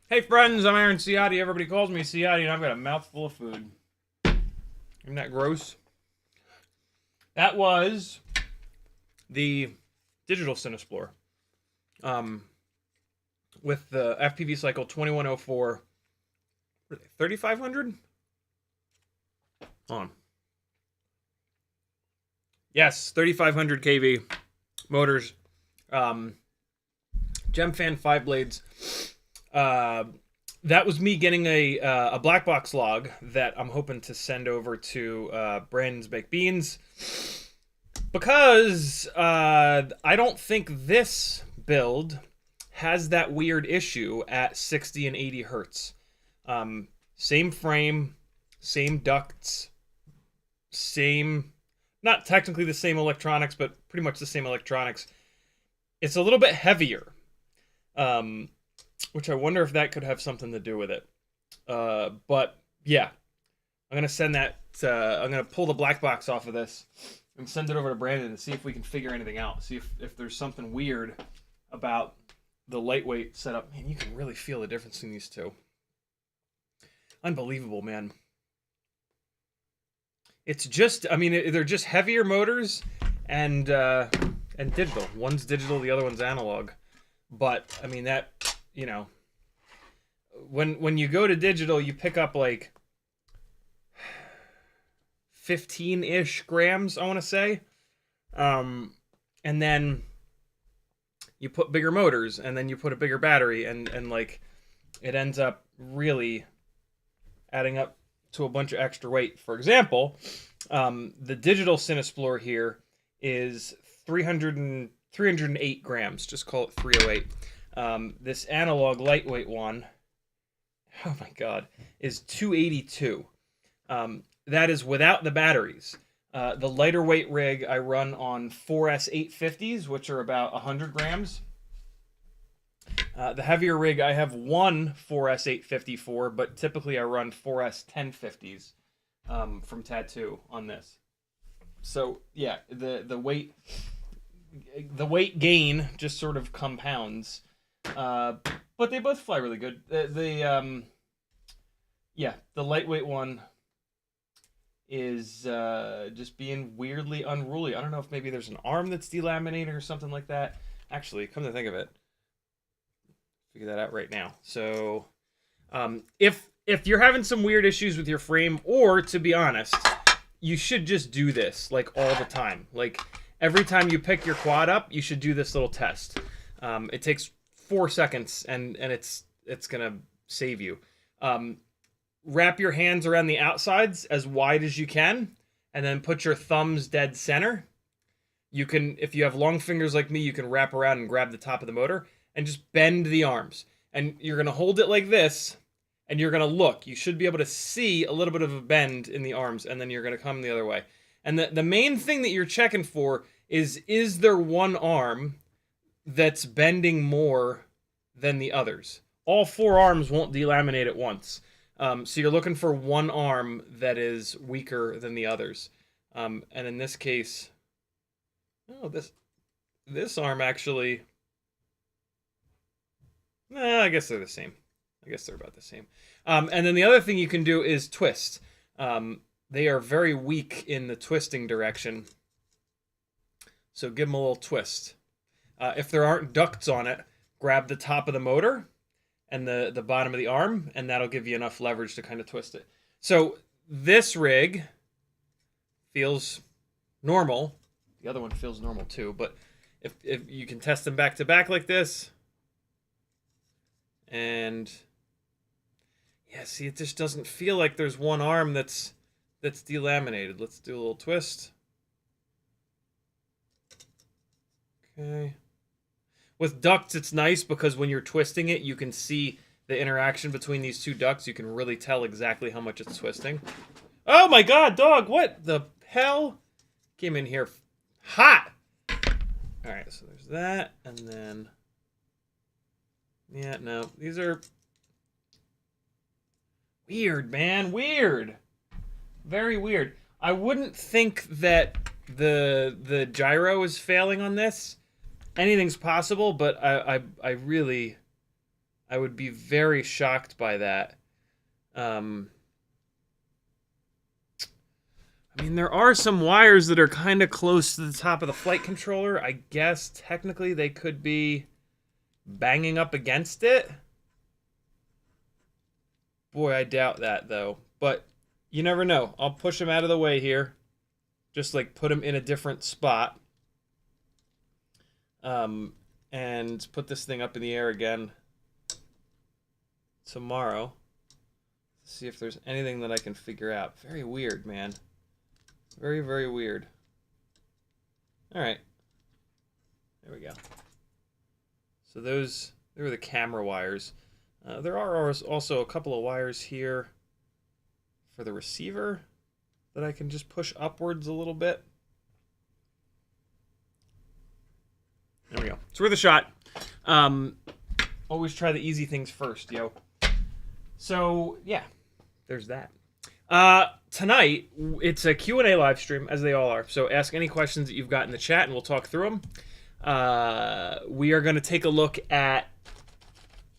Hey friends, I'm Aaron Ciotti. Everybody calls me Ciotti, and I've got a mouthful of food. Isn't that gross? That was the digital Cinesplore. With the FPV cycle 2104. What are they, 3500? On. Yes, 3500 kV motors. Gemfan 5 blades. That was me getting a black box log that I'm hoping to send over to Brandon's Baked Beans, because I don't think this build has that weird issue at 60 and 80 hertz. Same frame, same ducts, same, not technically the same electronics, but pretty much the same electronics. It's a little bit heavier. Which I wonder if that could have something to do with it. But yeah, I'm gonna send that. I'm gonna pull the black box off of this and send it over to Brandon and see if we can figure anything out. See if there's something weird about the lightweight setup. Man, you can really feel the difference in these two. Unbelievable, man. It's just, I mean, they're just heavier motors, and and digital. One's digital, the other one's analog. But I mean that, you know, when you go to digital, you pick up like 15-ish grams, I want to say. And then you put bigger motors, and then you put a bigger battery, and like it ends up really adding up to a bunch of extra weight. For example, the digital Cinesplore here is 308 grams. Just call it 308. This analog lightweight one, oh my god, is 282. That is without the batteries. The lighter weight rig I run on 4S 850s, which are about 100 grams. The heavier rig, I have one 4S 854, but typically I run 4S 1050s from Tattoo on this. So yeah, the weight gain just sort of compounds, but they both fly really good. The lightweight one is just being weirdly unruly. I don't know if maybe there's an arm that's delaminating or something like that. Actually, come to think of it, figure that out right now. So if you're having some weird issues with your frame, or to be honest, you should just do this like all the time. Like every time you pick your quad up, you should do this little test. It takes 4 seconds, and it's gonna save you. Wrap your hands around the outsides as wide as you can, and then put your thumbs dead center. You can, if you have long fingers like me, you can wrap around and grab the top of the motor and just bend the arms. And you're going to hold it like this, and you're going to look. You should be able to see a little bit of a bend in the arms, and then you're going to come the other way. And the main thing that you're checking for is there one arm that's bending more than the others? All 4 arms won't delaminate at once. So you're looking for one arm that is weaker than the others. And in this case, oh, this arm actually, I guess they're the same. I guess they're about the same. And then the other thing you can do is twist. They are very weak in the twisting direction. So give them a little twist. If there aren't ducts on it, grab the top of the motor and the bottom of the arm, and that'll give you enough leverage to kind of twist it. So this rig feels normal. The other one feels normal too, but if you can test them back to back like this, and yeah, see, it just doesn't feel like there's one arm that's delaminated. Let's do a little twist. Okay. With ducts, it's nice because when you're twisting it, you can see the interaction between these two ducts. You can really tell exactly how much it's twisting. Oh my god, dog! What the hell? Came in here hot! Alright, so there's that, and then... yeah, no, these are... weird, man, weird! Very weird. I wouldn't think that the gyro is failing on this. Anything's possible, but I would be very shocked by that. I mean, there are some wires that are kind of close to the top of the flight controller. I guess technically they could be banging up against it. Boy, I doubt that, though. But you never know. I'll push them out of the way here. Just like put them in a different spot. And put this thing up in the air again tomorrow. See if there's anything that I can figure out. Very weird, man. Very, very weird. Alright. There we go. So those, they were the camera wires. There are also a couple of wires here for the receiver that I can just push upwards a little bit. There we go. It's worth a shot. Always try the easy things first, yo. So, yeah. There's that. Tonight, it's a Q&A live stream, as they all are. So ask any questions that you've got in the chat, and we'll talk through them. We are going to take a look at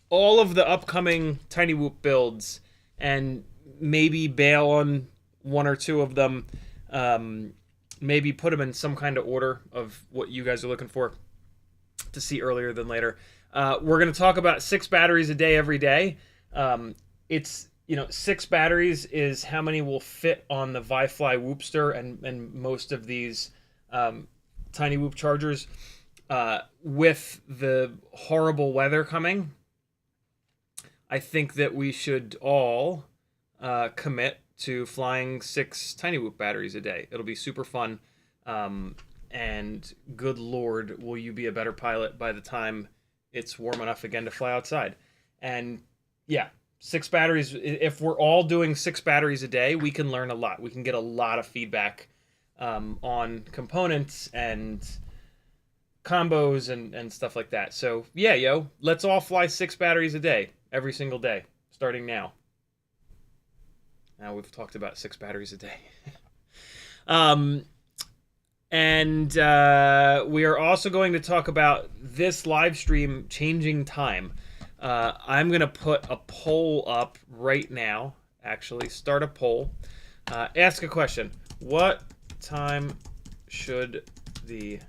all of the upcoming Cinewhoop builds, and maybe bail on one or two of them maybe put them in some kind of order of what you guys are looking for to see earlier than later. We're going to talk about 6 batteries a day every day. It's, 6 batteries is how many will fit on the ViFly Whoopster and most of these Tiny Whoop chargers. With the horrible weather coming, I think that we should all commit to flying 6 Tiny Whoop batteries a day. It'll be super fun. And good Lord, will you be a better pilot by the time it's warm enough again to fly outside. And yeah, 6 batteries. If we're all doing 6 batteries a day, we can learn a lot. We can get a lot of feedback on components and combos and stuff like that. So yeah, let's all fly 6 batteries a day every single day, starting now. Now we've talked about 6 batteries a day. And we are also going to talk about this live stream changing time. I'm going to put a poll up right now. Actually, start a poll. Ask a question. What time should the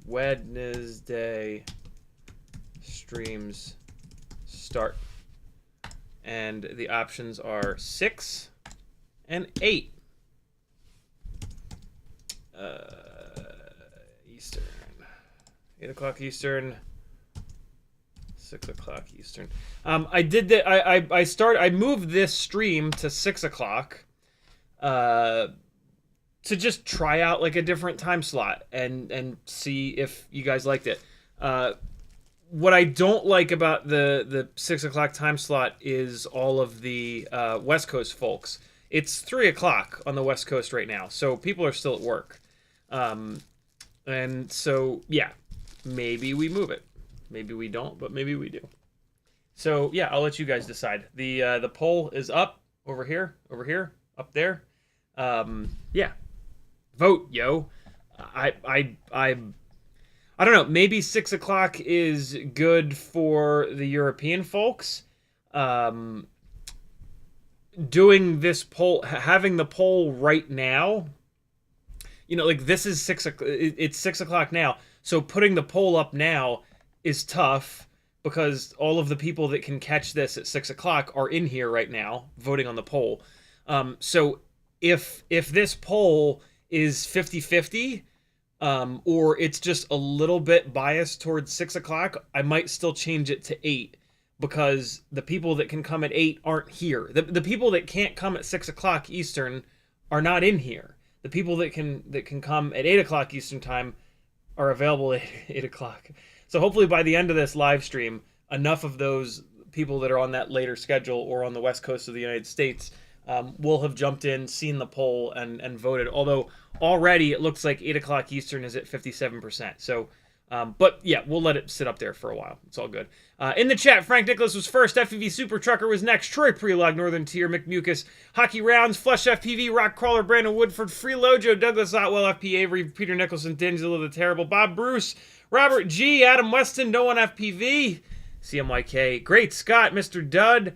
Wednesday streams start? And the options are 6 and 8. Eastern. 8 o'clock Eastern. 6 o'clock Eastern. I did that. I moved this stream to 6 o'clock. To just try out like a different time slot and see if you guys liked it. What I don't like about the 6 o'clock time slot is all of the West Coast folks. It's 3 o'clock on the West Coast right now, so people are still at work. And so, yeah, maybe we move it. Maybe we don't, but maybe we do. So, yeah, I'll let you guys decide. The poll is up over here, up there. Yeah. Vote, yo. I don't know. Maybe 6 o'clock is good for the European folks. Doing this poll, having the poll right now, like this is 6 o'clock. It's 6 o'clock now. So putting the poll up now is tough because all of the people that can catch this at 6 o'clock are in here right now voting on the poll. So if this poll is 50-50, or it's just a little bit biased towards 6 o'clock, I might still change it to 8 because the people that can come at 8 aren't here. The people that can't come at 6 o'clock Eastern are not in here. The people that can come at 8 o'clock Eastern time are available at 8 o'clock. So hopefully by the end of this live stream, enough of those people that are on that later schedule or on the West Coast of the United States will have jumped in, seen the poll, and voted. Although already it looks like 8 o'clock Eastern is at 57%. So, but yeah, we'll let it sit up there for a while. It's all good. In the chat, Frank Nicholas was first. FPV Super Trucker was next. Troy Prelog, Northern Tier, McMucus, Hockey Rounds, Flush FPV, Rock Crawler, Brandon Woodford, Free Lojo, Douglas Otwell, FP Avery, Peter Nicholson, Dangelo the Terrible, Bob Bruce, Robert G, Adam Weston, No One FPV, CMYK, Great Scott, Mr. Dud,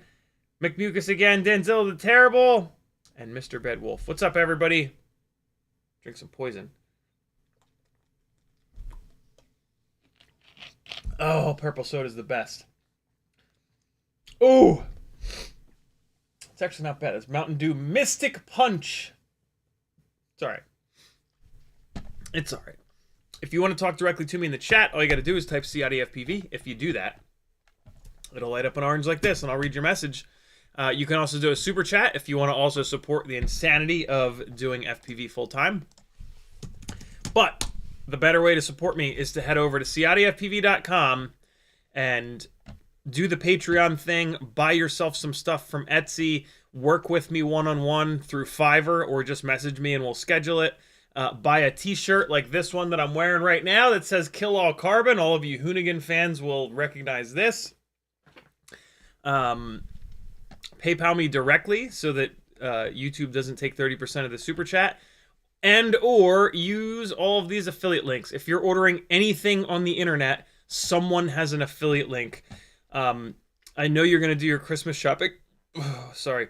McMucus again, Denzel the Terrible, and Mr. Bedwolf. What's up, everybody? Drink some poison. Oh, purple soda's the best. Ooh. It's actually not bad. It's Mountain Dew Mystic Punch. It's all right. It's all right. If you want to talk directly to me in the chat, all you got to do is type CiottiFPV. If you do that, it'll light up an orange like this, and I'll read your message. You can also do a super chat if you want to also support the insanity of doing FPV full-time. But the better way to support me is to head over to CiottiFPV.com and do the Patreon thing, buy yourself some stuff from Etsy, work with me one-on-one through Fiverr, or just message me and we'll schedule it. Buy a t-shirt like this one that I'm wearing right now that says Kill All Carbon. All of you Hoonigan fans will recognize this. PayPal me directly so that YouTube doesn't take 30% of the super chat. And or use all of these affiliate links. If you're ordering anything on the internet, someone has an affiliate link. I know you're going to do your Christmas shopping. Sorry.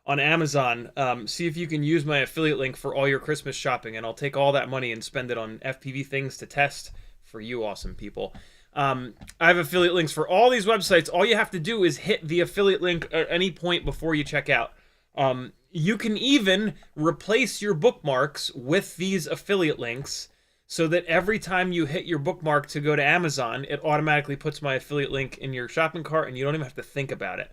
on Amazon. See if you can use my affiliate link for all your Christmas shopping, and I'll take all that money and spend it on FPV things to test for you awesome people. I have affiliate links for all these websites. All you have to do is hit the affiliate link at any point before you check out. You can even replace your bookmarks with these affiliate links so that every time you hit your bookmark to go to Amazon, it automatically puts my affiliate link in your shopping cart and you don't even have to think about it.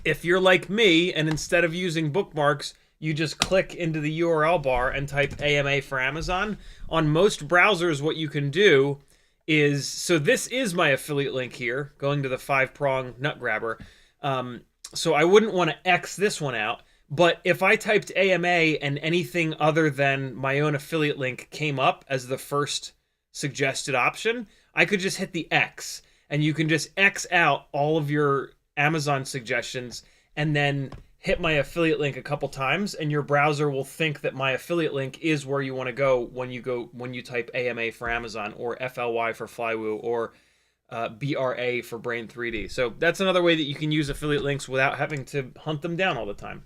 If you're like me and instead of using bookmarks, you just click into the URL bar and type AMA for Amazon, on most browsers what you can do is, so this is my affiliate link here, going to the 5-prong nut grabber. So I wouldn't want to X this one out, but if I typed AMA and anything other than my own affiliate link came up as the first suggested option, I could just hit the X, and you can just X out all of your Amazon suggestions and then hit my affiliate link a couple times, and your browser will think that my affiliate link is where you want to go when you type AMA for Amazon, or FLY for Flywoo, or BRA for Brain 3D. So that's another way that you can use affiliate links without having to hunt them down all the time.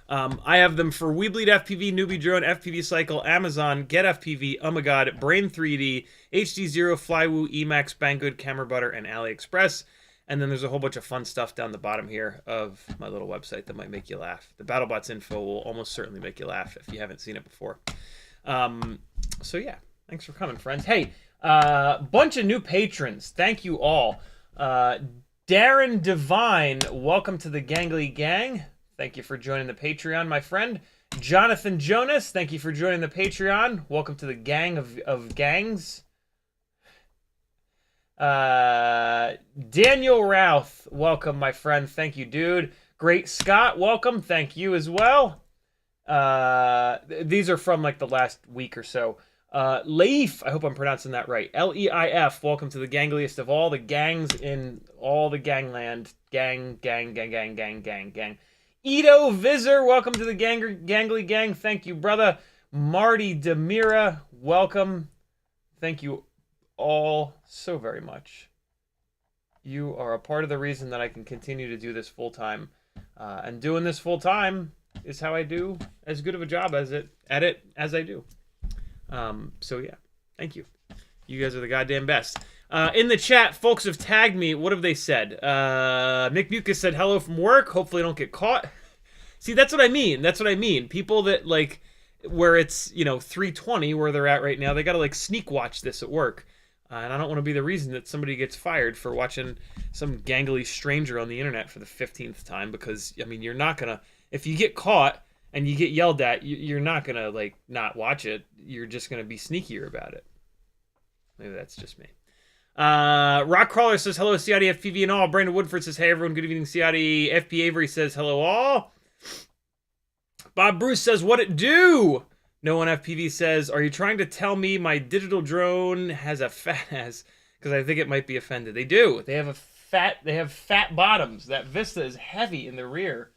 I have them for WeBleed FPV, Newbie Drone, FPV Cycle, Amazon, Get FPV, Oh My God, Brain 3D, HD Zero, Flywoo, Emacs, Banggood, Camera Butter, and AliExpress. And then there's a whole bunch of fun stuff down the bottom here of my little website that might make you laugh. The BattleBots info will almost certainly make you laugh if you haven't seen it before. So yeah, thanks for coming, friends. Hey, bunch of new patrons. Thank you all. Darren Devine, welcome to the Gangly Gang. Thank you for joining the Patreon, my friend. Jonathan Jonas, thank you for joining the Patreon. Welcome to the gang of gangs. Daniel Routh, welcome, my friend. Thank you, dude. Great Scott, welcome. Thank you as well. These are from like the last week or so. Leif, I hope I'm pronouncing that right. Leif, welcome to the gangliest of all the gangs in all the gangland. Gang. Ito Visor, welcome to the Gangly Gang. Thank you, brother. Marty Demira, welcome. Thank you all so very much. You are a part of the reason that I can continue to do this full time. And doing this full time is how I do as good of a job at it as I do. So yeah, thank you. You guys are the goddamn best. In the chat, folks have tagged me. What have they said? Mick Mucus said hello from work. Hopefully I don't get caught. See, that's what I mean. That's what I mean. People that like, where it's, 3:20 where they're at right now, they gotta like sneak watch this at work. And I don't want to be the reason that somebody gets fired for watching some gangly stranger on the internet for the 15th time, because, I mean, you're not gonna, if you get caught and you get yelled at, you're not gonna like not watch it. You're just gonna be sneakier about it. Maybe that's just me. Rockcrawler says hello, CiottiFPV and all. Brandon Woodford says hey everyone, good evening. CiottiFP Avery says hello all. Bob Bruce says what it do. No One FPV says, are you trying to tell me my digital drone has a fat ass? Because I think it might be offended. They do. They have fat bottoms. That Vista is heavy in the rear.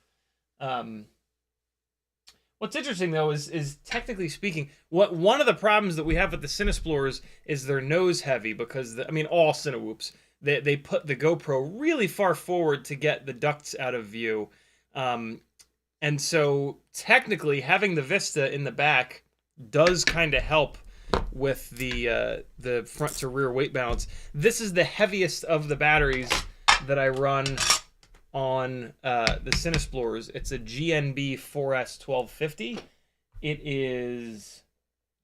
What's interesting though is technically speaking, one of the problems that we have with the Cinesplores is they're nose heavy, because all Cinewhoops, they put the GoPro really far forward to get the ducts out of view. And so technically having the Vista in the back does kind of help with the front to rear weight balance. This is the heaviest of the batteries that I run on the Cinesplores. It's a GNB 4S 1250. It is,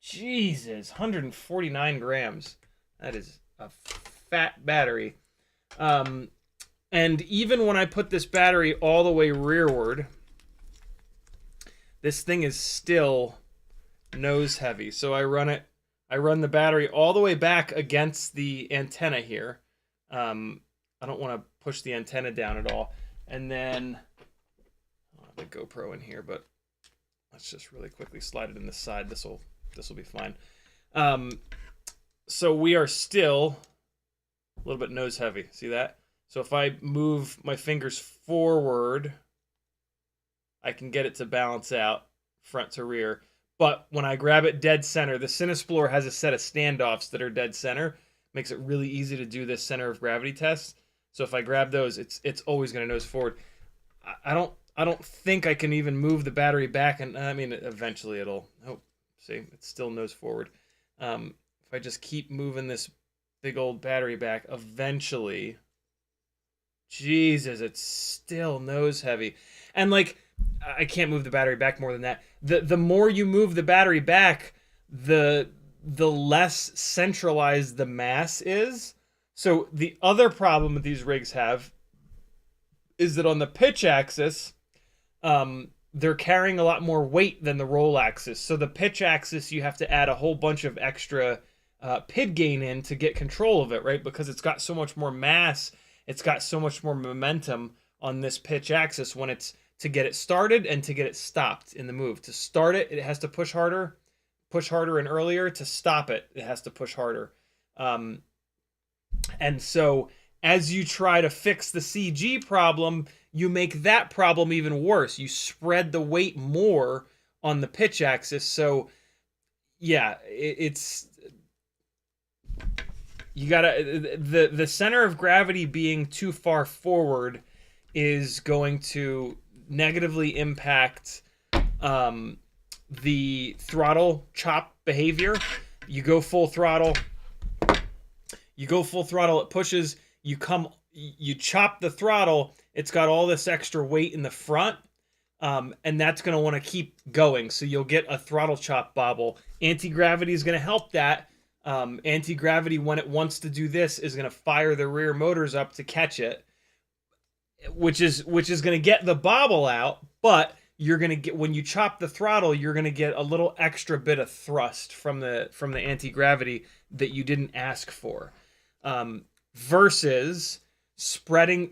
Jesus, 149 grams. That is a fat battery. And even when I put this battery all the way rearward, this thing is still nose heavy. So I run the battery all the way back against the antenna here. I don't want to push the antenna down at all. And then I'll have the GoPro in here, but let's just really quickly slide it in the side. This will be fine. So we are still a little bit nose heavy. See that? So if I move my fingers forward, I can get it to balance out front to rear. But when I grab it dead center, the Cinesplore has a set of standoffs that are dead center. Makes it really easy to do this center of gravity test. So if I grab those, it's always going to nose forward. I don't think I can even move the battery back, and I mean eventually it'll. Oh, see, it's still nose forward. If I just keep moving this big old battery back, eventually, Jesus, it's still nose heavy, and like I can't move the battery back more than that. The more you move the battery back, the less centralized the mass is. So the other problem that these rigs have is that on the pitch axis, they're carrying a lot more weight than the roll axis. So the pitch axis, you have to add a whole bunch of extra PID gain in to get control of it, right? Because it's got so much more mass, it's got so much more momentum on this pitch axis when it's to get it started and to get it stopped in the move. To start it, it has to push harder and earlier. To stop it, it has to push harder. And so as you try to fix the CG problem, you make that problem even worse. You spread the weight more on the pitch axis. So yeah, it's you gotta the center of gravity being too far forward is going to negatively impact the throttle chop behavior. You go full throttle, it pushes, you chop the throttle, it's got all this extra weight in the front, and that's going to want to keep going, so you'll get a throttle chop bobble. Anti-gravity is going to help that. Anti-gravity, when it wants to do this, is going to fire the rear motors up to catch it, which is going to get the bobble out, but you're going to get, when you chop the throttle, you're going to get a little extra bit of thrust from the anti-gravity that you didn't ask for. Versus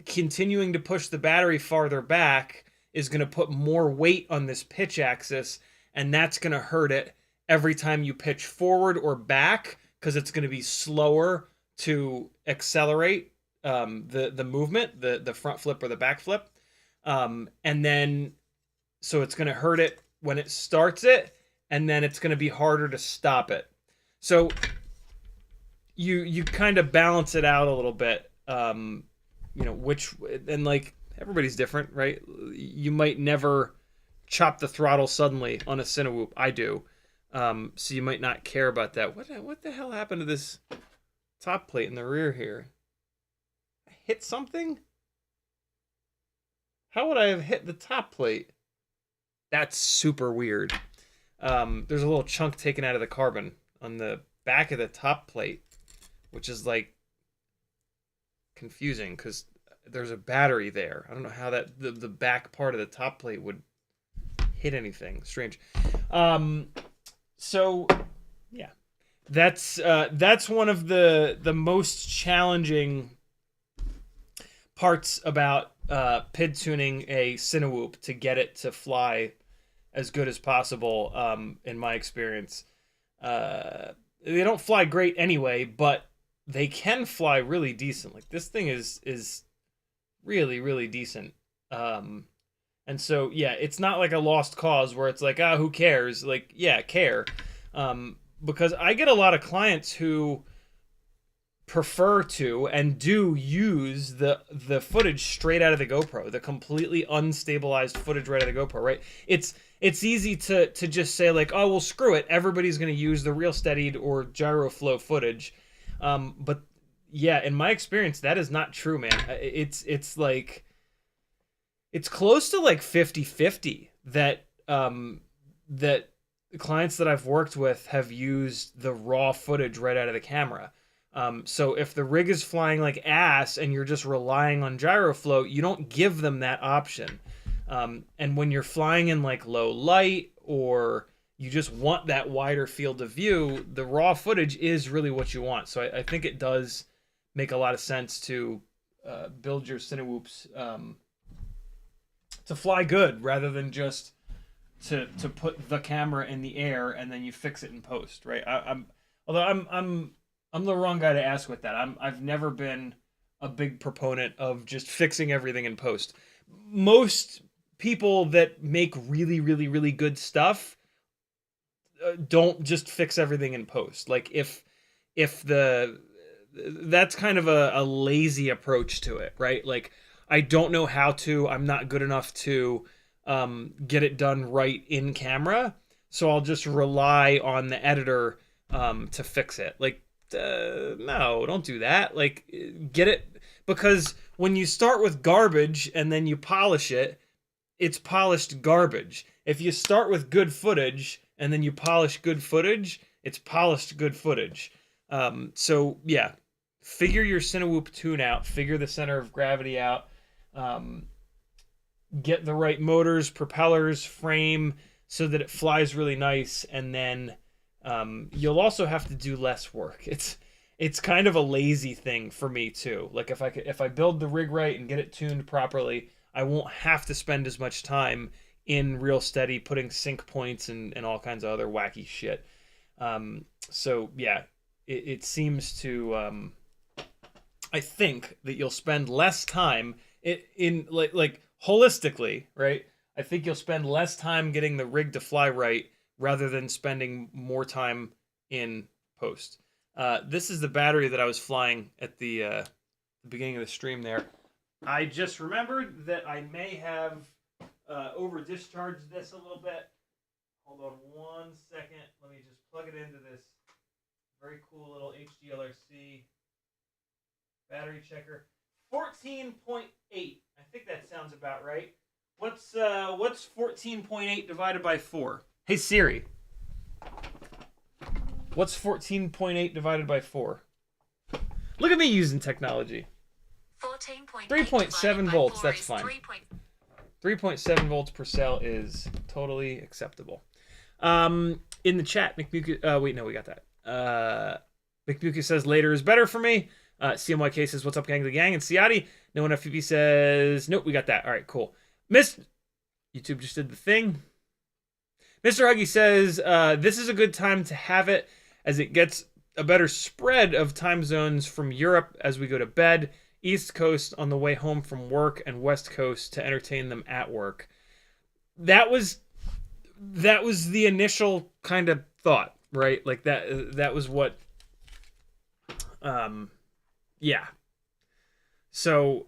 continuing to push the battery farther back is going to put more weight on this pitch axis, and that's going to hurt it every time you pitch forward or back, because it's going to be slower to accelerate the movement, the front flip or the back flip. And then, so it's going to hurt it when it starts it, and then it's going to be harder to stop it. So you kind of balance it out a little bit, and like everybody's different, right? You might never chop the throttle suddenly on a Cinewhoop. I do. So you might not care about that. What the hell happened to this top plate in the rear here? I hit something? How would I have hit the top plate? That's super weird. There's a little chunk taken out of the carbon on the back of the top plate, which is like confusing because there's a battery there. I don't know how that the back part of the top plate would hit anything. Strange. So yeah, that's one of the most challenging parts about PID tuning a Cinewhoop, to get it to fly as good as possible. In my experience, they don't fly great anyway, but they can fly really decent. Like this thing is really, really decent. And so yeah, it's not like a lost cause where it's like, who cares? Like, yeah, care. Because I get a lot of clients who prefer to and do use the footage straight out of the GoPro, the completely unstabilized footage right out of the GoPro, right? It's easy to just say like, oh well, screw it, everybody's going to use the real steadied or gyro flow footage. But yeah, in my experience, that is not true, man. It's like, it's close to like 50-50 that that clients that I've worked with have used the raw footage right out of the camera. So if the rig is flying like ass and you're just relying on gyro flow, you don't give them that option. And when you're flying in like low light, or you just want that wider field of view, the raw footage is really what you want. So I think it does make a lot of sense to build your Cinewhoops to fly good, rather than just to put the camera in the air and then you fix it in post, right? I'm the wrong guy to ask with that. I've never been a big proponent of just fixing everything in post. Most people that make really, really, really good stuff don't just fix everything in post. Like that's kind of a lazy approach to it, right? Like, I don't know how to. I'm not good enough to get it done right in camera. So I'll just rely on the editor to fix it. Like, no, don't do that. Like, get it, because when you start with garbage and then you polish it, it's polished garbage. If you start with good footage and then you polish good footage, it's polished good footage. So yeah, figure your Cinewhoop tune out, figure the center of gravity out, get the right motors, propellers, frame, so that it flies really nice, and then you'll also have to do less work. It's kind of a lazy thing for me too. Like if I build the rig right and get it tuned properly, I won't have to spend as much time in Real Steady putting sync points and all kinds of other wacky shit. So yeah, it seems to I think that you'll spend less time in like holistically, right? I think you'll spend less time getting the rig to fly right rather than spending more time in post. This is the battery that I was flying at the beginning of the stream there. I just remembered that I may have over discharged this a little bit. Hold on 1 second. Let me just plug it into this very cool little HDLRC battery checker. 14.8. I think that sounds about right. What's 14.8 divided by 4? Hey Siri. What's 14.8 divided by 4? Look at me using technology. 3.7 volts, that's fine. 3.7 volts per cell is totally acceptable. In the chat, McMucus, wait, no, we got that. McMucus says later is better for me. CMYK says, what's up, gang? The gang. And Ciotti, no one FPV says, nope, we got that. All right, cool. YouTube just did the thing. Mr. Huggy says, this is a good time to have it as it gets a better spread of time zones from Europe as we go to bed, East Coast on the way home from work, and West Coast to entertain them at work. That was the initial kind of thought, right? Like that was what, yeah. So,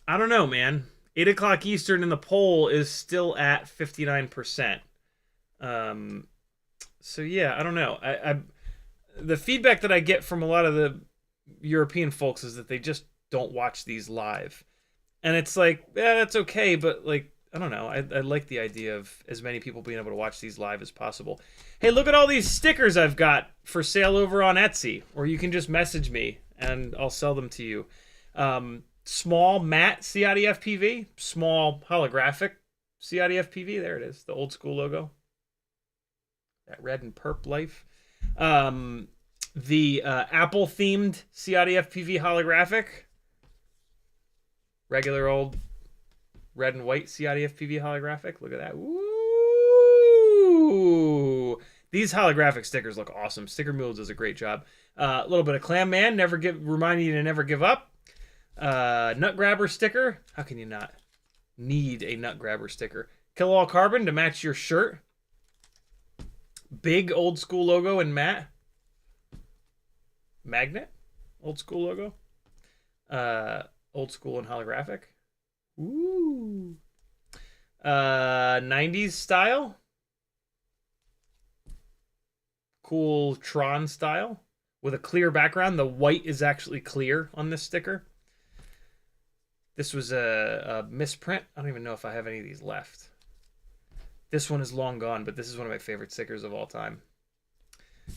I don't know, man. 8 o'clock Eastern in the poll is still at 59%. So yeah, I don't know. I the feedback that I get from a lot of the European folks is that they just don't watch these live. And it's like, yeah, that's okay, but like, I don't know. I like the idea of as many people being able to watch these live as possible. Hey, look at all these stickers I've got for sale over on Etsy, or you can just message me and I'll sell them to you. Small matte CiottiFPV, small holographic CiottiFPV. There it is, the old school logo. That red and perp life. The Apple themed CiottiFPV holographic. Regular old red and white CiottiFPV holographic. Look at that. Woo! These holographic stickers look awesome. Sticker Mule does a great job. A little bit of Clam Man, reminding you to never give up. Nut Grabber sticker. How can you not need a Nut Grabber sticker? Kill All Carbon to match your shirt. Big old school logo in matte. Magnet. Old school logo. Old school and holographic. Ooh. 90s style. Cool Tron style. With a clear background. The white is actually clear on this sticker. This was a misprint. I don't even know if I have any of these left. This one is long gone, but this is one of my favorite stickers of all time.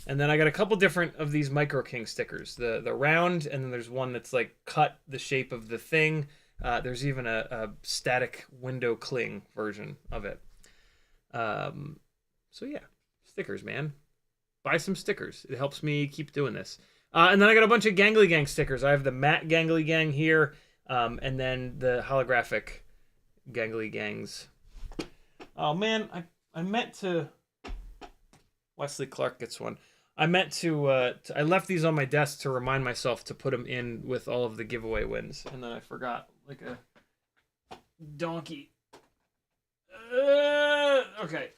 And then I got a couple different of these Micro King stickers. The round, and then there's one that's like cut the shape of the thing. There's even a static window cling version of it. So yeah, stickers, man. Buy some stickers. It helps me keep doing this. And then I got a bunch of Gangly Gang stickers. I have the matte Gangly Gang here, and then the holographic Gangly Gangs. Oh man, I meant to. Wesley Clark gets one. I meant to. I left these on my desk to remind myself to put them in with all of the giveaway wins, and then I forgot like a donkey. Okay.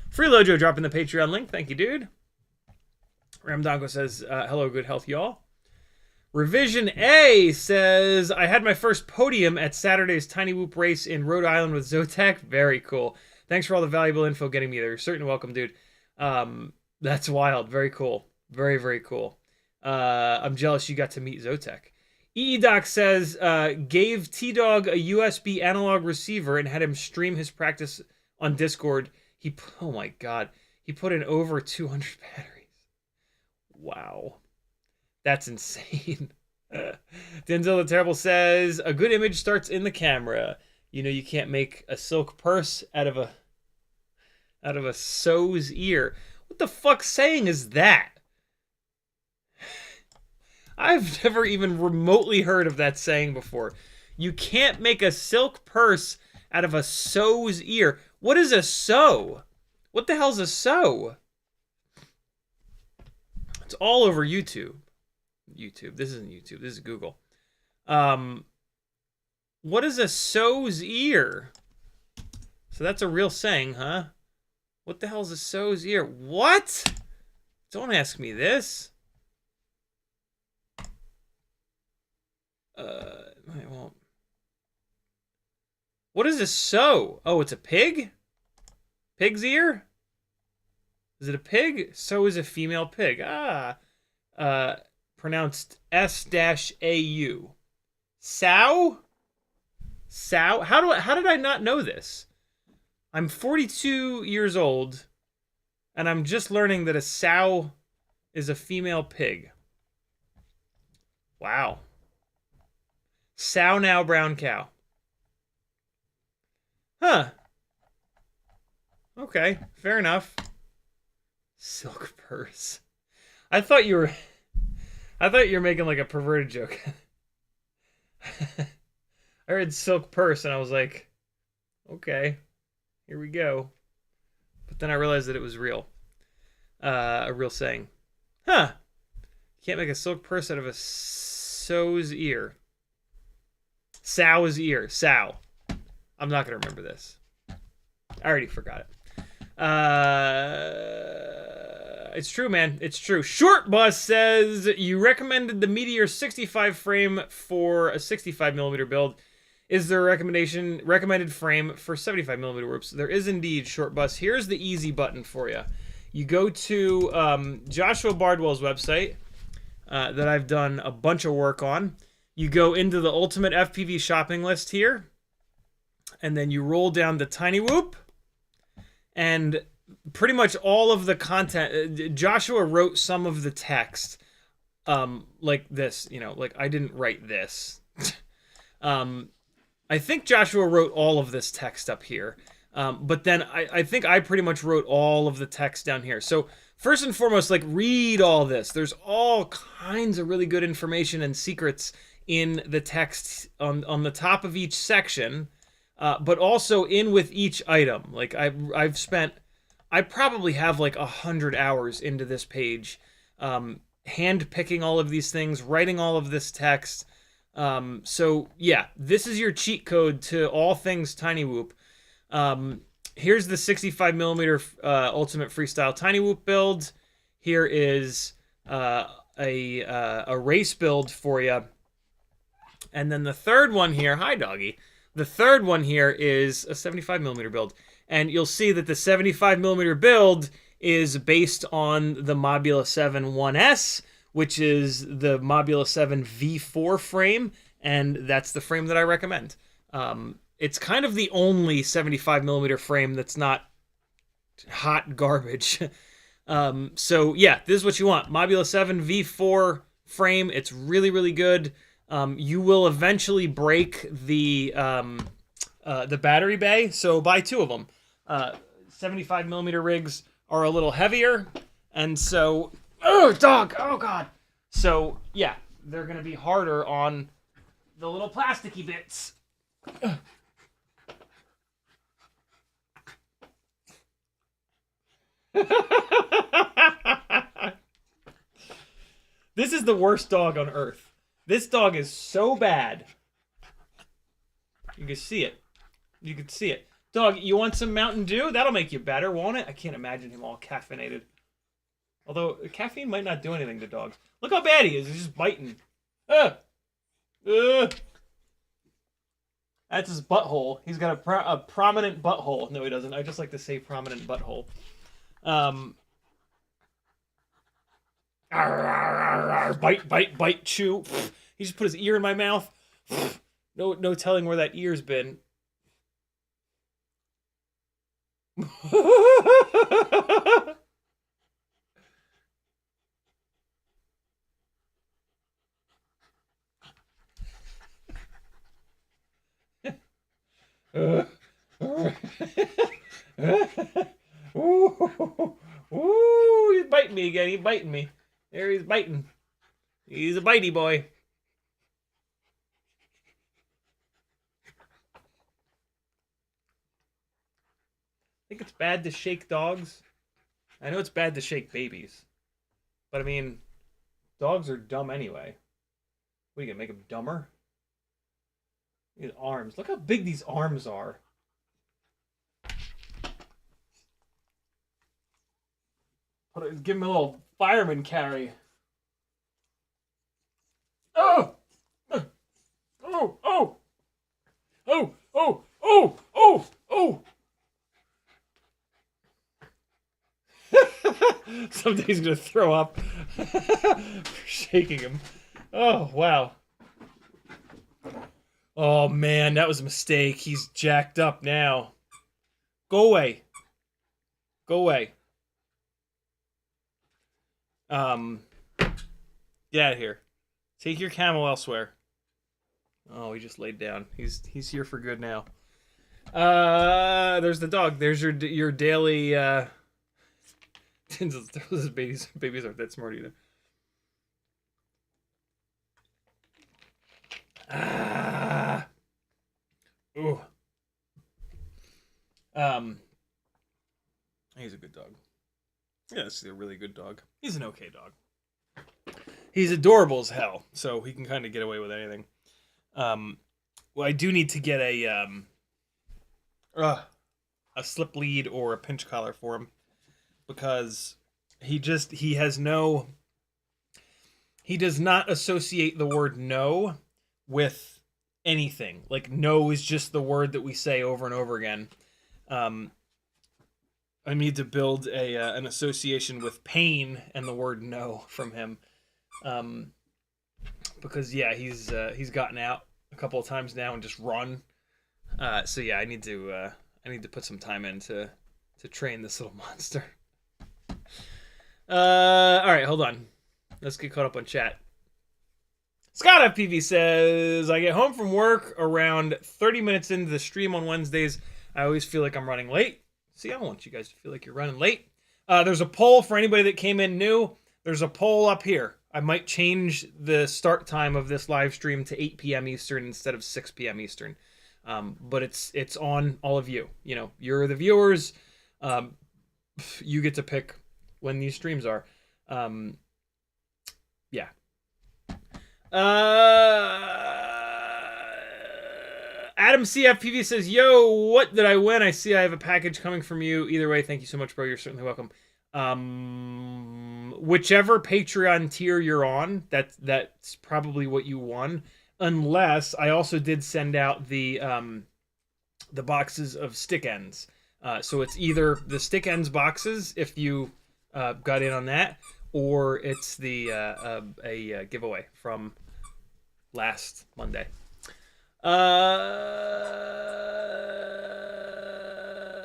Free Lojo dropping the Patreon link. Thank you, dude. Ramdongo says, hello, good health, y'all. Revision A says, I had my first podium at Saturday's Cinewhoop race in Rhode Island with Zotac. Very cool. Thanks for all the valuable info getting me there. You're certainly welcome, dude. That's wild. Very cool. Very, very cool. I'm jealous you got to meet Zotac. EEDoc says, gave T-Dog a USB analog receiver and had him stream his practice on Discord. Oh my god. He put in over 200 batteries. Wow. That's insane. Denzel the Terrible says, a good image starts in the camera. You know you can't make a silk purse out of a sow's ear. What the fuck saying is that? I've never even remotely heard of that saying before. You can't make a silk purse out of a sow's ear. What is a sow? What the hell's a sow? It's all over YouTube. This isn't YouTube. This is Google. What is a sow's ear? So that's a real saying, huh? What the hell is a sow's ear? What? Don't ask me this. I won't. What is a sow? Oh, it's a pig? Pig's ear? Is it a pig? Sow is a female pig. Pronounced S-A-U. Sow? Sow? How did I not know this? I'm 42 years old, and I'm just learning that a sow is a female pig. Wow. Sow now, brown cow. Huh. Okay, fair enough. Silk purse. I thought you were making like a perverted joke. I heard silk purse and I was like, okay, here we go. But then I realized that it was real. A real saying. Huh. Can't make a silk purse out of a sow's ear. Sow's ear. Sow. I'm not going to remember this. I already forgot it. It's true, man. It's true. Short Bus says, you recommended the Meteor 65 frame for a 65mm build. Is there a recommended frame for 75mm whoops? There is indeed, Short Bus. Here's the easy button for you. You go to Joshua Bardwell's website that I've done a bunch of work on. You go into the Ultimate FPV shopping list here, and then you roll down to Cinewhoop, and pretty much all of the content, Joshua wrote some of the text, like this, you know, like I didn't write this. I think Joshua wrote all of this text up here, but then I think I pretty much wrote all of the text down here. So first and foremost, like, read all this. There's all kinds of really good information and secrets in the text on the top of each section, but also in with each item. Like I probably have like 100 hours into this page, hand picking all of these things, writing all of this text. So yeah, this is your cheat code to all things Cinewhoop. Here's the 65mm Ultimate Freestyle Cinewhoop build. Here is a race build for you. And then the third one here, hi doggy. The third one here is a 75mm build. And you'll see that the 75mm build is based on the Mobula 7 1S, which is the Mobula 7 V4 frame, and that's the frame that I recommend. It's kind of the only 75mm frame that's not hot garbage. So yeah, this is what you want. Mobula 7 V4 frame. It's really, really good. You will eventually break the battery bay, so buy two of them. 75mm rigs are a little heavier, and so, oh dog, oh god. So yeah, they're gonna be harder on the little plasticky bits. This is the worst dog on earth. This dog is so bad. You can see it. You can see it. Dog, you want some Mountain Dew? That'll make you better, won't it? I can't imagine him all caffeinated. Although caffeine might not do anything to dogs. Look how bad he is. He's just biting. Uh, uh. That's his butthole. He's got a prominent butthole. No, he doesn't. I just like to say prominent butthole. Bite, bite, bite, chew. He just put his ear in my mouth. No telling where that ear's been. Ooh, he's biting me again. He's biting me. There he's biting. He's a bitey boy. I think it's bad to shake dogs. I know it's bad to shake babies. But I mean, dogs are dumb anyway. What, are you gonna make them dumber? These arms. Look how big these arms are. Give him a little fireman carry. Oh! Oh! Oh! Oh! Oh! Oh! Oh! Oh! Someday he's gonna throw up for shaking him. Oh, wow. Oh, man, that was a mistake. He's jacked up now. Go away. Go away. Get out of here. Take your camel elsewhere. Oh, he just laid down. He's here for good now. There's the dog. There's your daily, those babies aren't that smart either. Ooh. He's a good dog. Yeah, this is a really good dog. He's an okay dog. He's adorable as hell, so he can kind of get away with anything. Well, I do need to get a slip lead or a pinch collar for him, because he does not associate the word no with anything. Like, no is just the word that we say over and over again. I need to build an association with pain and the word no from him. Because yeah, he's gotten out a couple of times now and just run. So yeah, I need to put some time in to train this little monster. All right, hold on. Let's get caught up on chat. CiottiFPV says, I get home from work around 30 minutes into the stream on Wednesdays. I always feel like I'm running late. See, I don't want you guys to feel like you're running late. There's a poll for anybody that came in new. There's a poll up here. I might change the start time of this live stream to 8 p.m. Eastern instead of 6 p.m. Eastern. But it's on all of you. You know, you're the viewers. You get to pick when these streams are. Yeah. Adam CFPV says, yo, what did I win? I see I have a package coming from you. Either way, thank you so much, bro. You're certainly welcome. Whichever Patreon tier you're on, that's probably what you won. Unless I also did send out the boxes of stick ends. So it's either the stick ends boxes if you got in on that, or it's the a giveaway from last Monday.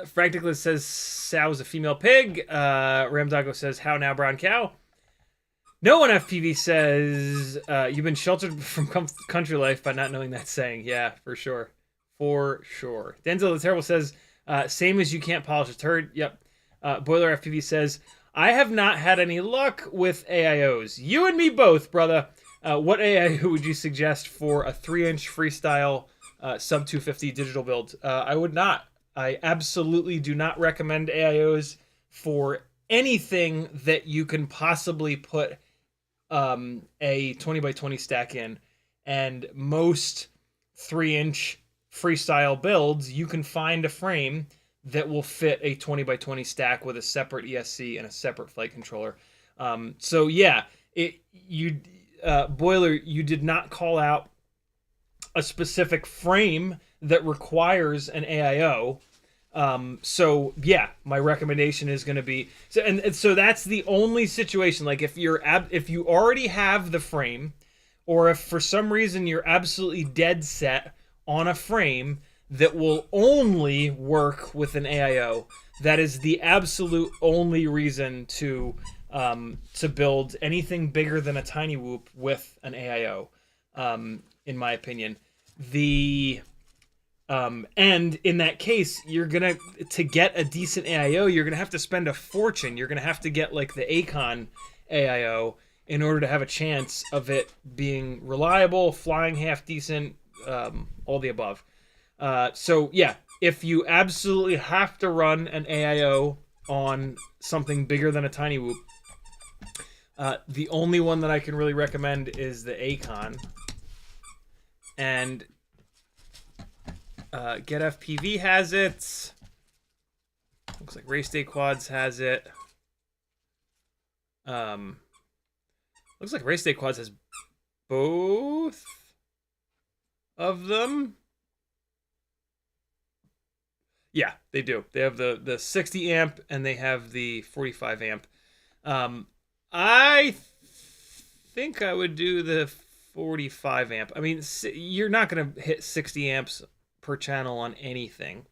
Frantically says Sow's a female pig. Ramdago says, how now, brown cow? No one FPV says, you've been sheltered from country life by not knowing that saying. Yeah, for sure. For sure. Denzel the Terrible says, same as you can't polish a turd. Yep. Boiler FPV says, I have not had any luck with AIOs. You and me both, brother. What AIO would you suggest for a 3-inch freestyle sub 250 digital build? I would not. I absolutely do not recommend AIOs for anything that you can possibly put a 20 by 20 stack in. And most 3-inch freestyle builds, you can find a frame that will fit a 20 by 20 stack with a separate ESC and a separate flight controller. So yeah, Boiler, you did not call out a specific frame that requires an AIO. So yeah, my recommendation is going to be so, and so that's the only situation. Like if you already have the frame, or if for some reason you're absolutely dead set on a frame that will only work with an AIO, that is the absolute only reason to build anything bigger than a Cinewhoop with an AIO, in my opinion. And in that case, to get a decent AIO, you're gonna have to spend a fortune. You're gonna have to get like the Acon AIO in order to have a chance of it being reliable, flying half decent, all the above. So yeah, if you absolutely have to run an AIO on something bigger than a Cinewhoop, the only one that I can really recommend is the Acon. And GetFPV has it. Looks like Race Day Quads has it. Looks like Race Day Quads has both of them. Yeah, they do. They have the 60 amp and they have the 45 amp. I think I would do the 45 amp. I mean, you're not going to hit 60 amps per channel on anything.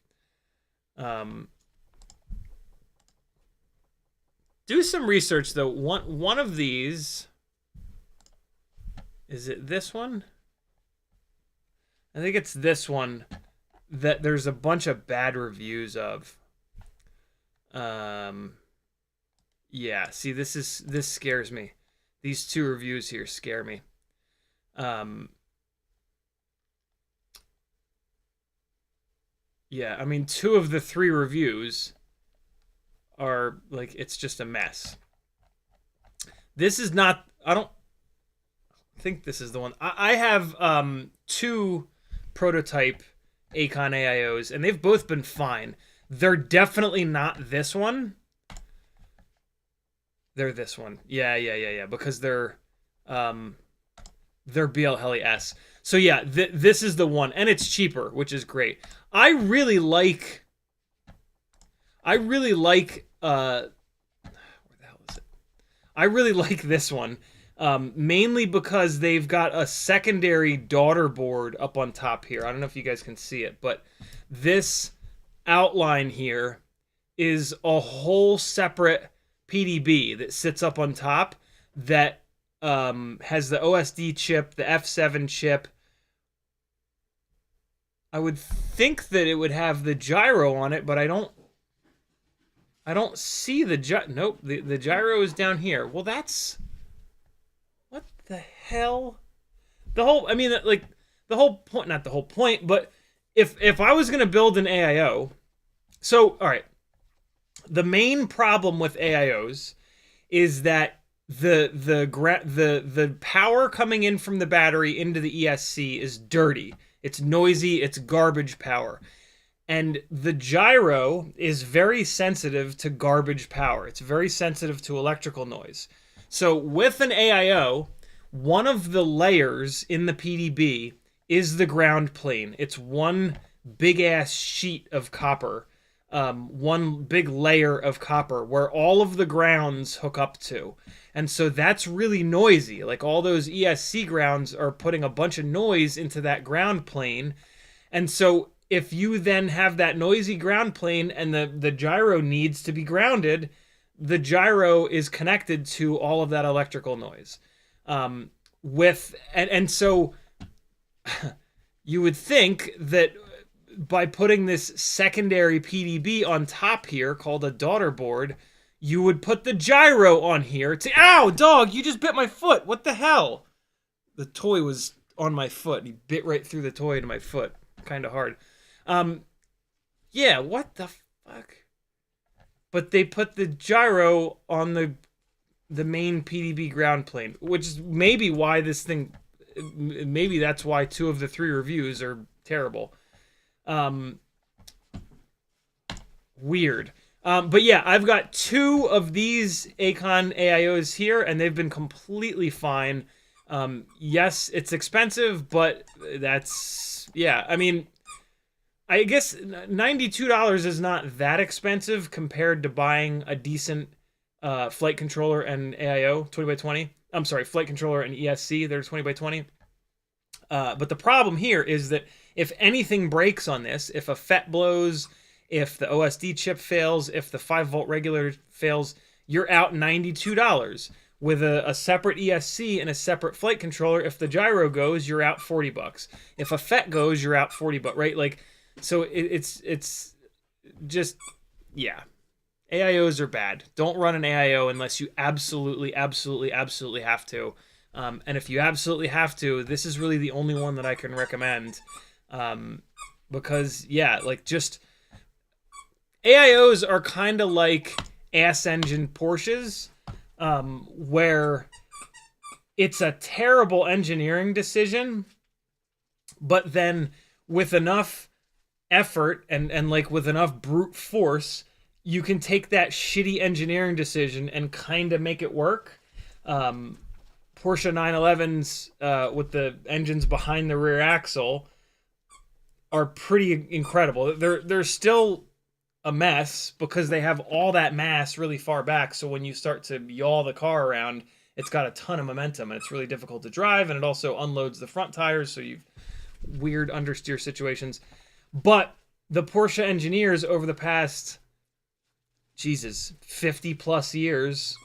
Do some research though. One of these, is it this one? I think it's this one that there's a bunch of bad reviews of. Yeah, see, this scares me. These two reviews here scare me. Yeah, I mean, 2 of the 3 reviews are like, it's just a mess. This is not, I don't think this is the one. I have 2 prototype Acon AIOs, and they've both been fine. They're definitely not this one. They're this one. Yeah. Because they're BL Heli S. So yeah, this is the one, and it's cheaper, which is great. I really like where the hell is it? I really like this one. Mainly because they've got a secondary daughter board up on top here. I don't know if you guys can see it, but this outline here is a whole separate PDB that sits up on top that has the OSD chip, the F7 chip. I would think that it would have the gyro on it, but I don't see the gyro. Nope, the gyro is down here. Well, that's... What the hell? The whole... I mean, like, the whole point... Not the whole point, but if I was going to build an AIO... So, alright. The main problem with AIOs is that the power coming in from the battery into the ESC is dirty. It's noisy, it's garbage power. And the gyro is very sensitive to garbage power. It's very sensitive to electrical noise. So with an AIO, one of the layers in the PDB is the ground plane. It's one big ass sheet of copper. One big layer of copper where all of the grounds hook up to. And so that's really noisy. Like all those ESC grounds are putting a bunch of noise into that ground plane. And so if you then have that noisy ground plane and the gyro needs to be grounded, the gyro is connected to all of that electrical noise. And so you would think that by putting this secondary PDB on top here called a daughter board, you would put the gyro on here to... Ow, dog, you just bit my foot. What the hell? The toy was on my foot. He bit right through the toy to my foot. Kind of hard. Yeah, what the fuck? But they put the gyro on the main PDB ground plane, which is maybe why this thing... Maybe that's why 2 of the 3 reviews are terrible. Weird. But yeah, I've got 2 of these Acon AIOs here, and they've been completely fine. Yes, it's expensive, but that's, yeah, I mean, I guess $92 is not that expensive compared to buying a decent flight controller and AIO 20x20. I'm sorry, flight controller and ESC, they're 20x20. But the problem here is that if anything breaks on this, if a FET blows, if the OSD chip fails, if the 5-volt regulator fails, you're out $92. With a separate ESC and a separate flight controller, if the gyro goes, you're out $40. If a FET goes, you're out $40, right? Like, so it's just, yeah. AIOs are bad. Don't run an AIO unless you absolutely have to. And if you absolutely have to, this is really the only one that I can recommend. Because, yeah, like, just... AIOs are kind of like ass engine Porsches, where it's a terrible engineering decision, but then with ensure effort and like with enough brute force, you can take that shitty engineering decision and kind of make it work. Porsche 911s with the engines behind the rear axle are pretty incredible. They're still a mess because they have all that mass really far back, so when you start to yaw the car around, it's got a ton of momentum and it's really difficult to drive, and it also unloads the front tires, so you've weird understeer situations. But the Porsche engineers over the past 50 plus years,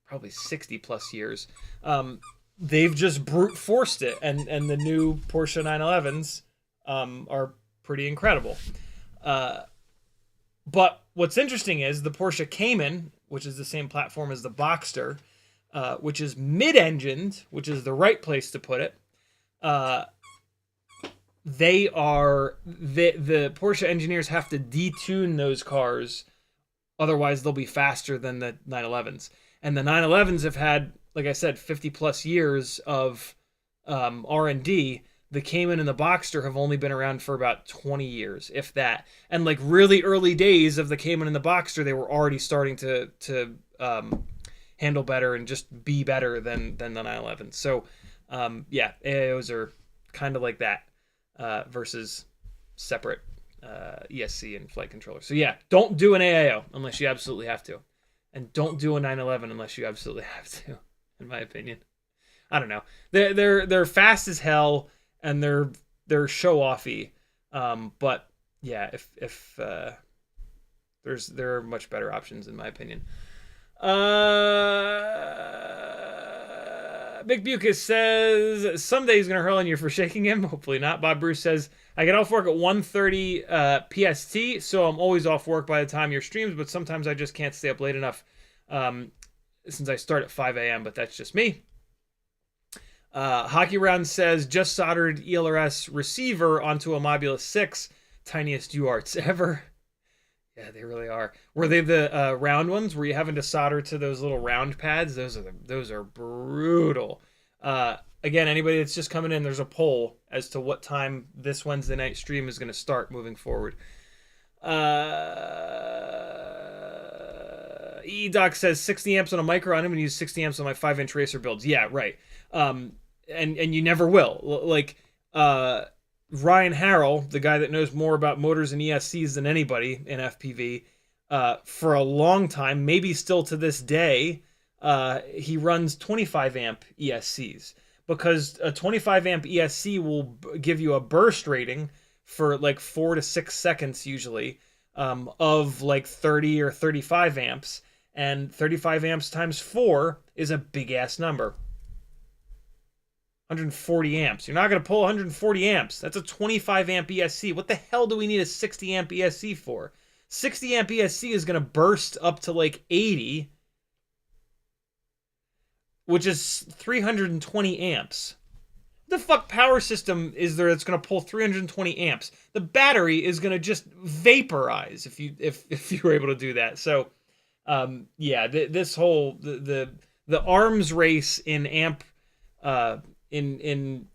probably 60 plus years, they've just brute forced it, and the new Porsche 911s are pretty incredible. But what's interesting is the Porsche Cayman, which is the same platform as the Boxster, which is mid-engined, which is the right place to put it. The Porsche engineers have to detune those cars, otherwise they'll be faster than the 911s. And the 911s have had, like I said, 50 plus years of R&D. The Cayman and the Boxster have only been around for about 20 years, if that. And like really early days of the Cayman and the Boxster, they were already starting to handle better and just be better than the 911. So yeah, AIOs are kind of like that versus separate ESC and flight controller. So yeah, don't do an AIO unless you absolutely have to. And don't do a 911 unless you absolutely have to, in my opinion. I don't know. They're fast as hell. And they're show offy, but yeah, if there are much better options in my opinion. Big Bucus says someday he's gonna hurl on you for shaking him. Hopefully not. Bob Bruce says I get off work at 1:30 PST, so I'm always off work by the time your streams, but sometimes I just can't stay up late enough since I start at 5 a.m. But that's just me. Hockey Round says, just soldered ELRS receiver onto a Mobula 6. Tiniest UARTs ever. Yeah, they really are. Were they the round ones? Were you having to solder to those little round pads? Those are brutal. Again, anybody that's just coming in, there's a poll as to what time this Wednesday night stream is going to start moving forward. E-Doc says 60 amps on a micro. I don't even use 60 amps on my 5-inch racer builds. Yeah, right. And you never will. Like Ryan Harrell, the guy that knows more about motors and ESCs than anybody in FPV, for a long time, maybe still to this day, he runs 25 amp ESCs because a 25 amp ESC will give you a burst rating for like 4 to 6 seconds usually of like 30 or 35 amps, and 35 amps times 4 is a big ass number. 140 amps. You're not going to pull 140 amps. That's a 25 amp ESC. What the hell do we need a 60 amp ESC for? 60 amp ESC is going to burst up to like 80, which is 320 amps. What the fuck power system is there that's going to pull 320 amps? The battery is going to just vaporize if you were able to do that. So, yeah, this whole the arms race in amp amp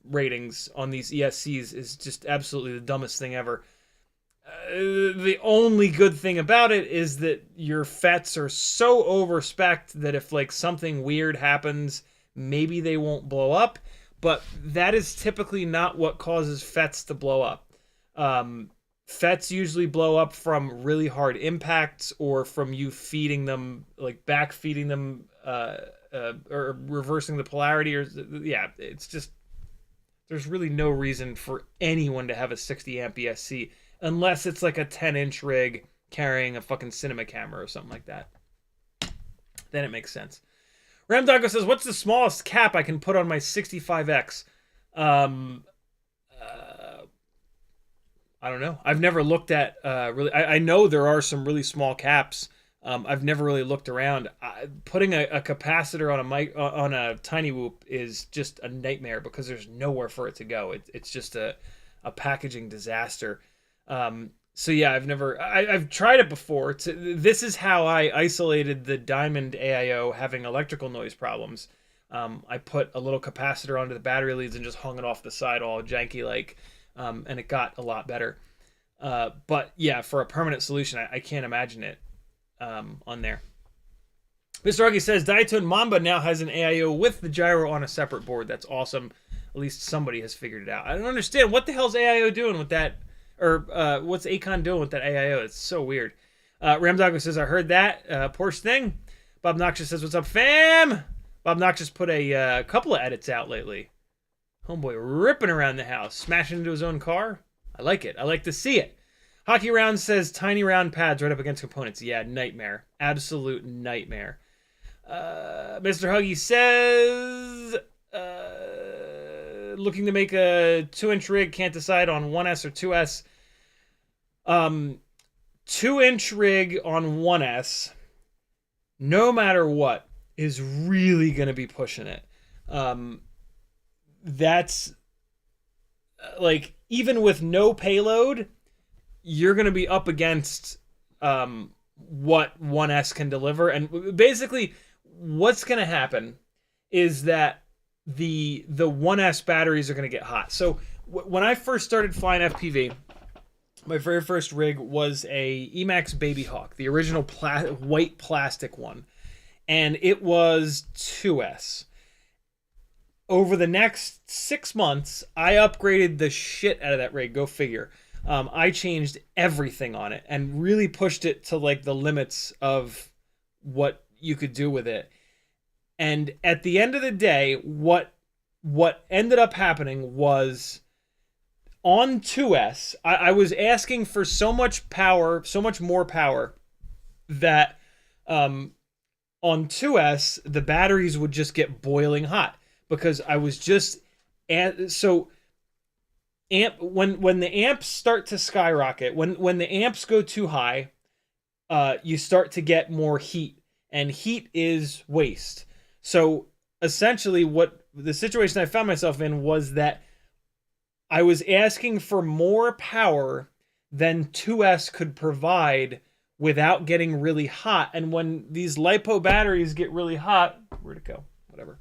ratings on these ESCs is just absolutely the dumbest thing ever. The only good thing about it is that your FETs are so overspec'd that if like something weird happens, maybe they won't blow up. But that is typically not what causes FETs to blow up. FETs usually blow up from really hard impacts or from you feeding them, like back feeding them, or reversing the polarity. Or yeah, it's just there's really no reason for anyone to have a 60 amp ESC unless it's like a 10-inch rig carrying a fucking cinema camera or something like that. Then it makes sense. Ramdoggo says, "What's the smallest cap I can put on my 65X?" I don't know. I've never looked at really. I know there are some really small caps. I've never really looked around. Putting a capacitor on a mic on a Cinewhoop is just a nightmare because there's nowhere for it to go. It's just a packaging disaster. So yeah, I've tried it before. This is how I isolated the Diamond AIO having electrical noise problems. I put a little capacitor onto the battery leads and just hung it off the side all janky like. And it got a lot better. But yeah, for a permanent solution, I can't imagine it on there. Mr. Ruggy says, Diatone Mamba now has an AIO with the gyro on a separate board. That's awesome. At least somebody has figured it out. I don't understand. What the hell's AIO doing with that? Or what's Acon doing with that AIO? It's so weird. Ramdoggo says, I heard that. Porsche thing. Bob Noxious says, what's up, fam? Bob Noxious put a couple of edits out lately. Homeboy ripping around the house, smashing into his own car. I like it. I like to see it. Hockey Round says tiny round pads right up against components. Yeah, nightmare. Absolute nightmare. Mr. Huggy says looking to make a 2-inch rig. Can't decide on 1S or 2S. 2-inch rig on 1S, no matter what, is really going to be pushing it. That's like, even with no payload, you're going to be up against what 1S can deliver. And basically what's going to happen is that the 1S batteries are going to get hot. So when I first started flying FPV, my very first rig was a Emax Baby Hawk, the original white plastic one. And it was 2S. Over the next 6 months, I upgraded the shit out of that rig. Go figure. I changed everything on it and really pushed it to like the limits of what you could do with it. And at the end of the day, what ended up happening was on 2S, I was asking for so much power, so much more power, that on 2S, the batteries would just get boiling hot. Because I was just when the amps start to skyrocket, when the amps go too high, you start to get more heat, and heat is waste. So essentially, what the situation I found myself in was that I was asking for more power than 2S could provide without getting really hot. And when these LiPo batteries get really hot, where'd it go? Whatever.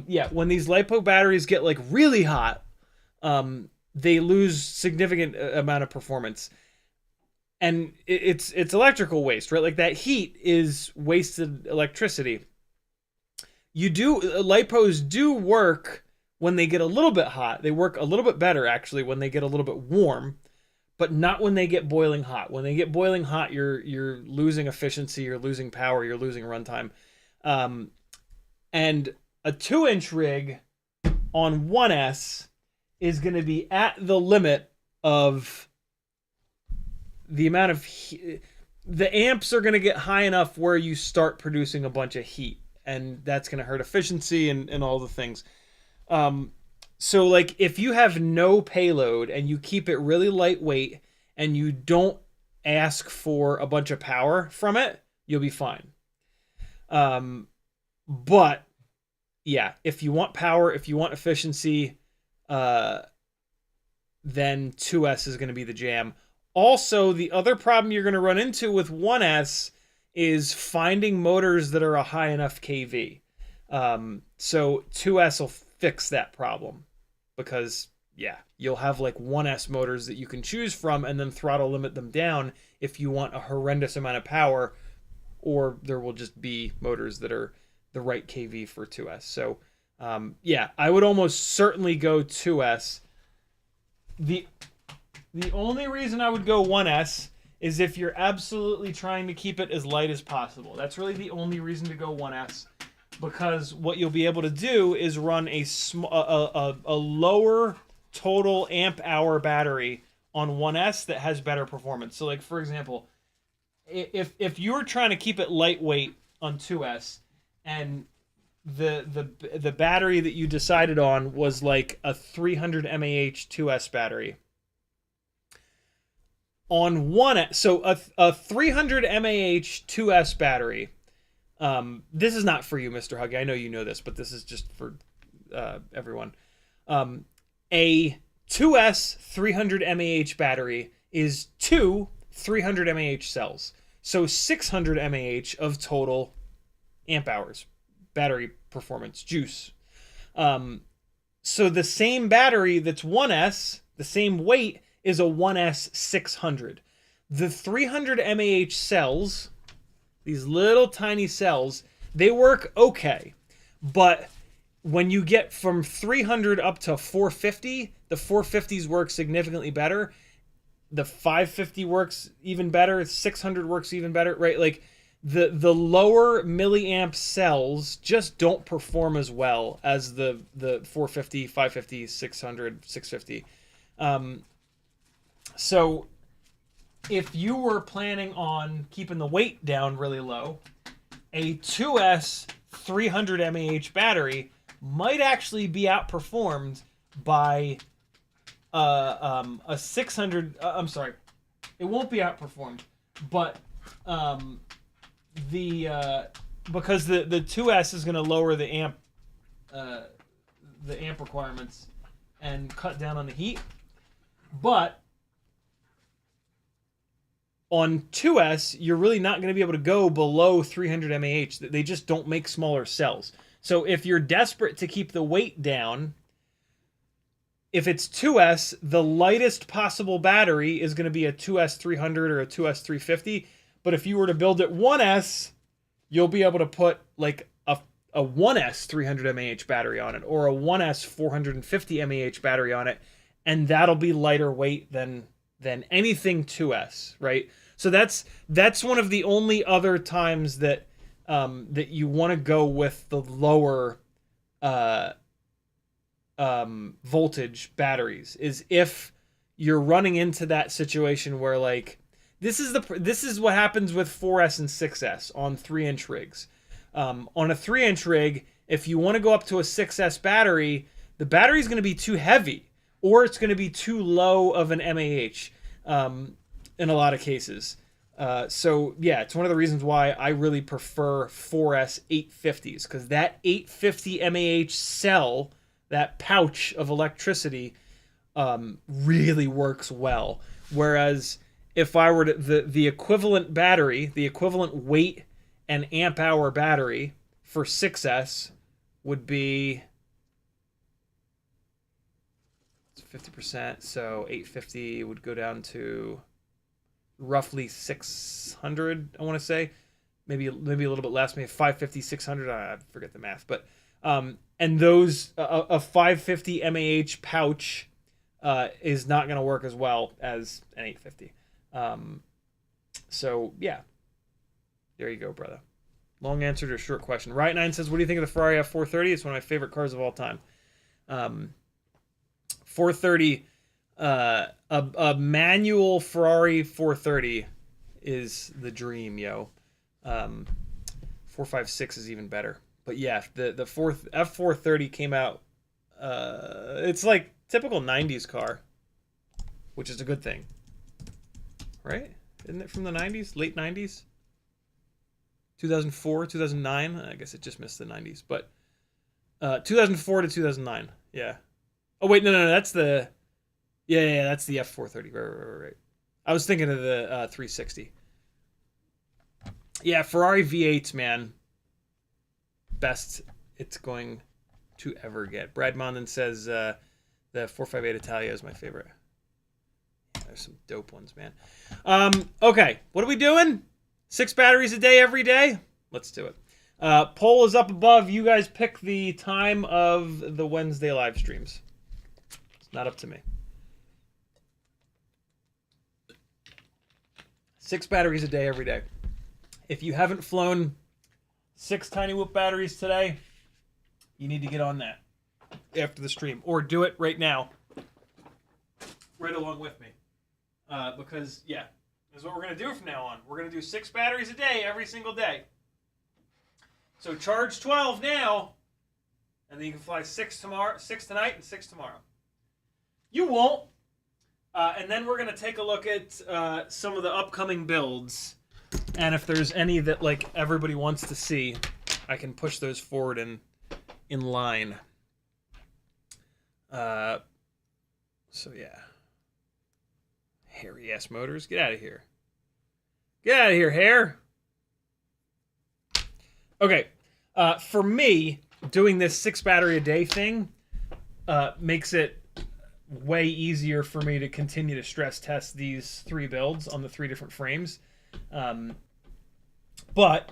Yeah, when these LiPo batteries get like really hot, they lose significant amount of performance, and it's electrical waste, right? Like that heat is wasted electricity. LiPos do work when they get a little bit hot. They work a little bit better actually when they get a little bit warm, but not when they get boiling hot. When they get boiling hot, you're losing efficiency, you're losing power, you're losing runtime, and a 2-inch rig on 1S is going to be at the limit of the amount of heat. The amps are going to get high enough where you start producing a bunch of heat, and that's going to hurt efficiency and all the things. So like if you have no payload and you keep it really lightweight and you don't ask for a bunch of power from it, you'll be fine. But yeah, if you want power, if you want efficiency, then 2S is going to be the jam. Also, the other problem you're going to run into with 1S is finding motors that are a high enough kV. So 2S will fix that problem because yeah, you'll have like 1S motors that you can choose from and then throttle limit them down if you want a horrendous amount of power, or there will just be motors that are the right KV for 2S. So yeah, I would almost certainly go 2S. The only reason I would go 1S is if you're absolutely trying to keep it as light as possible. That's really the only reason to go 1S, because what you'll be able to do is run a lower total amp hour battery on 1S that has better performance. So like, for example, if you're trying to keep it lightweight on 2S and the battery that you decided on was like a 300 mAh 2S battery on 1S, so a 300 mAh 2S battery, this is not for you, Mr. Huggy, I know you know this, but this is just for everyone. A 2S 300 mAh battery is two 300 mAh cells. So 600 mAh of total amp hours, battery performance, juice. So the same battery that's 1S, the same weight, is a 1S 600. The 300 mAh cells, these little tiny cells, they work okay. But when you get from 300 up to 450, the 450s work significantly better. The 550 works even better. 600 works even better, right? Like the lower milliamp cells just don't perform as well as the 450, 550, 600, 650. So if you were planning on keeping the weight down really low, a 2S 300 mAh battery might actually be outperformed by a 600. I'm sorry, it won't be outperformed, but because the 2S is going to lower the amp requirements and cut down on the heat, but on 2S, you're really not going to be able to go below 300 mAh. They just don't make smaller cells. So if you're desperate to keep the weight down, if it's 2S, the lightest possible battery is going to be a 2S 300 or a 2S 350. But if you were to build it 1S, you'll be able to put like a 1S 300 mAh battery on it, or a 1S 450 mAh battery on it, and that'll be lighter weight than anything 2S, right? So that's one of the only other times that that you want to go with the lower voltage batteries, is if you're running into that situation where, like, this is what happens with 4S and 6S on 3-inch rigs. On a 3-inch rig, if you want to go up to a 6S battery, the battery is going to be too heavy, or it's going to be too low of an MAH in a lot of cases. So yeah, it's one of the reasons why I really prefer 4S 850s, because that 850 mAh cell, that pouch of electricity, really works well. Whereas if I were to, the equivalent battery, the equivalent weight and amp hour battery for 6S would be 50%, so 850 would go down to roughly 600, I want to say. Maybe a little bit less, maybe 550, 600, I forget the math. But and those, a 550 mAh pouch is not going to work as well as an 850. So yeah, there you go, brother. Long answer to a short question. Riot9 says, what do you think of the Ferrari F430? It's one of my favorite cars of all time. 430, a manual Ferrari 430 is the dream, yo. 456 is even better. But yeah, the F430 came out. It's like typical 90s car, which is a good thing, right? Isn't it from the 90s, late 90s? 2004, 2009. I guess it just missed the 90s, but 2004 to 2009. Yeah. Oh wait, no, that's the, yeah, that's the F430. Right. I was thinking of the 360. Yeah, Ferrari V8s, man. Best it's going to ever get. Brad Mondin says the The 458 Italia is my favorite. Yeah, there's some dope ones, man. Okay, what are we doing? 6 batteries a day every day? Let's do it. Poll is up above. You guys pick the time of the Wednesday live streams. It's not up to me. 6 batteries a day every day. If you haven't flown 6 Cinewhoop batteries today, you need to get on that after the stream, or do it right now, right along with me, because yeah, this is what we're gonna do from now on. We're gonna do 6 batteries a day every single day. So charge 12 now, and then you can fly 6 tomorrow, 6 tonight, and 6 tomorrow. You won't. And then we're gonna take a look at some of the upcoming builds, and if there's any that like everybody wants to see, I can push those forward in line. So yeah. Hairy ass motors, get out of here. Get out of here, hair. Okay. For me, doing this 6 battery a day thing makes it way easier for me to continue to stress test these 3 builds on the 3 different frames. But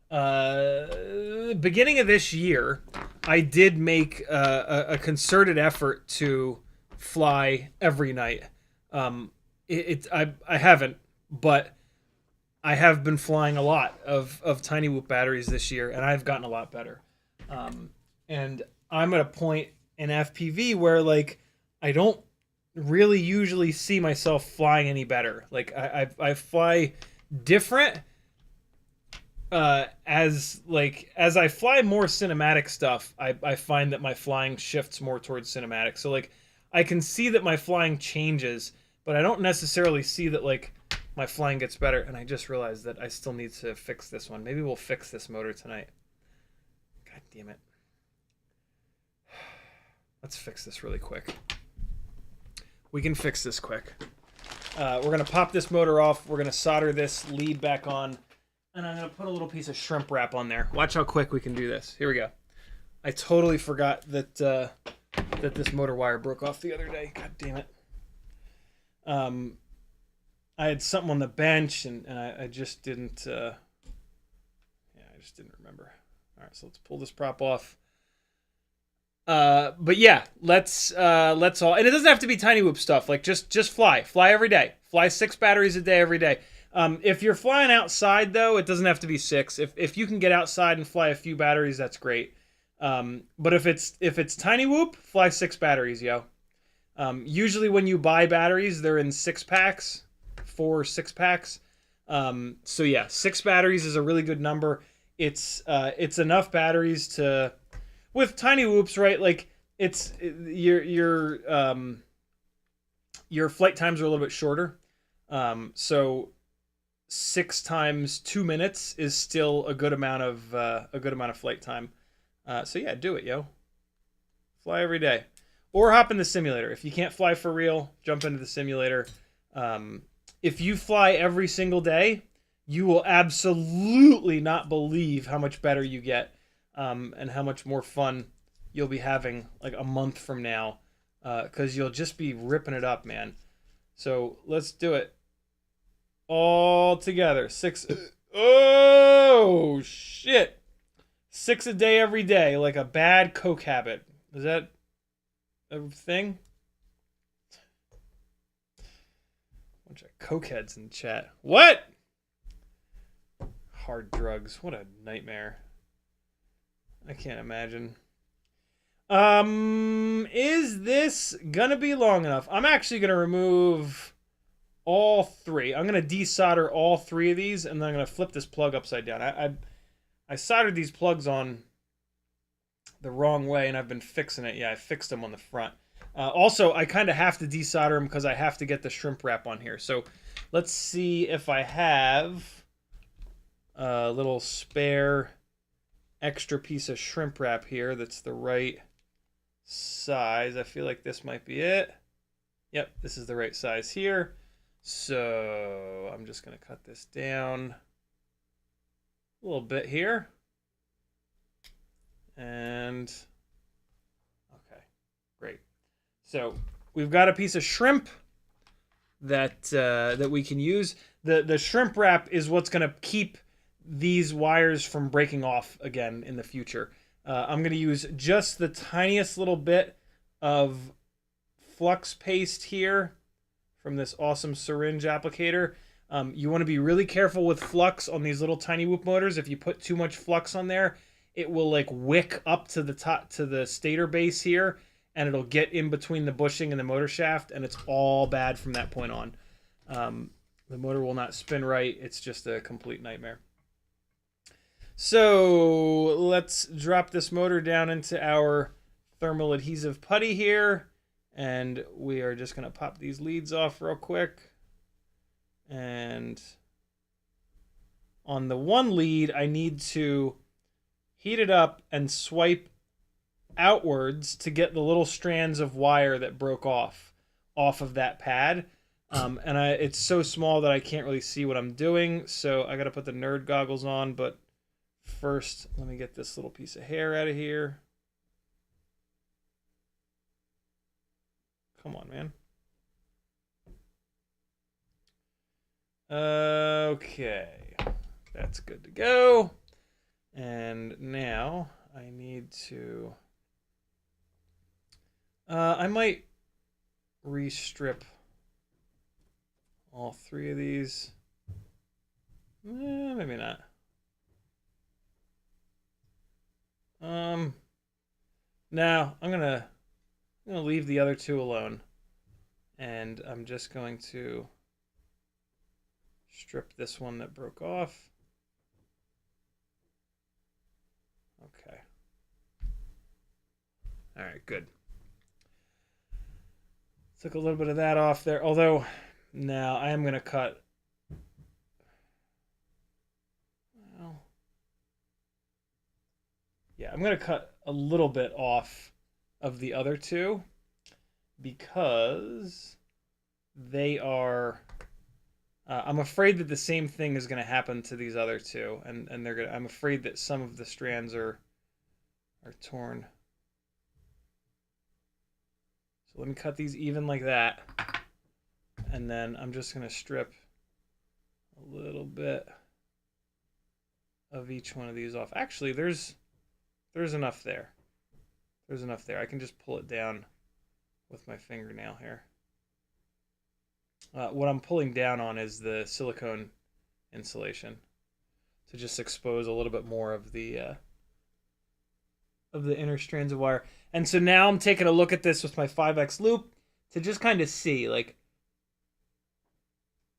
beginning of this year, I did make a concerted effort to fly every night. I haven't, but I have been flying a lot of Cinewhoop batteries this year, and I've gotten a lot better. And I'm at a point in FPV where like I don't really usually see myself flying any better. Like I fly different. As I fly more cinematic stuff, I find that my flying shifts more towards cinematic. So like I can see that my flying changes, but I don't necessarily see that like my flying gets better. And I just realized that I still need to fix this one. Maybe we'll fix this motor tonight. God damn it. Let's fix this really quick. We can fix this quick. We're gonna pop this motor off. We're gonna solder this lead back on. And I'm going to put a little piece of shrimp wrap on there. Watch how quick we can do this. Here we go. I totally forgot that that this motor wire broke off the other day. God damn it. I had something on the bench, and I just didn't... I just didn't remember. All right, so let's pull this prop off. But yeah, let's all... And it doesn't have to be Cinewhoop stuff. Like, just fly. Fly every day. Fly 6 batteries a day every day. If you're flying outside, though, it doesn't have to be 6. If you can get outside and fly a few batteries, that's great. But if it's Cinewhoop, fly 6 batteries, yo. Usually when you buy batteries, they're in 6 packs, 4 or 6 packs. So yeah, 6 batteries is a really good number. It's enough batteries to, with Cinewhoops, right? Like it's your flight times are a little bit shorter. So 6 times 2 minutes is still a good amount of flight time. So yeah, do it, yo. Fly every day, or hop in the simulator. If you can't fly for real, jump into the simulator. If you fly every single day, you will absolutely not believe how much better you get, and how much more fun you'll be having like a month from now, because you'll just be ripping it up, man. So let's do it. All together. 6. Oh, shit. 6 a day every day, like a bad coke habit. Is that a thing? Bunch of cokeheads in chat. What? Hard drugs. What a nightmare. I can't imagine. Is this gonna be long enough? I'm actually gonna remove all 3. I'm going to desolder all 3 of these, and then I'm going to flip this plug upside down. I soldered these plugs on the wrong way, and I've been fixing it. Yeah, I fixed them on the front. Also, I kind of have to desolder them because I have to get the shrimp wrap on here. So let's see if I have a little spare extra piece of shrimp wrap here that's the right size. I feel like this might be it. Yep, this is the right size here. So I'm just going to cut this down a little bit here. And okay, great. So we've got a piece of shrimp that that we can use. The shrimp wrap is what's going to keep these wires from breaking off again in the future. I'm going to use just the tiniest little bit of flux paste here from this awesome syringe applicator. You want to be really careful with flux on these little Cinewhoop motors. If you put too much flux on there, it will like wick up to the top, to the stator base here, and it'll get in between the bushing and the motor shaft, and it's all bad from that point on. The motor will not spin right. It's just a complete nightmare. So let's drop this motor down into our thermal adhesive putty here, and we are just going to pop these leads off real quick. And on the one lead, I need to heat it up and swipe outwards to get the little strands of wire that broke off of that pad. And it's so small that I can't really see what I'm doing, so I got to put the nerd goggles on. But first, let me get this little piece of hair out of here. Come on, man. Okay, that's good to go. And now I need to... I might restrip all three of these. Maybe not. No, I'm gonna leave the other two alone, and I'm just going to strip this one that broke off. Okay. All right, good. Took a little bit of that off there, although now I am going to cut. Well, yeah, I'm going to cut a little bit off of the other two because they are... I'm afraid that the same thing is going to happen to these other two, and they're gonna. I'm afraid that some of the strands are torn. So let me cut these even like that, and then I'm just going to strip a little bit of each one of these off. Actually, there's enough there. There's enough there. I can just pull it down with my fingernail here. What I'm pulling down on is the silicone insulation to just expose a little bit more of the inner strands of wire. And so now I'm taking a look at this with my 5X loop to just kind of see, like,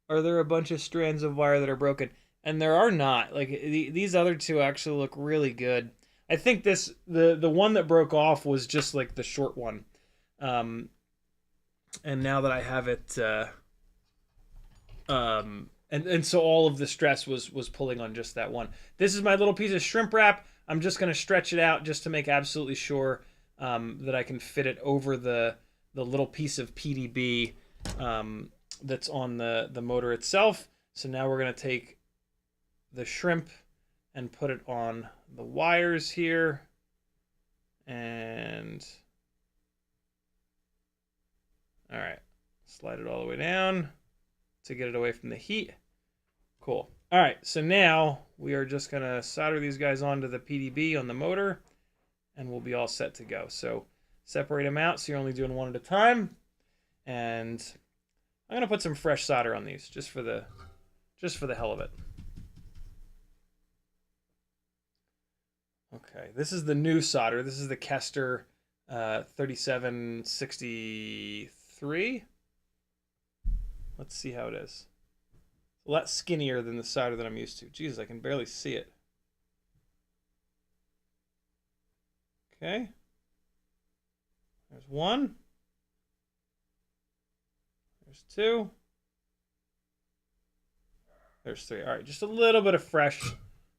are there a bunch of strands of wire that are broken? And there are not. Like, these other two actually look really good. I think the one that broke off was just like the short one. And now that I have it... and so all of the stress was pulling on just that one. This is my little piece of shrimp wrap. I'm just going to stretch it out just to make absolutely sure that I can fit it over the little piece of PDB that's on the motor itself. So now we're going to take the shrimp and put it on the wires here. And all right, slide it all the way down to get it away from the heat. Cool. All right, so now we are just going to solder these guys onto the PDB on the motor, and we'll be all set to go. So separate them out so you're only doing one at a time. And I'm going to put some fresh solder on these just for the hell of it. Okay, this is the new solder. This is the Kester 3763. Let's see how it is. It's a lot skinnier than the solder that I'm used to. Jesus, I can barely see it. Okay. There's one. There's two. There's three. All right, just a little bit of fresh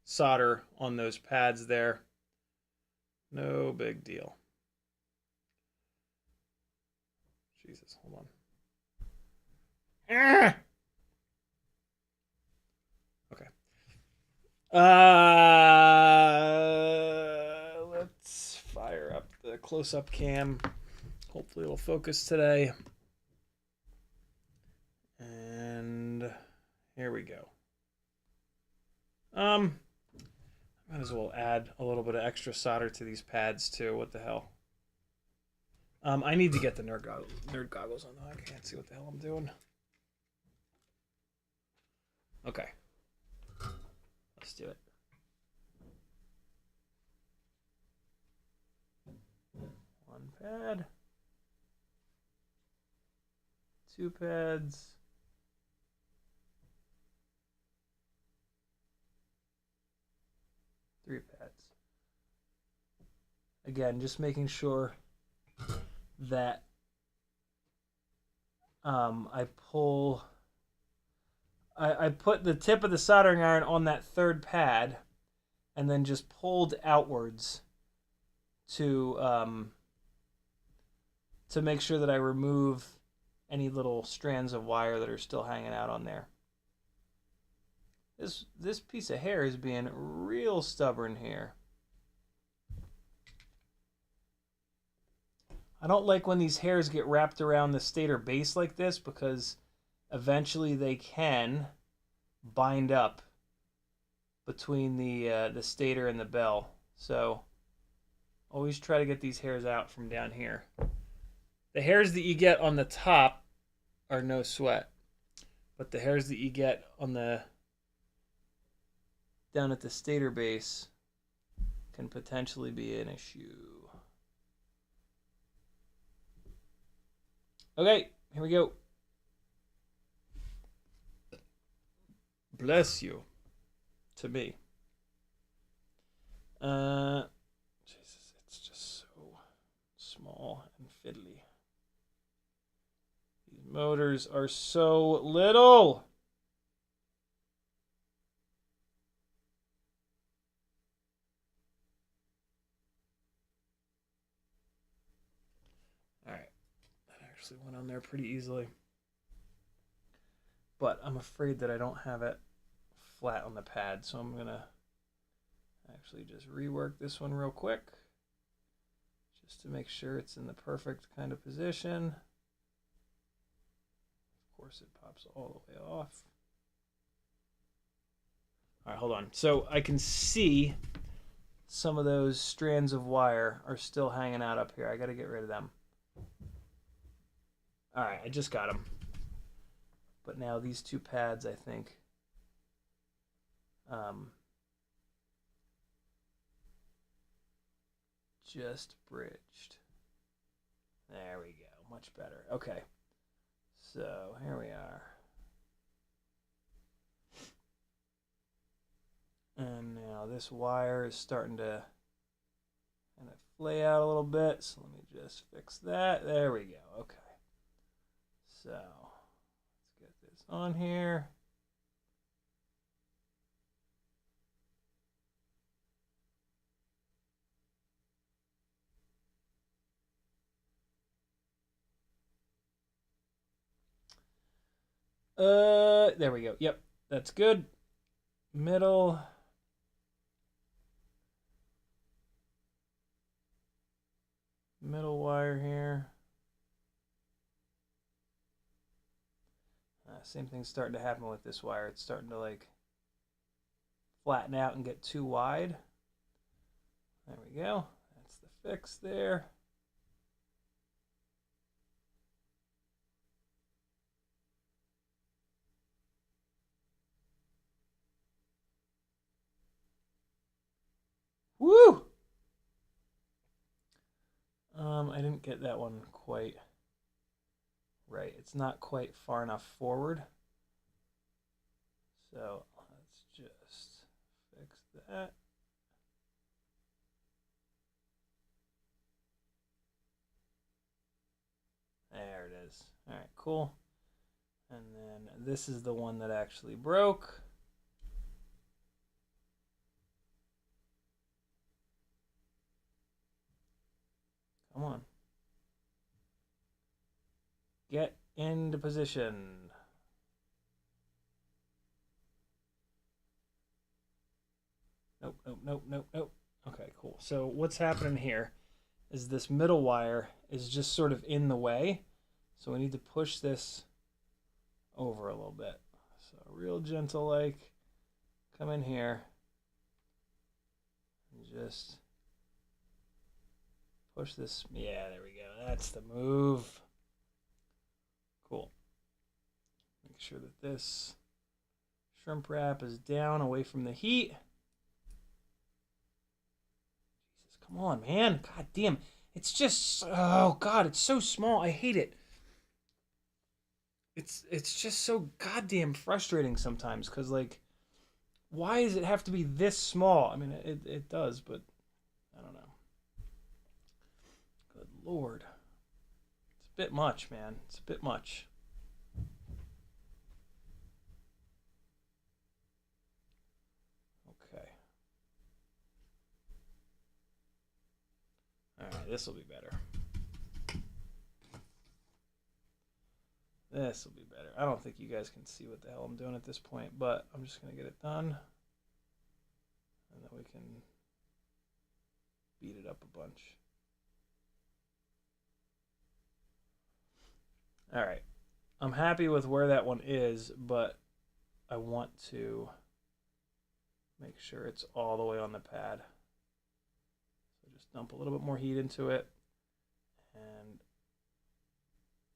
solder on those pads there. No big deal. Jesus, hold on. Ah! Okay. Let's fire up the close-up cam Hopefully it'll focus today. And here we go. Might as well add a little bit of extra solder to these pads too. What the hell? I need to get the nerd goggles on though. I can't see what the hell I'm doing. Okay. Let's do it. One pad. 2 pads. 3 pads. Again, just making sure that I put the tip of the soldering iron on that 3rd pad and then just pulled outwards to make sure that I remove any little strands of wire that are still hanging out on there. This piece of hair is being real stubborn here. I don't like when these hairs get wrapped around the stator base like this because eventually they can bind up between the stator and the bell. So always try to get these hairs out from down here. The hairs that you get on the top are no sweat, but the hairs that you get on down at the stator base can potentially be an issue. Okay, here we go. Bless you. To me. Jesus, it's just so small and fiddly. These motors are so little. Went on there pretty easily, but I'm afraid that I don't have it flat on the pad, so I'm gonna actually just rework this one real quick just to make sure it's in the perfect kind of position. Of course it pops all the way off. All right, hold on. So I can see some of those strands of wire are still hanging out up here. I got to get rid of them. All right, I just got them. But now these 2 pads, I think, just bridged. There we go, much better. Okay, so here we are. And now this wire is starting to kind of flay out a little bit, so let me just fix that. There we go, okay. So let's get this on here. There we go. Yep, that's good. Middle. Middle wire here. Same thing's starting to happen with this wire. It's starting to like flatten out and get too wide. There we go. That's the fix there. Woo! I didn't get that one quite right. It's not quite far enough forward. So let's just fix that. There it is. All right, cool. And then this is the one that actually broke. Come on. Get into position. Nope. Okay, cool. So what's happening here is this middle wire is just sort of in the way. So we need to push this over a little bit. So real gentle, like, come in here and just push this. Yeah, there we go. That's the move. Cool. Make sure that this shrimp wrap is down away from the heat. Jesus, come on, man. God damn. It's just, oh God, it's so small. I hate it. It's just so goddamn frustrating sometimes, because, like, why does it have to be this small? I mean, it does, but I don't know. Good Lord. It's a bit much, man. It's a bit much. Okay. All right, this will be better. This will be better. I don't think you guys can see what the hell I'm doing at this point, but I'm just going to get it done. And then we can beat it up a bunch. All right. I'm happy with where that one is, but I want to make sure it's all the way on the pad. So just dump a little bit more heat into it. And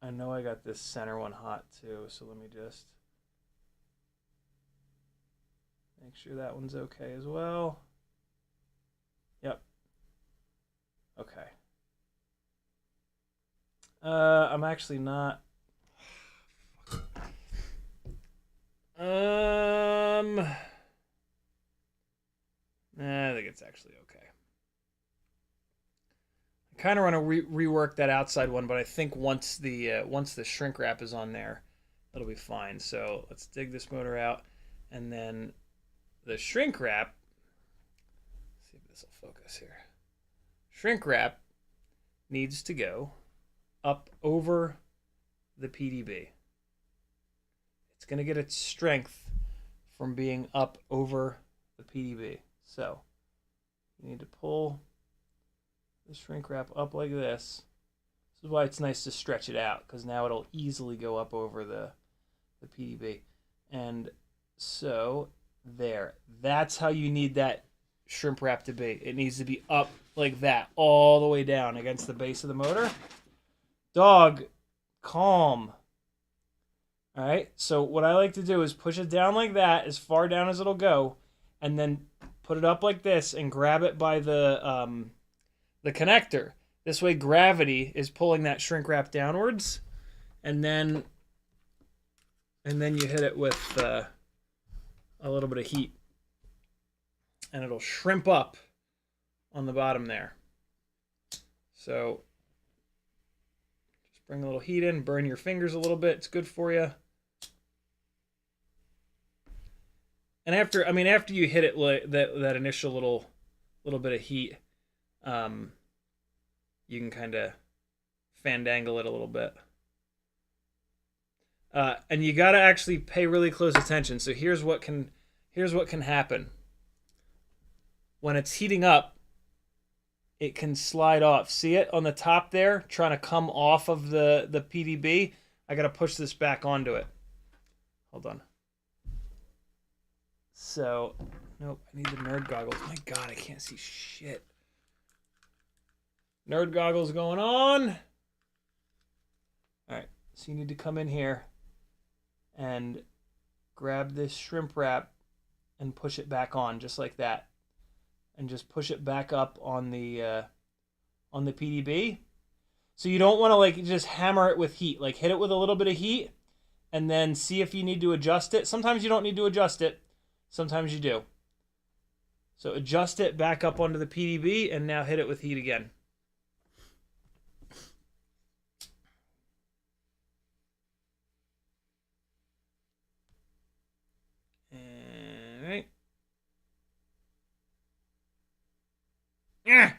I know I got this center one hot too, so let me just make sure that one's okay as well. Yep. Okay. I'm actually not. I think it's actually okay. I kind of want to rework that outside one, but I think once the shrink wrap is on there, it'll be fine. So let's dig this motor out, and then the shrink wrap. Let's see if this will focus here. Shrink wrap needs to go up over the PDB. It's going to get its strength from being up over the PDB. So you need to pull the shrink wrap up like this. This is why it's nice to stretch it out, because now it'll easily go up over the PDB. And so there. That's how you need that shrimp wrap to be. It needs to be up like that, all the way down against the base of the motor. Dog, calm. All right, so what I like to do is push it down like that, as far down as it'll go, and then put it up like this and grab it by the connector. This way gravity is pulling that shrink wrap downwards, and then you hit it with a little bit of heat, and it'll shrimp up on the bottom there. So just bring a little heat in, burn your fingers a little bit. It's good for you. And after you hit it like that initial little bit of heat, you can kind of fandangle it a little bit. And you got to actually pay really close attention. So here's what can happen. When it's heating up, it can slide off. See it on the top there, trying to come off of the PDB? I got to push this back onto it. Hold on. So, nope, I need the nerd goggles. My God, I can't see shit. Nerd goggles going on. All right, so you need to come in here and grab this shrimp wrap and push it back on, just like that. And just push it back up on the PDB. So you don't want to like just hammer it with heat. Like hit it with a little bit of heat and then see if you need to adjust it. Sometimes you don't need to adjust it. Sometimes you do. So adjust it back up onto the PDB and now hit it with heat again. All right. Yeah.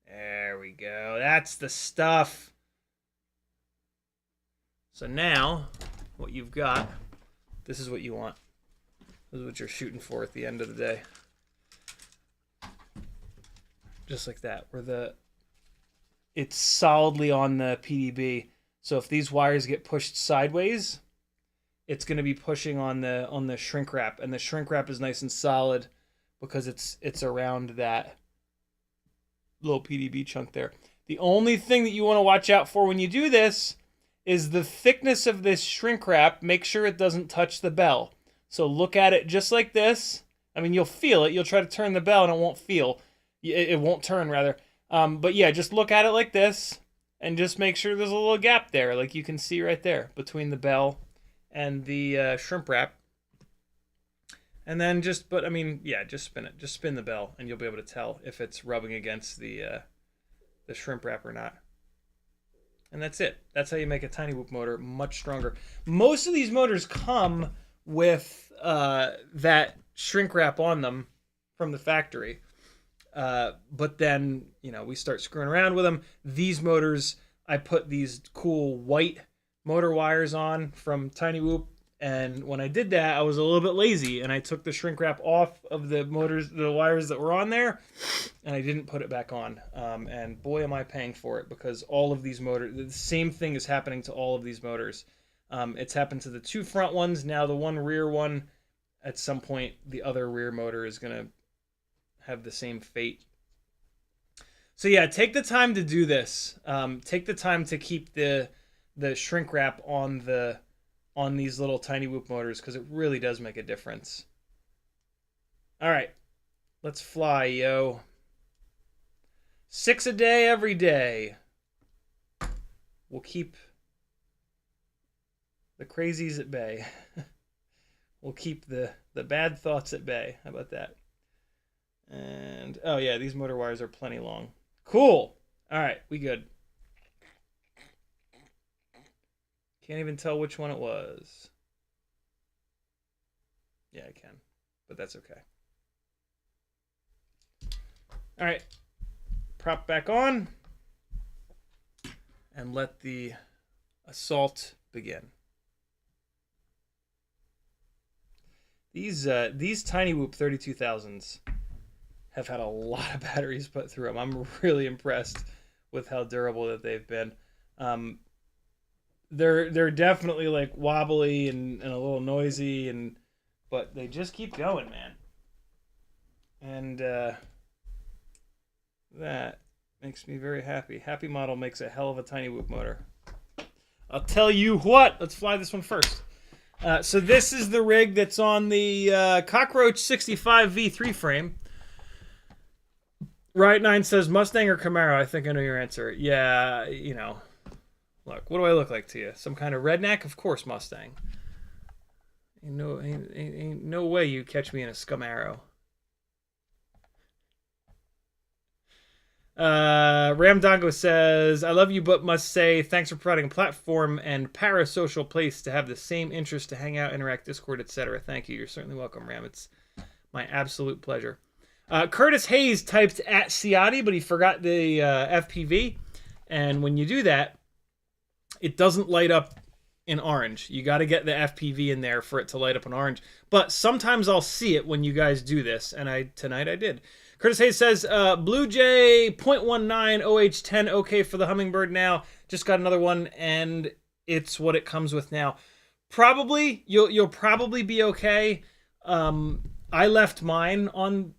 There we go. That's the stuff. So now, what you've got, this is what you want. This is what you're shooting for at the end of the day. just like that, where it's solidly on the PDB. So if these wires get pushed sideways, it's going to be pushing on the shrink wrap, and the shrink wrap is nice and solid because it's around that little PDB chunk there. The only thing that you want to watch out for when you do this is the thickness of this shrink wrap. Make sure it doesn't touch the bell. So look at it just like this. I mean, you'll feel it. You'll try to turn the bell and it won't feel. It won't turn, rather. But yeah, just look at it like this and just make sure there's a little gap there, like you can see right there between the bell and the shrimp wrap. And then just spin it. Just spin the bell and you'll be able to tell if it's rubbing against the shrimp wrap or not. And that's it. That's how you make a Cinewhoop motor much stronger. Most of these motors come with that shrink wrap on them from the factory. But then, we start screwing around with them. These motors, I put these cool white motor wires on from Cinewhoop. And when I did that, I was a little bit lazy and I took the shrink wrap off of the wires that were on there, and I didn't put it back on. And boy, am I paying for it, because all of these motors, the same thing is happening to all of these motors. It's happened to the two front ones. Now the one rear one, at some point, the other rear motor is going to have the same fate. So yeah, take the time to do this. Take the time to keep the shrink wrap on these little Cinewhoop motors, because it really does make a difference. All right, let's fly, yo. 6 a day, every day. We'll keep the crazies at bay. We'll keep the bad thoughts at bay. How about that? And, oh yeah, these motor wires are plenty long. Cool. All right, we good. Can't even tell which one it was. Yeah, I can, but that's okay. All right, prop back on and let the assault begin. These Cinewhoop 32,000s have had a lot of batteries put through them. I'm really impressed with how durable that they've been. They're definitely like wobbly and a little noisy, but they just keep going, man. And that makes me very happy. Happy Model makes a hell of a Cinewhoop motor. I'll tell you what. Let's fly this one first. So this is the rig that's on the Cockroach 65 V3 frame. Right 9 says Mustang or Camaro. I think I know your answer. Yeah, Look, what do I look like to you? Some kind of redneck? Of course, Mustang. Ain't no way you catch me in a Scamaro. Ramdongo says, I love you, but must say thanks for providing a platform and parasocial place to have the same interest to hang out, interact, Discord, etc. Thank you. You're certainly welcome, Ram. It's my absolute pleasure. Curtis Hayes typed at Ciotti, but he forgot the FPV. And when you do that, it doesn't light up in orange. You got to get the FPV in there for it to light up in orange. But sometimes I'll see it when you guys do this, and tonight I did. Curtis Hayes says, Bluejay 0.19 OH10 okay for the Hummingbird now. Just got another one, and it's what it comes with now. Probably, you'll probably be okay. I left mine on...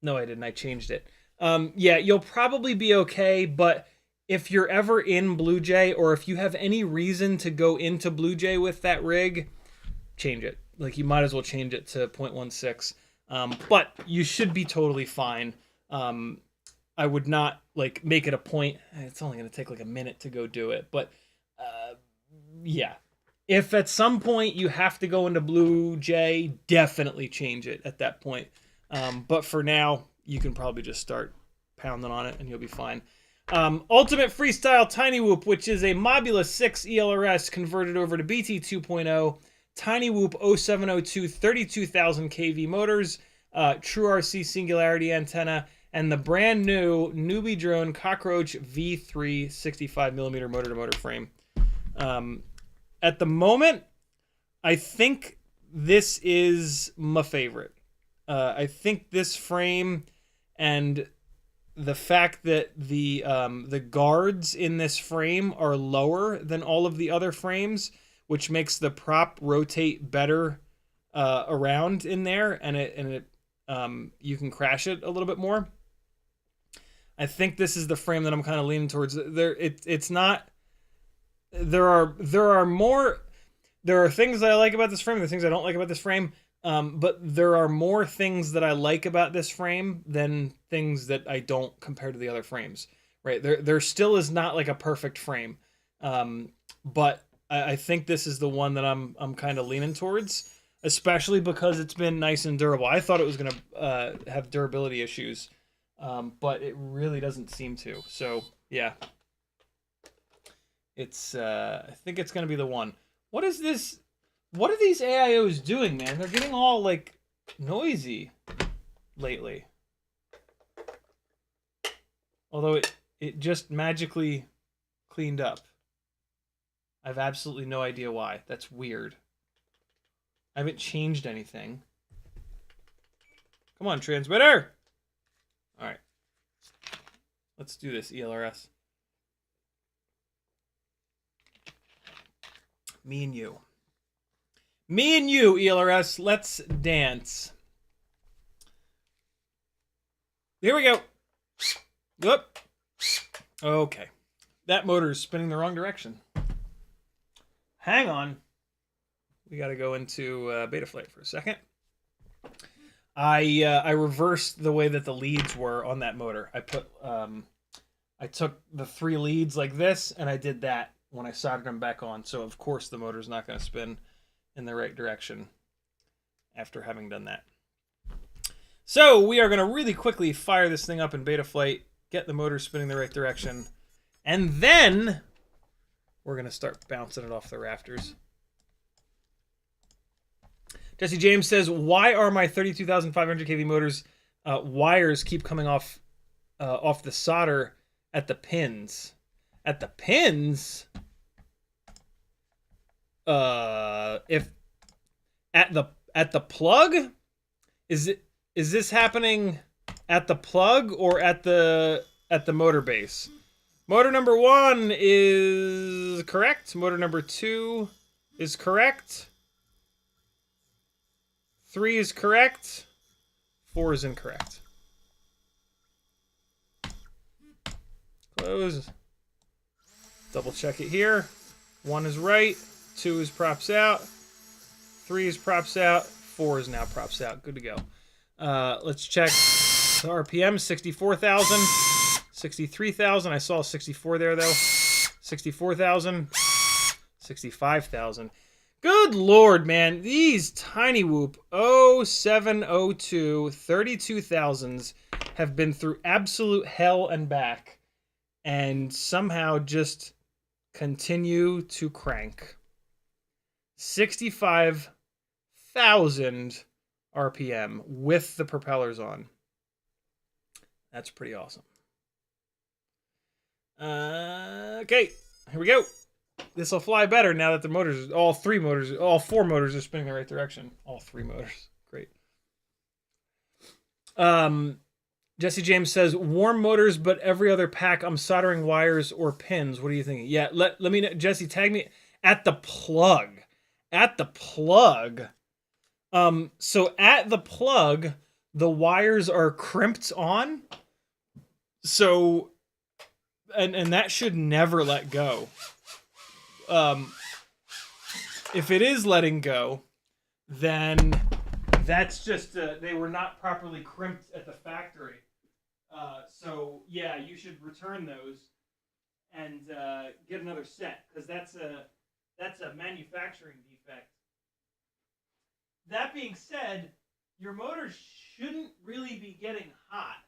No, I didn't. I changed it. Yeah, you'll probably be okay, but if you're ever in Bluejay, or if you have any reason to go into Bluejay with that rig, change it. Like, you might as well change it to 0.16. But you should be totally fine. I would not make it a point. It's only going to take like a minute to go do it. But yeah, if at some point you have to go into Bluejay, definitely change it at that point. But for now, you can probably just start pounding on it and you'll be fine. Ultimate Freestyle Cinewhoop, which is a Mobula 6 ELRS converted over to BT 2.0. Cinewhoop 0702 32,000 kV motors, True RC Singularity antenna, and the brand new newbie drone Cockroach V3 65mm motor-to-motor frame. At the moment, I think this is my favorite. I think this frame and the fact that the guards in this frame are lower than all of the other frames, which makes the prop rotate better around in there, and it you can crash it a little bit more. I think this is the frame that I'm kind of leaning towards. It's not. There are things that I like about this frame, there are things I don't like about this frame. But there are more things that I like about this frame than things that I don't compared to the other frames. Right? There still is not like a perfect frame, but I think this is the one that I'm kind of leaning towards, especially because it's been nice and durable. I thought it was gonna have durability issues, but it really doesn't seem to. So yeah, it's I think it's gonna be the one. What is this? What are these AIOs doing, man? They're getting all, like, noisy lately. Although it just magically cleaned up. I have absolutely no idea why. That's weird. I haven't changed anything. Come on, transmitter! Alright. Let's do this, ELRS. Me and you. Me and you, ELRS, let's dance. Here we go. Whoop. Okay. That motor is spinning the wrong direction. Hang on. We got to go into beta flight for a second. I reversed the way that the leads were on that motor. I took the 3 leads like this, and I did that when I soldered them back on. So, of course, the motor's not going to spin in the right direction after having done that. So we are going to really quickly fire this thing up in beta flight, get the motor spinning the right direction, and then we're going to start bouncing it off the rafters. Jesse James says, why are my 32,500 kV motors wires keep coming off the solder at the pins? At the pins? If at the plug, is this happening at the plug or at the motor base? Motor number 1 is correct. Motor number 2 is correct. 3 is correct. 4 is incorrect. Close. Double check it here. 1 is right. 2 is props out. 3 is props out. 4 is now props out. Good to go. Let's check the RPM. 64,000. 63,000. I saw 64 there, though. 64,000. 65,000. Good Lord, man. These Cinewhoop 0702 32,000s have been through absolute hell and back and somehow just continue to crank. 65,000 RPM with the propellers on. That's pretty awesome. Okay, here we go. This will fly better now that the motors, all 4 motors are spinning the right direction. All 3 motors. Great. Jesse James says, warm motors, but every other pack I'm soldering wires or pins. What are you thinking? Yeah, let me know. Jesse, tag me at the plug. At the plug. So at the plug, the wires are crimped on. So, and that should never let go. If it is letting go, then that's just, they were not properly crimped at the factory. So yeah, you should return those and get another set, because that's a manufacturing defect. That being said, your motor shouldn't really be getting hot.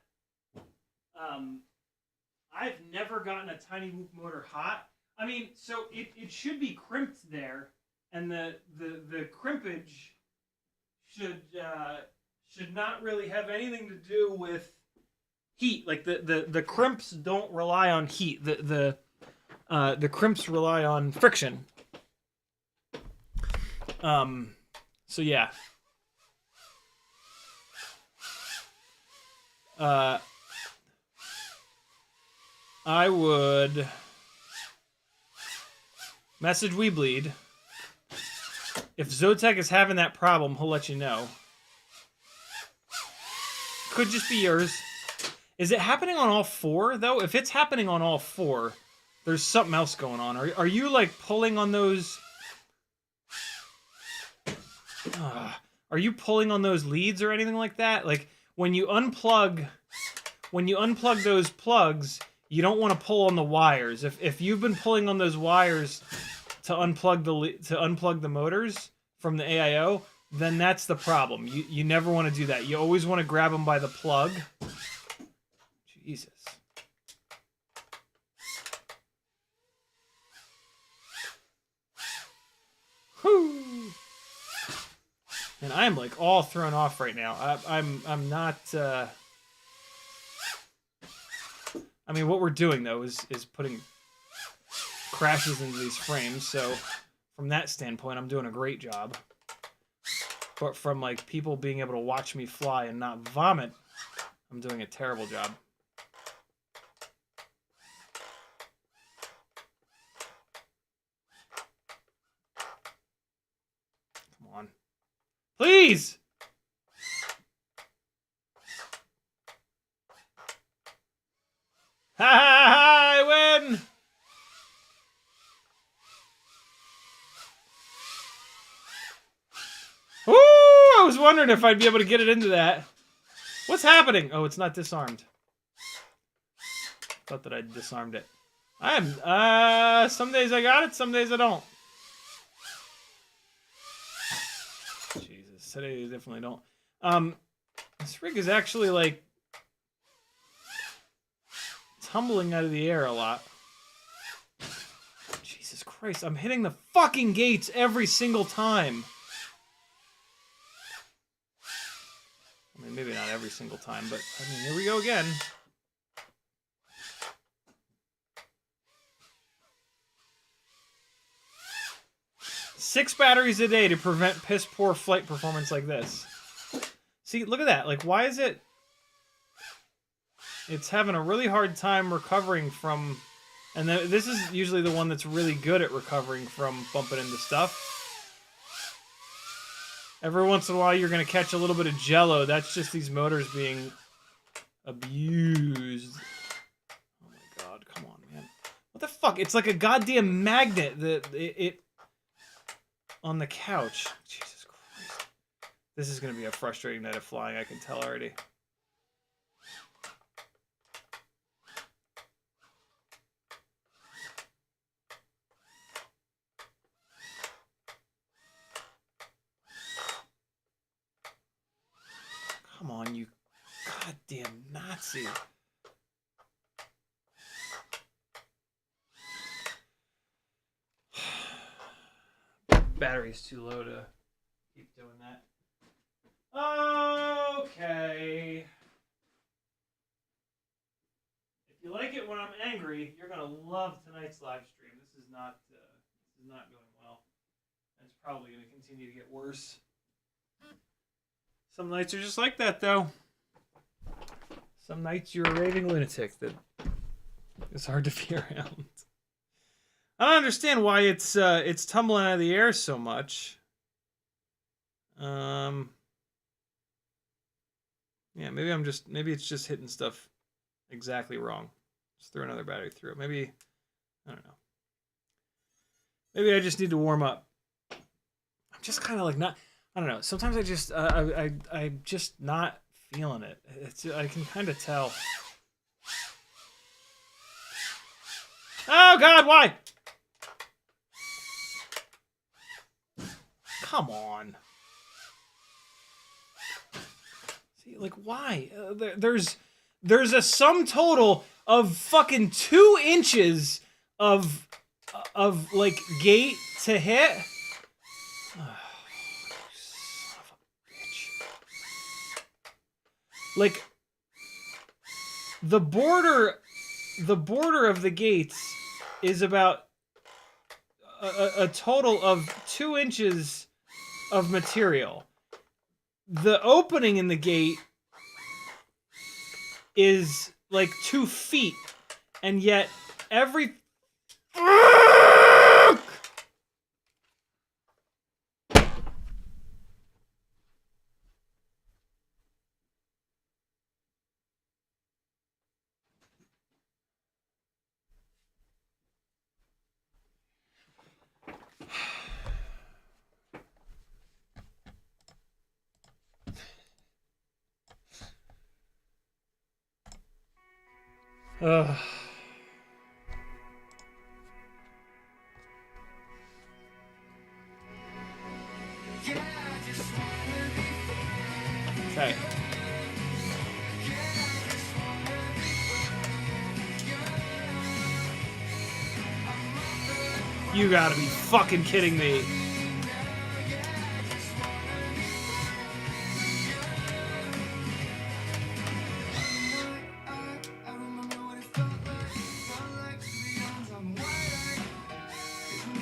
I've never gotten a Cinewhoop motor hot. I mean, so it should be crimped there, and the crimpage should not really have anything to do with heat. Like the crimps don't rely on heat. The crimps rely on friction. So yeah. I would message WeBleed. If Zotek is having that problem, he'll let you know. Could just be yours. Is it happening on all four, though? If it's happening on all four, there's something else going on. Are you, like, pulling on those... are you pulling on those leads or anything like that? Like, when you unplug those plugs, you don't want to pull on the wires. If you've been pulling on those wires to unplug the motors from the AIO, then that's the problem. You never want to do that. You always want to grab them by the plug. Jesus. Whew. And I'm like all thrown off right now. I'm not. I mean, what we're doing though is putting crashes into these frames. So from that standpoint, I'm doing a great job. But from like people being able to watch me fly and not vomit, I'm doing a terrible job. Come on. Please! Ha ha ha! I win! Ooh! I was wondering if I'd be able to get it into that. What's happening? Oh, it's not disarmed. Thought that I'd disarmed it. Some days I got it, some days I don't. Jesus, today I definitely don't. This rig is actually, like, tumbling out of the air a lot. Jesus Christ, I'm hitting the fucking gates every single time. I mean, maybe not every single time, but, I mean, here we go again. Six batteries a day to prevent piss-poor flight performance like this. See, look at that. Like, why is it... It's having a really hard time recovering from... And this is usually the one that's really good at recovering from bumping into stuff. Every once in a while, you're going to catch a little bit of jello. That's just these motors being abused. Oh my god, come on, man. What the fuck? It's like a goddamn magnet that it on the couch. Jesus Christ. This is going to be a frustrating night of flying, I can tell already. Come on, you goddamn Nazi. Battery's too low to keep doing that. Okay. If you like it when I'm angry, you're gonna love tonight's live stream. This is not going well. And it's probably gonna continue to get worse. Some nights are just like that, though. Some nights you're a raving lunatic that is hard to be around. I don't understand why it's tumbling out of the air so much. Yeah, maybe it's just hitting stuff exactly wrong. Just throw another battery through it. Maybe, I don't know. Maybe I just need to warm up. I'm just kind of like not. I don't know. Sometimes I just I'm just not feeling it. I can kind of tell. Oh God, why? Come on. See, like why? There's a sum total of fucking 2 inches of like gate to hit. Like the border of the gates is about a total of 2 inches of material. The opening in the gate is like 2 feet, And yet, every... Ugh. Okay. You gotta be fucking kidding me.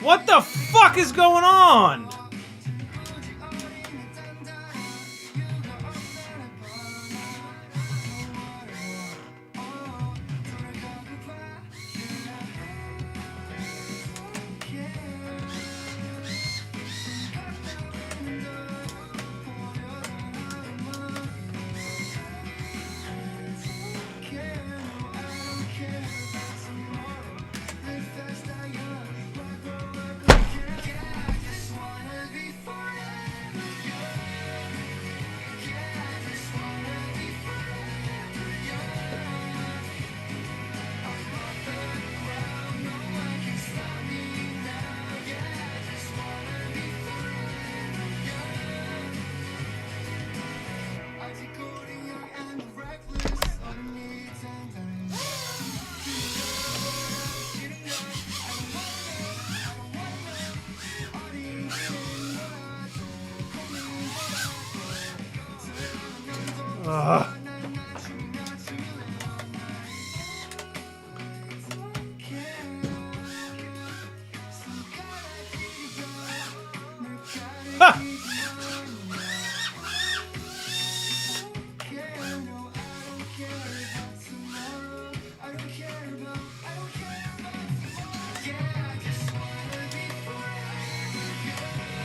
What the fuck is going on?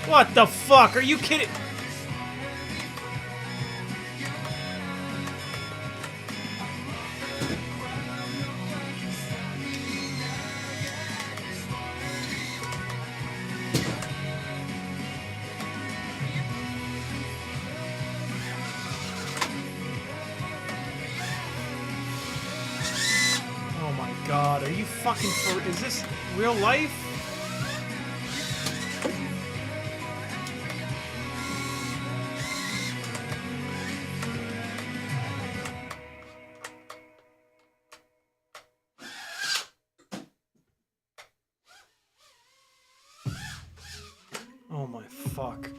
What the fuck? Are you kidding? Oh my god, are you fucking for... Is this real life? Oh my fuck.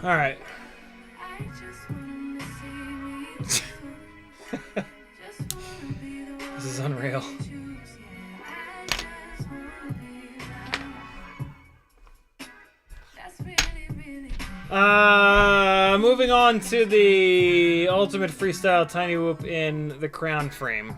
All right. This is unreal. Moving on to the ultimate freestyle Cinewhoop in the crown frame.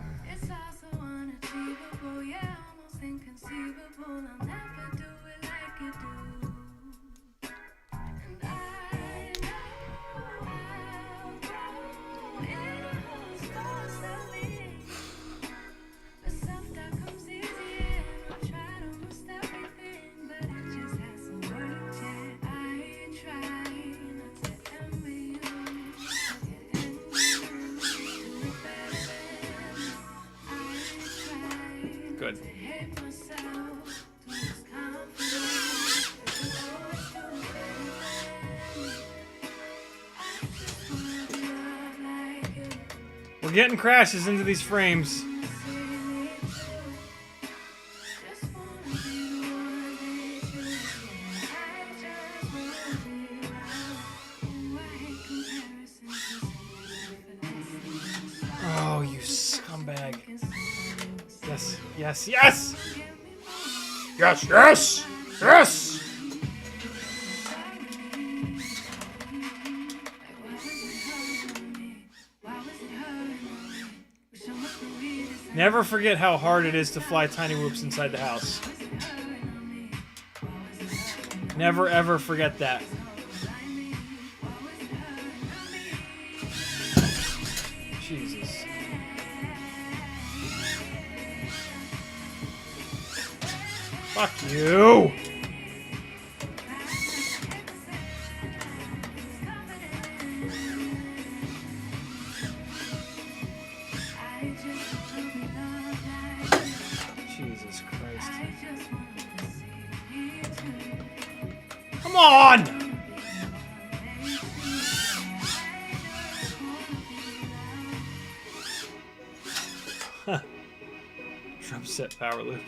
We're getting crashes into these frames. Oh, you scumbag. Yes, yes, yes! Yes, yes! Yes! Never forget how hard it is to fly tiny whoops inside the house. Never ever forget that. Jesus. Fuck you! Jesus Christ. Come on! Drum set power loop.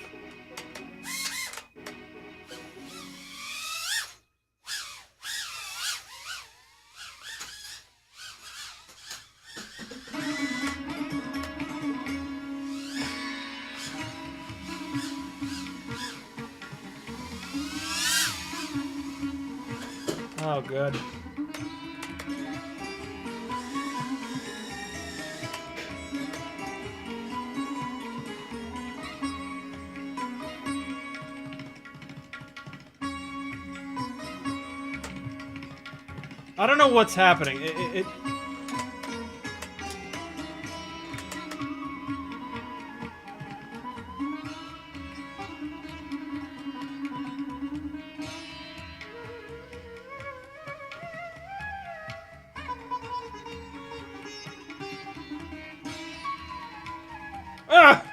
Oh, good. I don't know what's happening. It Ah!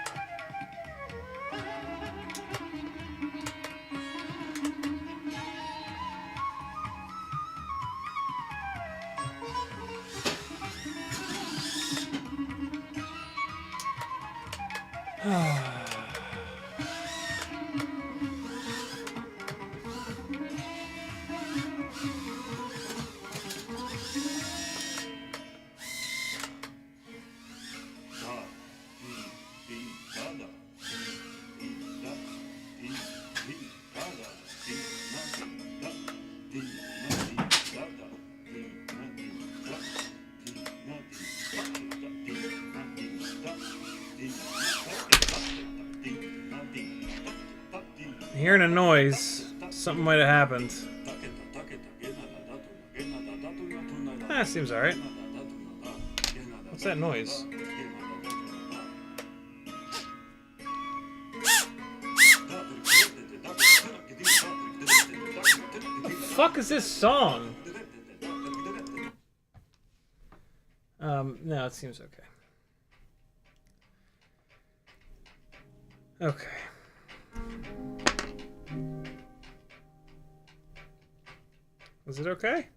Hearing a noise, something might have happened. Seems alright. What's that noise? What the fuck is this song? No, it seems okay. Okay. Is it okay?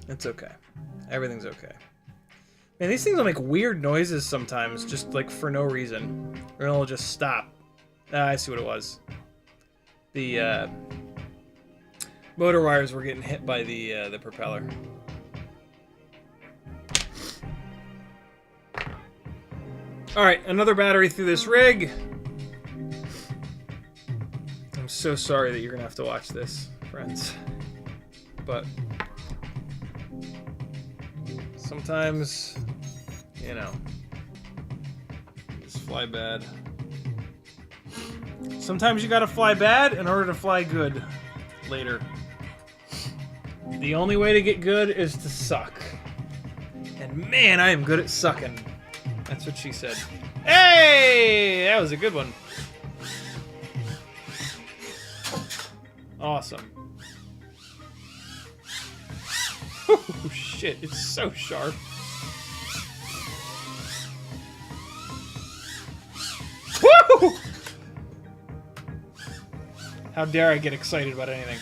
It's okay. Everything's okay. Man, these things will make weird noises sometimes, just like for no reason. Or it'll just stop. Ah, I see what it was. The motor wires were getting hit by the propeller. Alright, another battery through this rig. I'm so sorry that you're gonna have to watch this, friends. But sometimes, you know, just fly bad. Sometimes you gotta fly bad in order to fly good later. The only way to get good is to suck. And man, I am good at sucking. That's what she said. Hey! That was a good one. Awesome. Oh shit, it's so sharp. Woo! How dare I get excited about anything?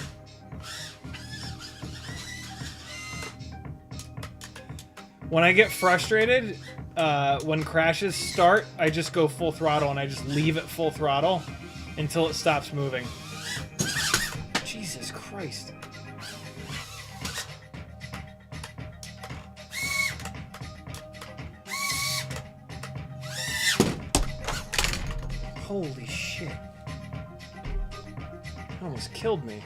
When I get frustrated, when crashes start, I just go full throttle and I just leave it full throttle until it stops moving. Jesus Christ. Holy shit. That almost killed me.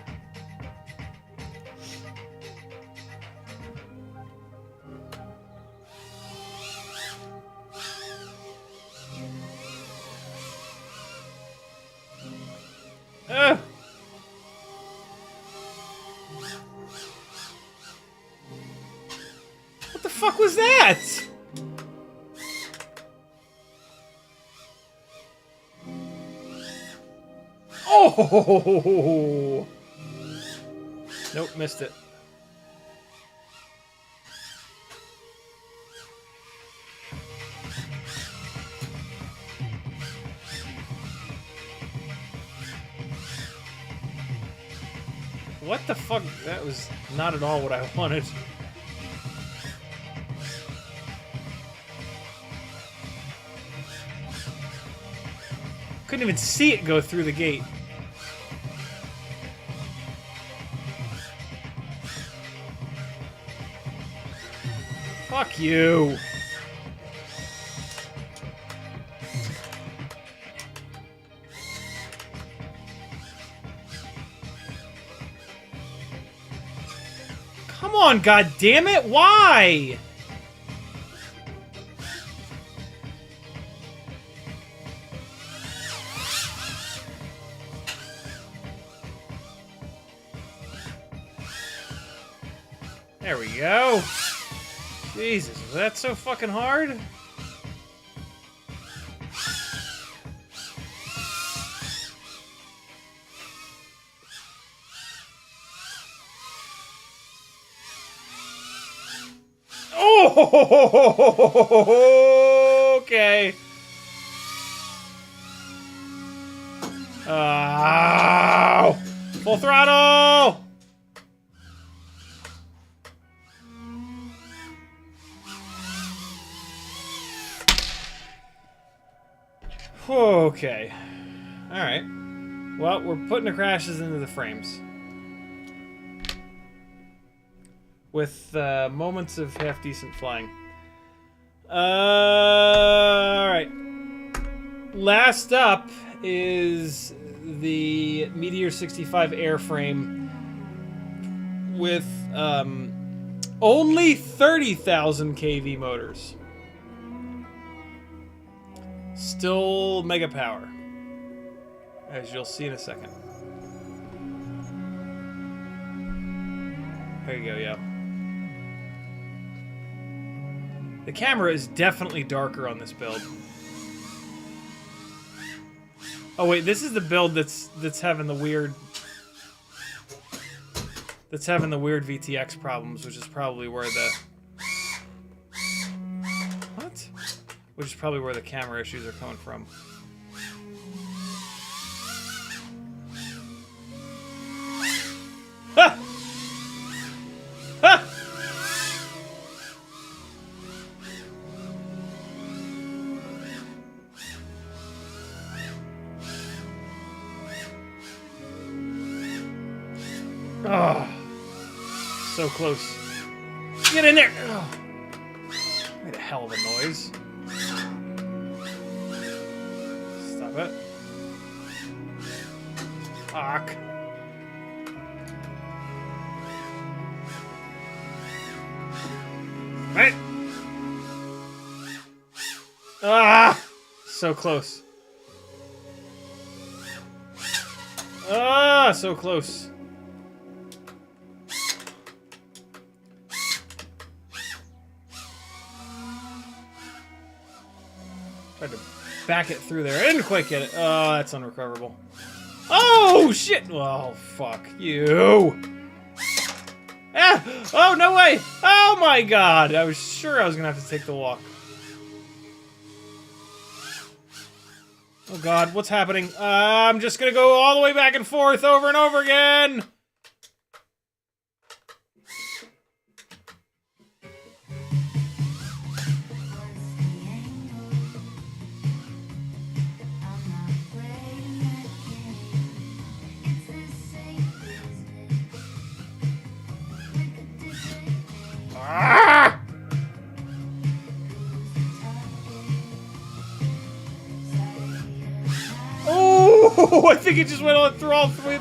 Ugh. What the fuck was that? Oh! Nope, missed it. What the fuck? That was not at all what I wanted. Couldn't even see it go through the gate. Fuck you. Come on, goddammit, why? There we go. Jesus, was that so fucking hard? Oh, okay. Oh, full throttle. Okay. Alright. Well, we're putting the crashes into the frames. With moments of half-decent flying. Alright. Last up is the Meteor 65 airframe with only 30,000 kV motors. Still mega power, as you'll see in a second. There you go, yeah. The camera is definitely darker on this build. Oh wait, this is the build that's having the weird VTX problems, which is probably where the which is probably where the camera issues are coming from. Ha! Ha! Oh, so close. Get in there! Oh. Made a hell of a noise. Stop it. Fuck. Right. Ah! So close. Ah, so close. Tried to back it through there. I didn't quite get it. Oh, that's unrecoverable. Oh, shit! Oh, fuck you. Ah! Oh, no way! Oh, my God! I was sure I was gonna have to take the walk. Oh, God, what's happening? I'm just gonna go all the way back and forth over and over again! Oh, I think it just went on through all three.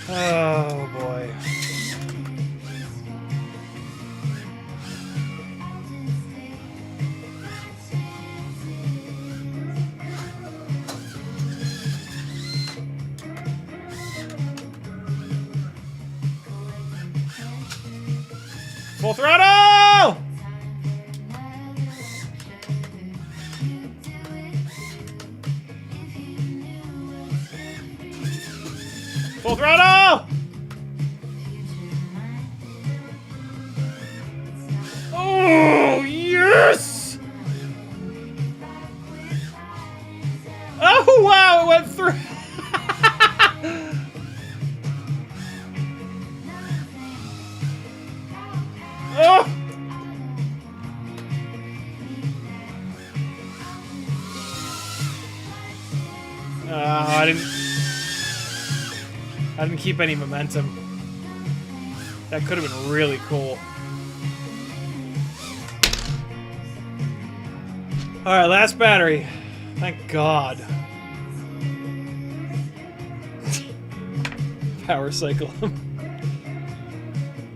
Oh boy. Full throttle! Full throttle! Oh, yes! Oh, wow, it went through. Oh! I didn't keep any momentum. That could have been really cool. Alright, last battery. Thank God. Power cycle.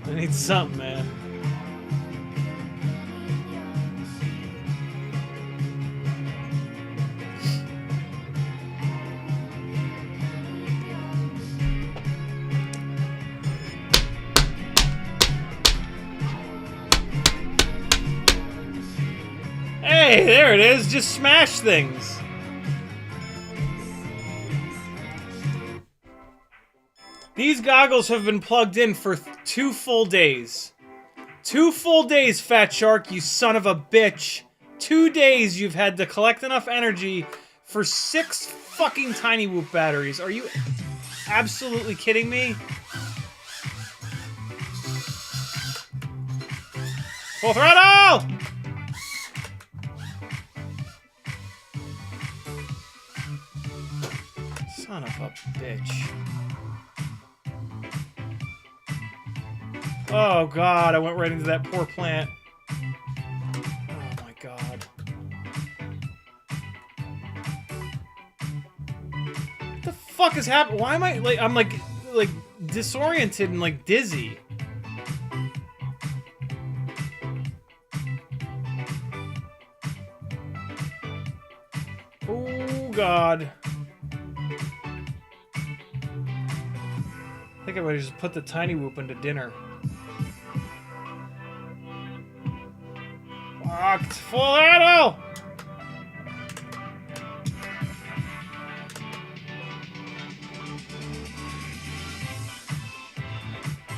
I need something, man. Hey, there it is. Just smash things. These goggles have been plugged in for 2 full days. 2 full days, Fatshark, you son of a bitch. 2 days you've had to collect enough energy for 6 fucking Cinewhoop batteries. Are you absolutely kidding me? Full throttle! Son of a bitch. Oh God, I went right into that poor plant. Oh my God. What the fuck is happening? Why am I like, I'm like disoriented and like dizzy. Oh God. I think I would just put the Cinewhoop into dinner. Fucked. Full throttle!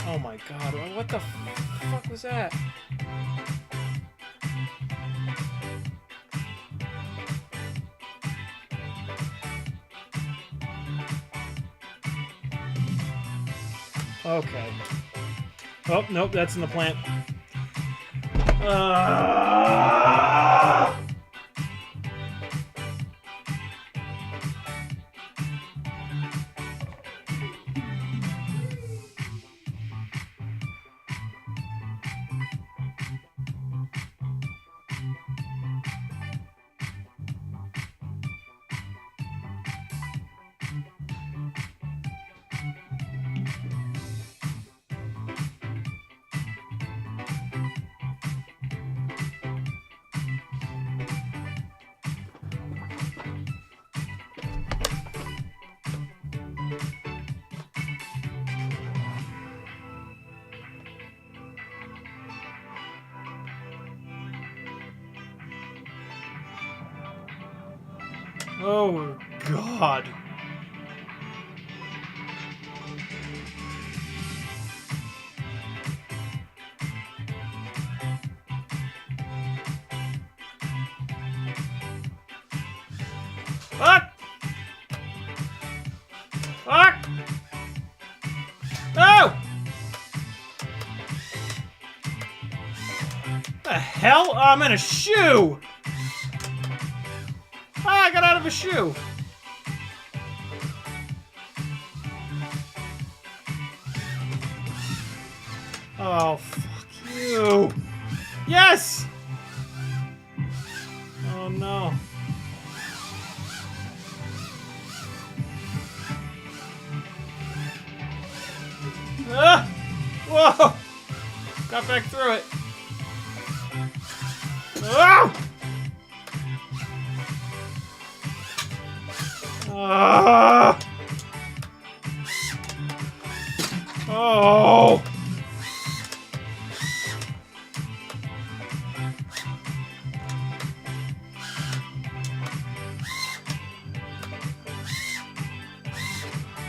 Oh my God, what the fuck was that? Okay. Oh, nope, that's in the plant. Oh, God. Fuck! Fuck! No! hell? Oh, I'm in a shoe! Ah, I got out of a shoe! Oh, fuck you! Yes! Oh, no. Ah! Whoa! Got back through it. Ah! Ah! Oh!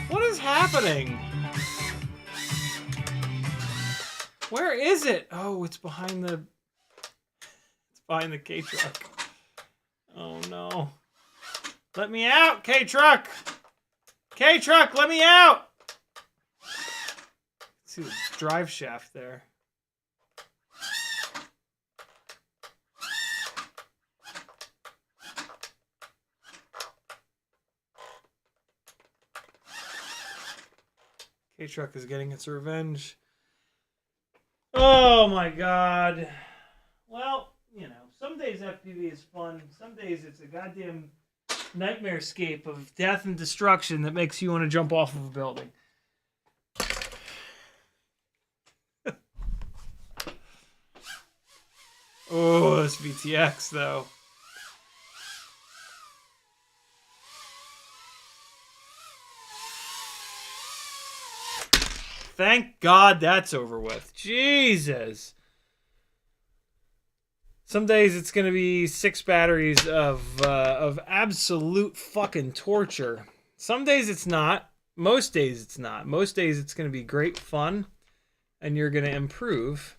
What is happening? Where is it? Oh, it's behind the K-Truck. Oh no. Let me out, K-Truck! K-Truck, let me out! Let's see the drive shaft there. K-Truck is getting its revenge. Oh my god. Well, you know, some days FPV is fun. Some days it's a goddamn nightmare scape of death and destruction that makes you want to jump off of a building. Oh, this VTX though. Thank God that's over with. Jesus. Some days it's going to be 6 batteries of absolute fucking torture. Some days it's not. Most days it's not. Most days it's going to be great fun and you're going to improve.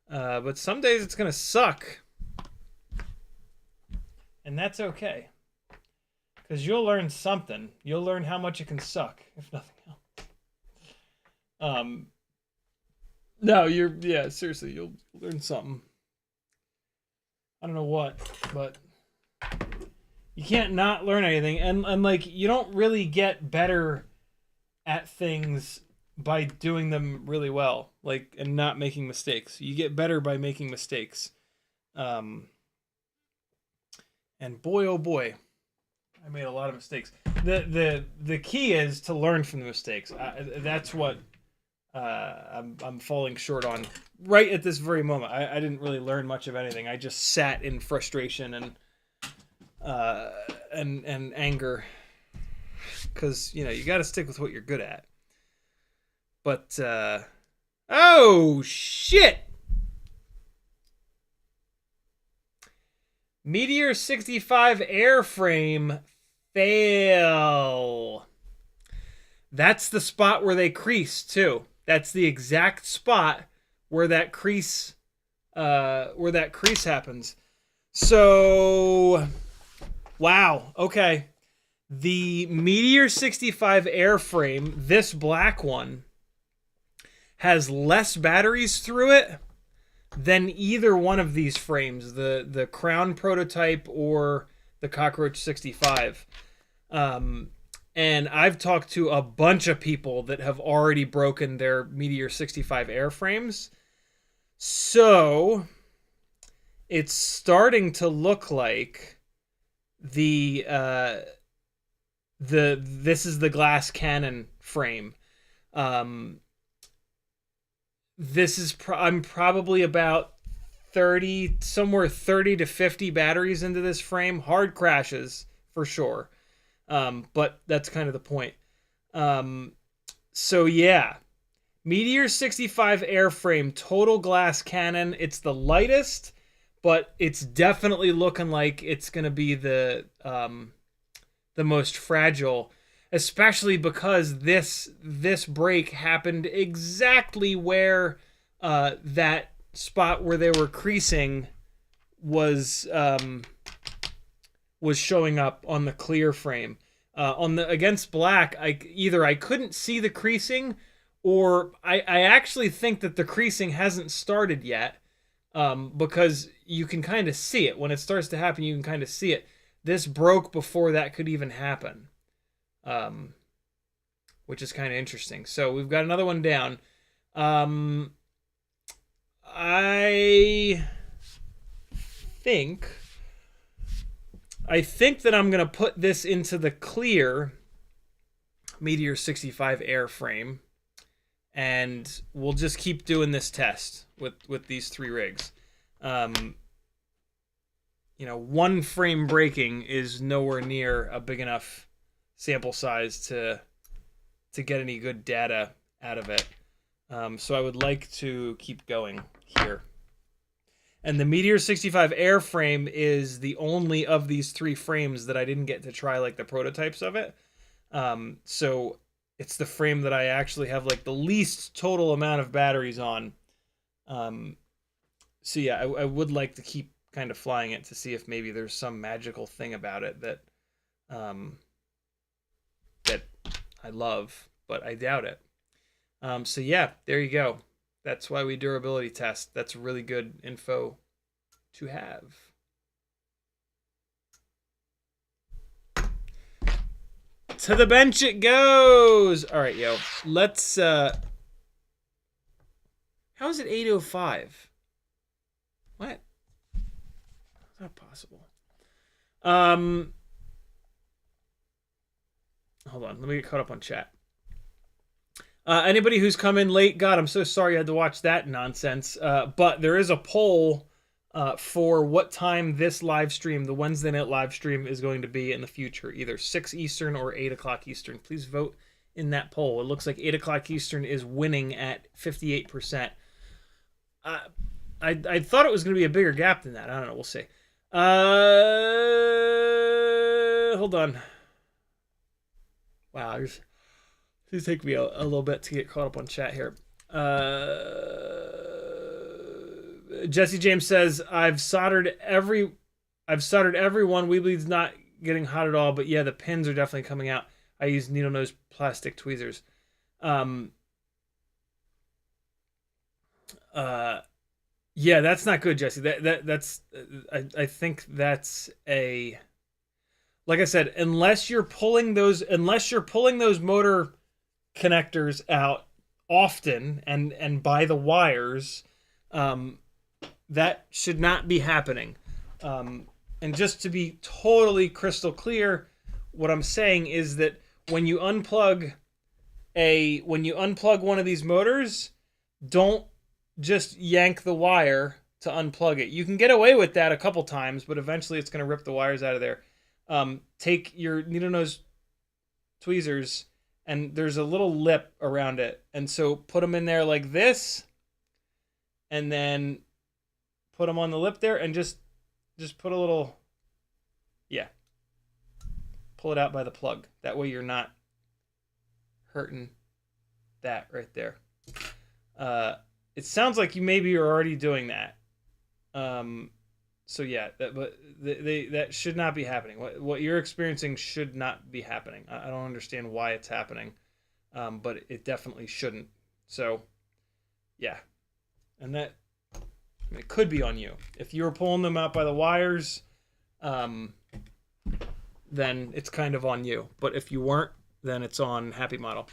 But some days it's going to suck. And that's okay. Because you'll learn something. You'll learn how much it can suck, if nothing else. No, yeah, seriously, you'll learn something. I don't know what, but you can't not learn anything. And like, you don't really get better at things by doing them really well, like, and not making mistakes. You get better by making mistakes. And boy, oh boy, I made a lot of mistakes. The key is to learn from the mistakes. That's what I'm falling short on right at this very moment. I didn't really learn much of anything. I just sat in frustration and anger, because you know you got to stick with what you're good at. But oh shit! Meteor 65 airframe fail. That's the spot where they crease too. That's the exact spot where that crease happens. So, wow. Okay. The Meteor 65 airframe, this black one, has less batteries through it than either one of these frames, the Crown prototype or the Cockroach 65. And I've talked to a bunch of people that have already broken their Meteor 65 airframes. So it's starting to look like this is the glass cannon frame. This is I'm probably about 30 to 50 batteries into this frame. Hard crashes for sure. But that's kind of the point. So yeah, Meteor 65 airframe, total glass cannon. It's the lightest, but it's definitely looking like it's going to be the most fragile, especially because this break happened exactly where that spot where they were creasing was showing up on the clear frame. On the against black, I couldn't see the creasing, or I actually think that the creasing hasn't started yet. because you can kind of see it. When it starts to happen, you can kind of see it. This broke before that could even happen, which is kind of interesting. So we've got another one down. I think that I'm going to put this into the clear Meteor 65 airframe, and we'll just keep doing this test with these 3 rigs. You know, 1 frame breaking is nowhere near a big enough sample size to get any good data out of it. So I would like to keep going here. And the Meteor 65 airframe is the only of these 3 frames that I didn't get to try like the prototypes of it. So it's the frame that I actually have like the least total amount of batteries on. So yeah, I would like to keep kind of flying it to see if maybe there's some magical thing about it that that I love, but I doubt it. So yeah, there you go. That's why we durability test. That's really good info to have. To the bench it goes. All right, yo. Let's how is it 8:05? What? How's that possible? Hold on. Let me get caught up on chat. Anybody who's come in late, God, I'm so sorry you had to watch that nonsense. But there is a poll for what time this live stream, the Wednesday night live stream, is going to be in the future, either 6 Eastern or 8 o'clock Eastern. Please vote in that poll. It looks like 8 o'clock Eastern is winning at 58%. I thought it was going to be a bigger gap than that. I don't know. We'll see. Hold on. Wow, it's going to take me a little bit to get caught up on chat here. Jesse James says, I've soldered every one. Weebly's not getting hot at all, but yeah, the pins are definitely coming out. I use needle nose plastic tweezers. Yeah, that's not good, Jesse. That's I think that's a, like I said, unless you're pulling those motor connectors out often and by the wires, that should not be happening. And just to be totally crystal clear, what I'm saying is that when you unplug one of these motors, don't just yank the wire to unplug it. You can get away with that a couple times, but eventually it's going to rip the wires out of there. Take your needle nose tweezers, and there's a little lip around it, and so put them in there like this, and then put them on the lip there, and just put a little, yeah, pull it out by the plug. That way you're not hurting that right there. It sounds like you maybe are already doing that. So yeah, that should not be happening. What you're experiencing should not be happening. I don't understand why it's happening, but it definitely shouldn't. So yeah, and that, I mean, it could be on you. If you were pulling them out by the wires, then it's kind of on you. But if you weren't, then it's on Happy Model.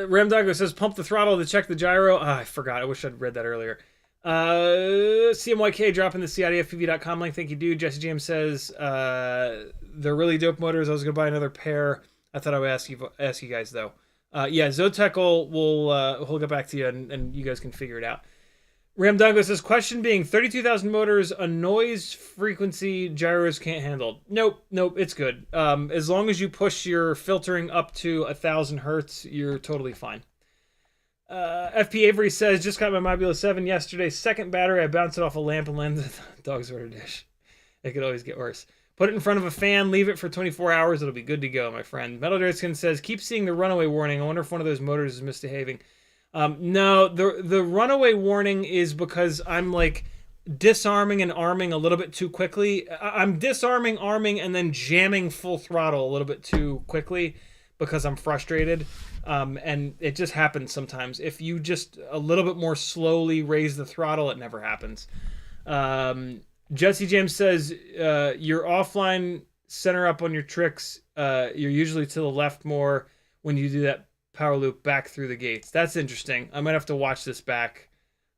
Ramdago says, pump the throttle to check the gyro. I forgot. I wish I'd read that earlier. CMYK dropping the CiottiFPV.com link. Thank you, dude. Jesse James says, they're really dope motors. I was going to buy another pair. I thought I would ask you guys, though. Yeah, Zotek will get back to you, and you guys can figure it out. Ramdago says, question being, 32,000 motors, a noise frequency gyros can't handle. Nope, it's good. As long as you push your filtering up to 1,000 hertz, you're totally fine. FP Avery says, just got my Mobula 7 yesterday. Second battery, I bounced it off a lamp and landed the dog's order dish. It could always get worse. Put it in front of a fan, leave it for 24 hours. It'll be good to go, my friend. Metal Dreadskin says, keep seeing the runaway warning. I wonder if one of those motors is misbehaving. No, the runaway warning is because I'm like disarming and arming a little bit too quickly. I'm disarming, arming, and then jamming full throttle a little bit too quickly. because I'm frustrated. And it just happens sometimes. If you just a little bit more slowly raise the throttle, it never happens. Jesse James says, your offline center up on your tricks, you're usually to the left more when you do that power loop back through the gates. That's interesting. I might have to watch this back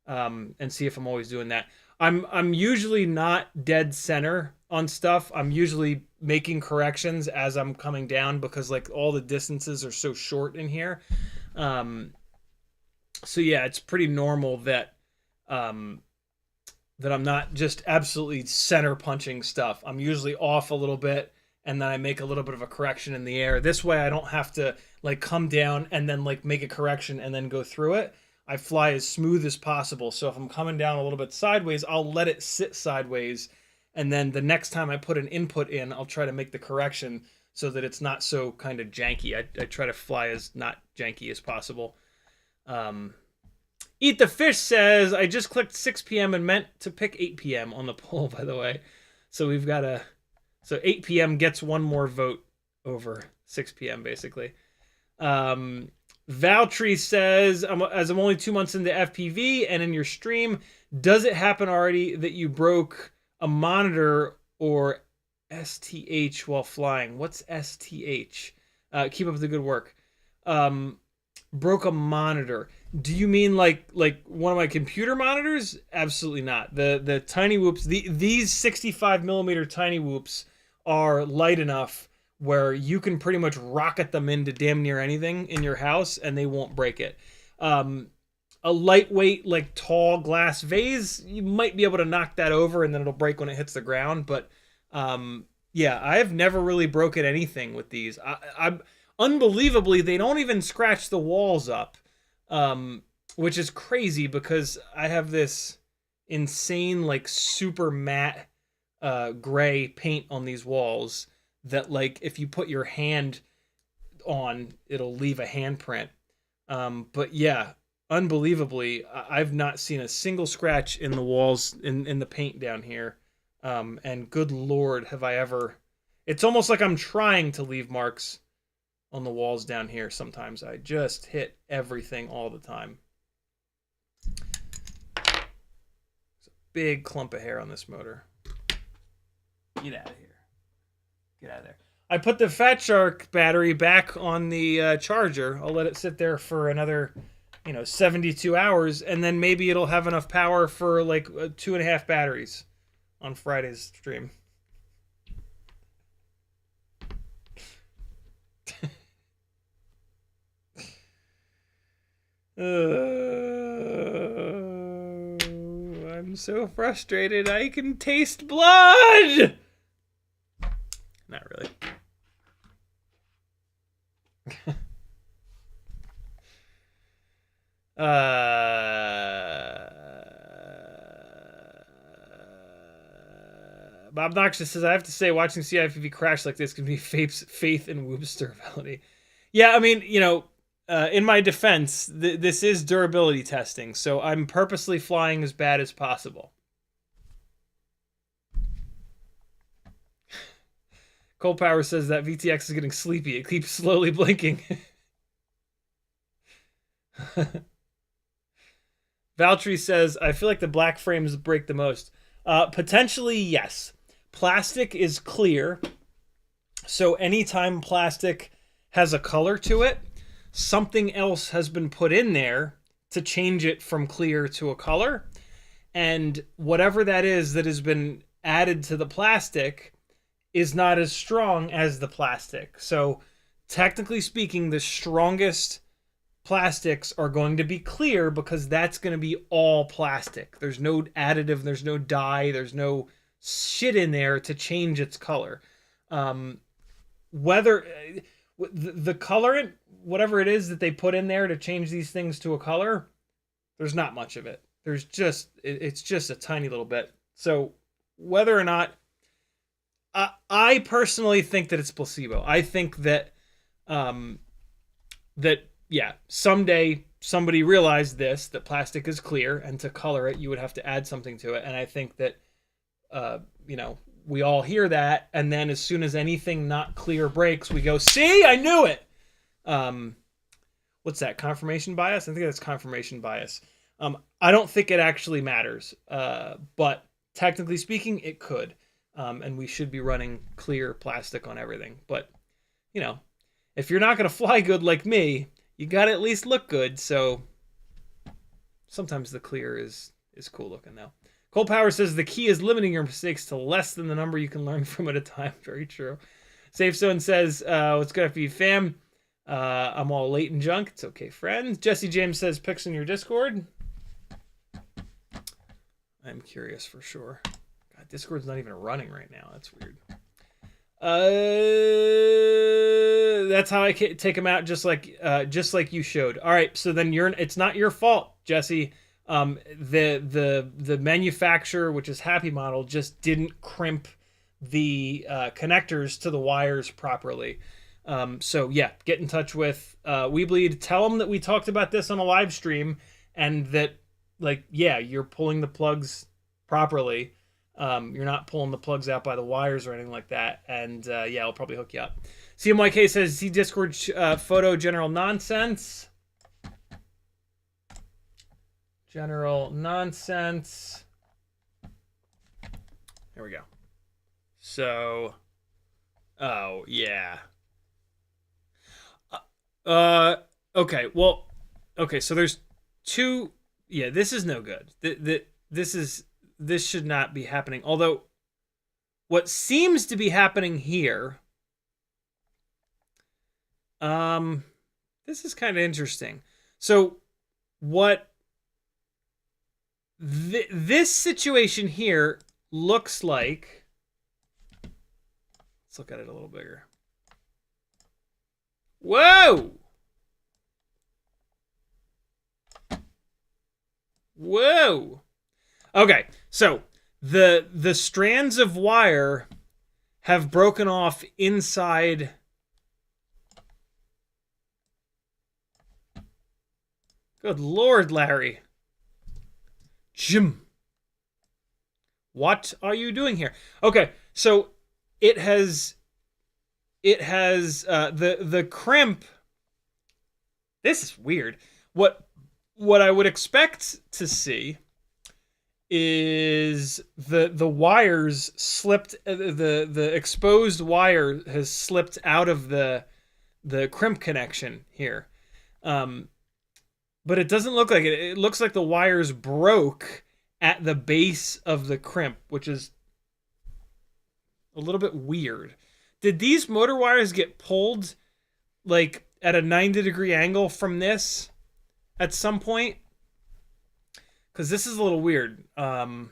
and see if I'm always doing that. I'm usually not dead center on stuff. I'm usually making corrections as I'm coming down because like all the distances are so short in here. So yeah, it's pretty normal that that I'm not just absolutely center punching stuff. I'm usually off a little bit and then I make a little bit of a correction in the air. This way I don't have to like come down and then like make a correction and then go through it. I fly as smooth as possible. So if I'm coming down a little bit sideways, I'll let it sit sideways. And then the next time I put an input in, I'll try to make the correction so that it's not so kind of janky. I try to fly as not janky as possible. Eat the Fish says, I just clicked 6 p.m. and meant to pick 8 p.m. on the poll, by the way. So we've got so 8 p.m. gets one more vote over 6 p.m. basically. Valtree says, as I'm only 2 months into FPV and in your stream, does it happen already that you broke a monitor or STH while flying? What's STH? Keep up the good work. Broke a monitor. Do you mean like one of my computer monitors? Absolutely not. The Cinewhoops, these 65 millimeter Cinewhoops are light enough where you can pretty much rocket them into damn near anything in your house and they won't break it. A lightweight, like tall glass vase, you might be able to knock that over and then it'll break when it hits the ground. But yeah, I have never really broken anything with these. I'm unbelievably, they don't even scratch the walls up, which is crazy because I have this insane, like super matte gray paint on these walls that like if you put your hand on, it'll leave a handprint. But yeah, unbelievably, I've not seen a single scratch in the walls in the paint down here. And good Lord, have I ever... It's almost like I'm trying to leave marks on the walls down here sometimes. I just hit everything all the time. There's a big clump of hair on this motor. Get out of here. Get out of there. I put the Fatshark battery back on the charger. I'll let it sit there for another, 72 hours, and then maybe it'll have enough power for like 2.5 batteries on Friday's stream. I'm so frustrated. I can taste blood. Not really. Bob Noxious says, I have to say, watching CiottiFPV crash like this can be faith in Whoop's durability. Yeah, I mean, in my defense, this is durability testing, so I'm purposely flying as bad as possible. Cold Power says that VTX is getting sleepy. It keeps slowly blinking. Valtteri says, I feel like the black frames break the most. Potentially, yes. Plastic is clear. So anytime plastic has a color to it, something else has been put in there to change it from clear to a color. And whatever that is that has been added to the plastic is not as strong as the plastic. So technically speaking, the strongest plastics are going to be clear because that's going to be all plastic. There's no additive, there's no dye, there's no shit in there to change its color. Whether the colorant, whatever it is that they put in there to change these things to a color, there's not much of it. It's just a tiny little bit. So whether or not, I personally think that it's placebo. I think that yeah, someday somebody realized that plastic is clear, and to color it, you would have to add something to it. And I think that, we all hear that, and then as soon as anything not clear breaks, we go, see, I knew it! What's that? Confirmation bias? I think that's confirmation bias. I don't think it actually matters, but technically speaking, it could. And we should be running clear plastic on everything. But, you know, if you're not going to fly good like me, you got to at least look good. So sometimes the clear is cool looking, though. Cole Power says the key is limiting your mistakes to less than the number you can learn from at a time. Very true. Safe Zone says, what's good FPV fam? I'm all late and junk. It's okay, friend. Jesse James says, pics in your Discord. I'm curious for sure. God, Discord's not even running right now. That's weird. That's how I take them out, just like you showed. All right, so then it's not your fault, Jesse. The manufacturer, which is Happy Model, just didn't crimp the connectors to the wires properly. So yeah, get in touch with Weebleed. Tell them that we talked about this on a live stream, and that, like, yeah, you're pulling the plugs properly. You're not pulling the plugs out by the wires or anything like that. And yeah, I'll probably hook you up. CMYK says, see Discord photo general nonsense. General nonsense. Here we go. So, oh yeah. Okay. Well, okay. So there's two. Yeah, this is no good. This should not be happening. Although, what seems to be happening here, this is kind of interesting. So, what this situation here looks like. Let's look at it a little bigger. Whoa! Whoa! Okay, so the strands of wire have broken off inside. Good Lord, Larry. Jim. What are you doing here? Okay, so it has the crimp. This is weird. What I would expect to see is the wires slipped. The exposed wire has slipped out of the crimp connection here. But it doesn't look like it. It looks like the wires broke at the base of the crimp, which is a little bit weird. Did these motor wires get pulled like at a 90-degree angle from this at some point? Because this is a little weird. I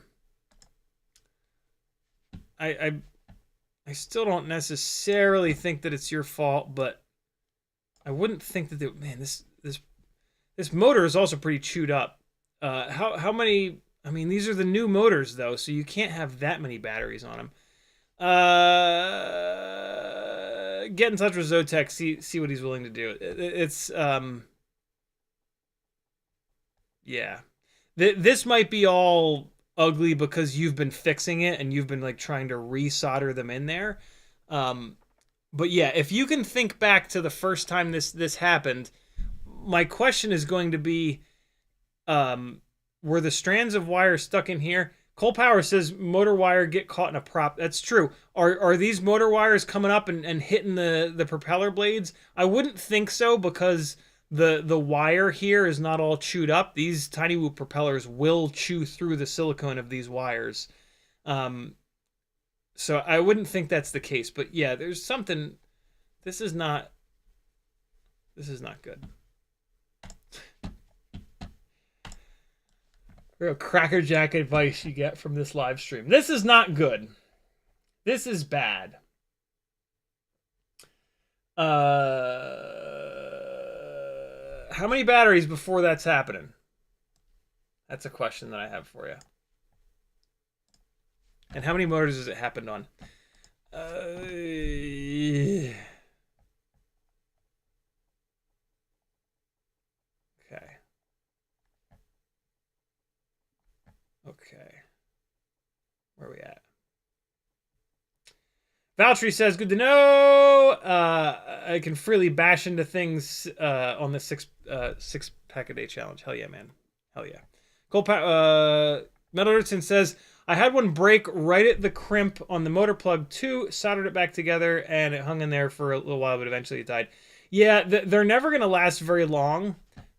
still don't necessarily think that it's your fault, but I wouldn't think that man, this motor is also pretty chewed up. How many? I mean, these are the new motors though, so you can't have that many batteries on them. Get in touch with Zotek. See what he's willing to do. It's yeah. This might be all ugly because you've been fixing it and you've been like trying to resolder them in there. But yeah, if you can think back to the first time this happened, my question is going to be, were the strands of wire stuck in here? Cole Power says motor wire get caught in a prop. That's true. Are these motor wires coming up and hitting the propeller blades? I wouldn't think so, because the wire here is not all chewed up. These Cinewhoop propellers will chew through the silicone of these wires. So I wouldn't think that's the case. But yeah, there's something. This is not good. Real crackerjack advice you get from this live stream. This is not good. This is bad. How many batteries before that's happening? That's a question that I have for you. And how many motors has it happened on? Okay. Okay. Where are we at? Valtteri says, good to know. I can freely bash into things on the six pack a day challenge. Hell yeah, man. Hell yeah. Metal Richardson says, I had one break right at the crimp on the motor plug too, soldered it back together, and it hung in there for a little while, but eventually it died. Yeah, they're never going to last very long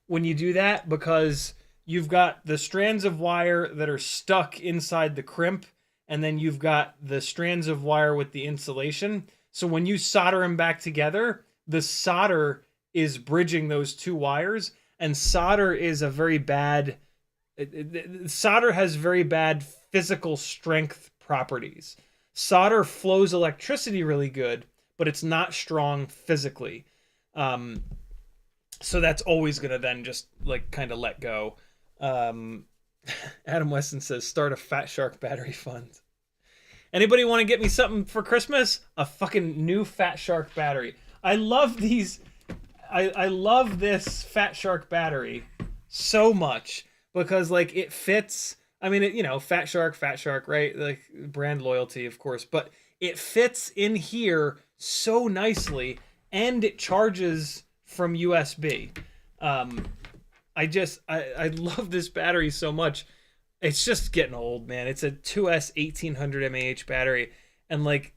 when you do that, because you've got the strands of wire that are stuck inside the crimp, and then you've got the strands of wire with the insulation. So when you solder them back together, the solder is bridging those two wires, and solder is a very bad... solder has very bad physical strength properties. Solder flows electricity really good, but it's not strong physically. So that's always going to then just like kind of let go. Adam Weston says, start a Fatshark battery fund. Anybody want to get me something for Christmas? A fucking new Fatshark battery. I love these. I love this Fatshark battery so much because like it fits. I mean, you know, Fatshark, right? Like brand loyalty, of course, but it fits in here so nicely, and it charges from USB. I love this battery so much. It's just getting old, man. It's a 2S 1800 mAh battery, and like,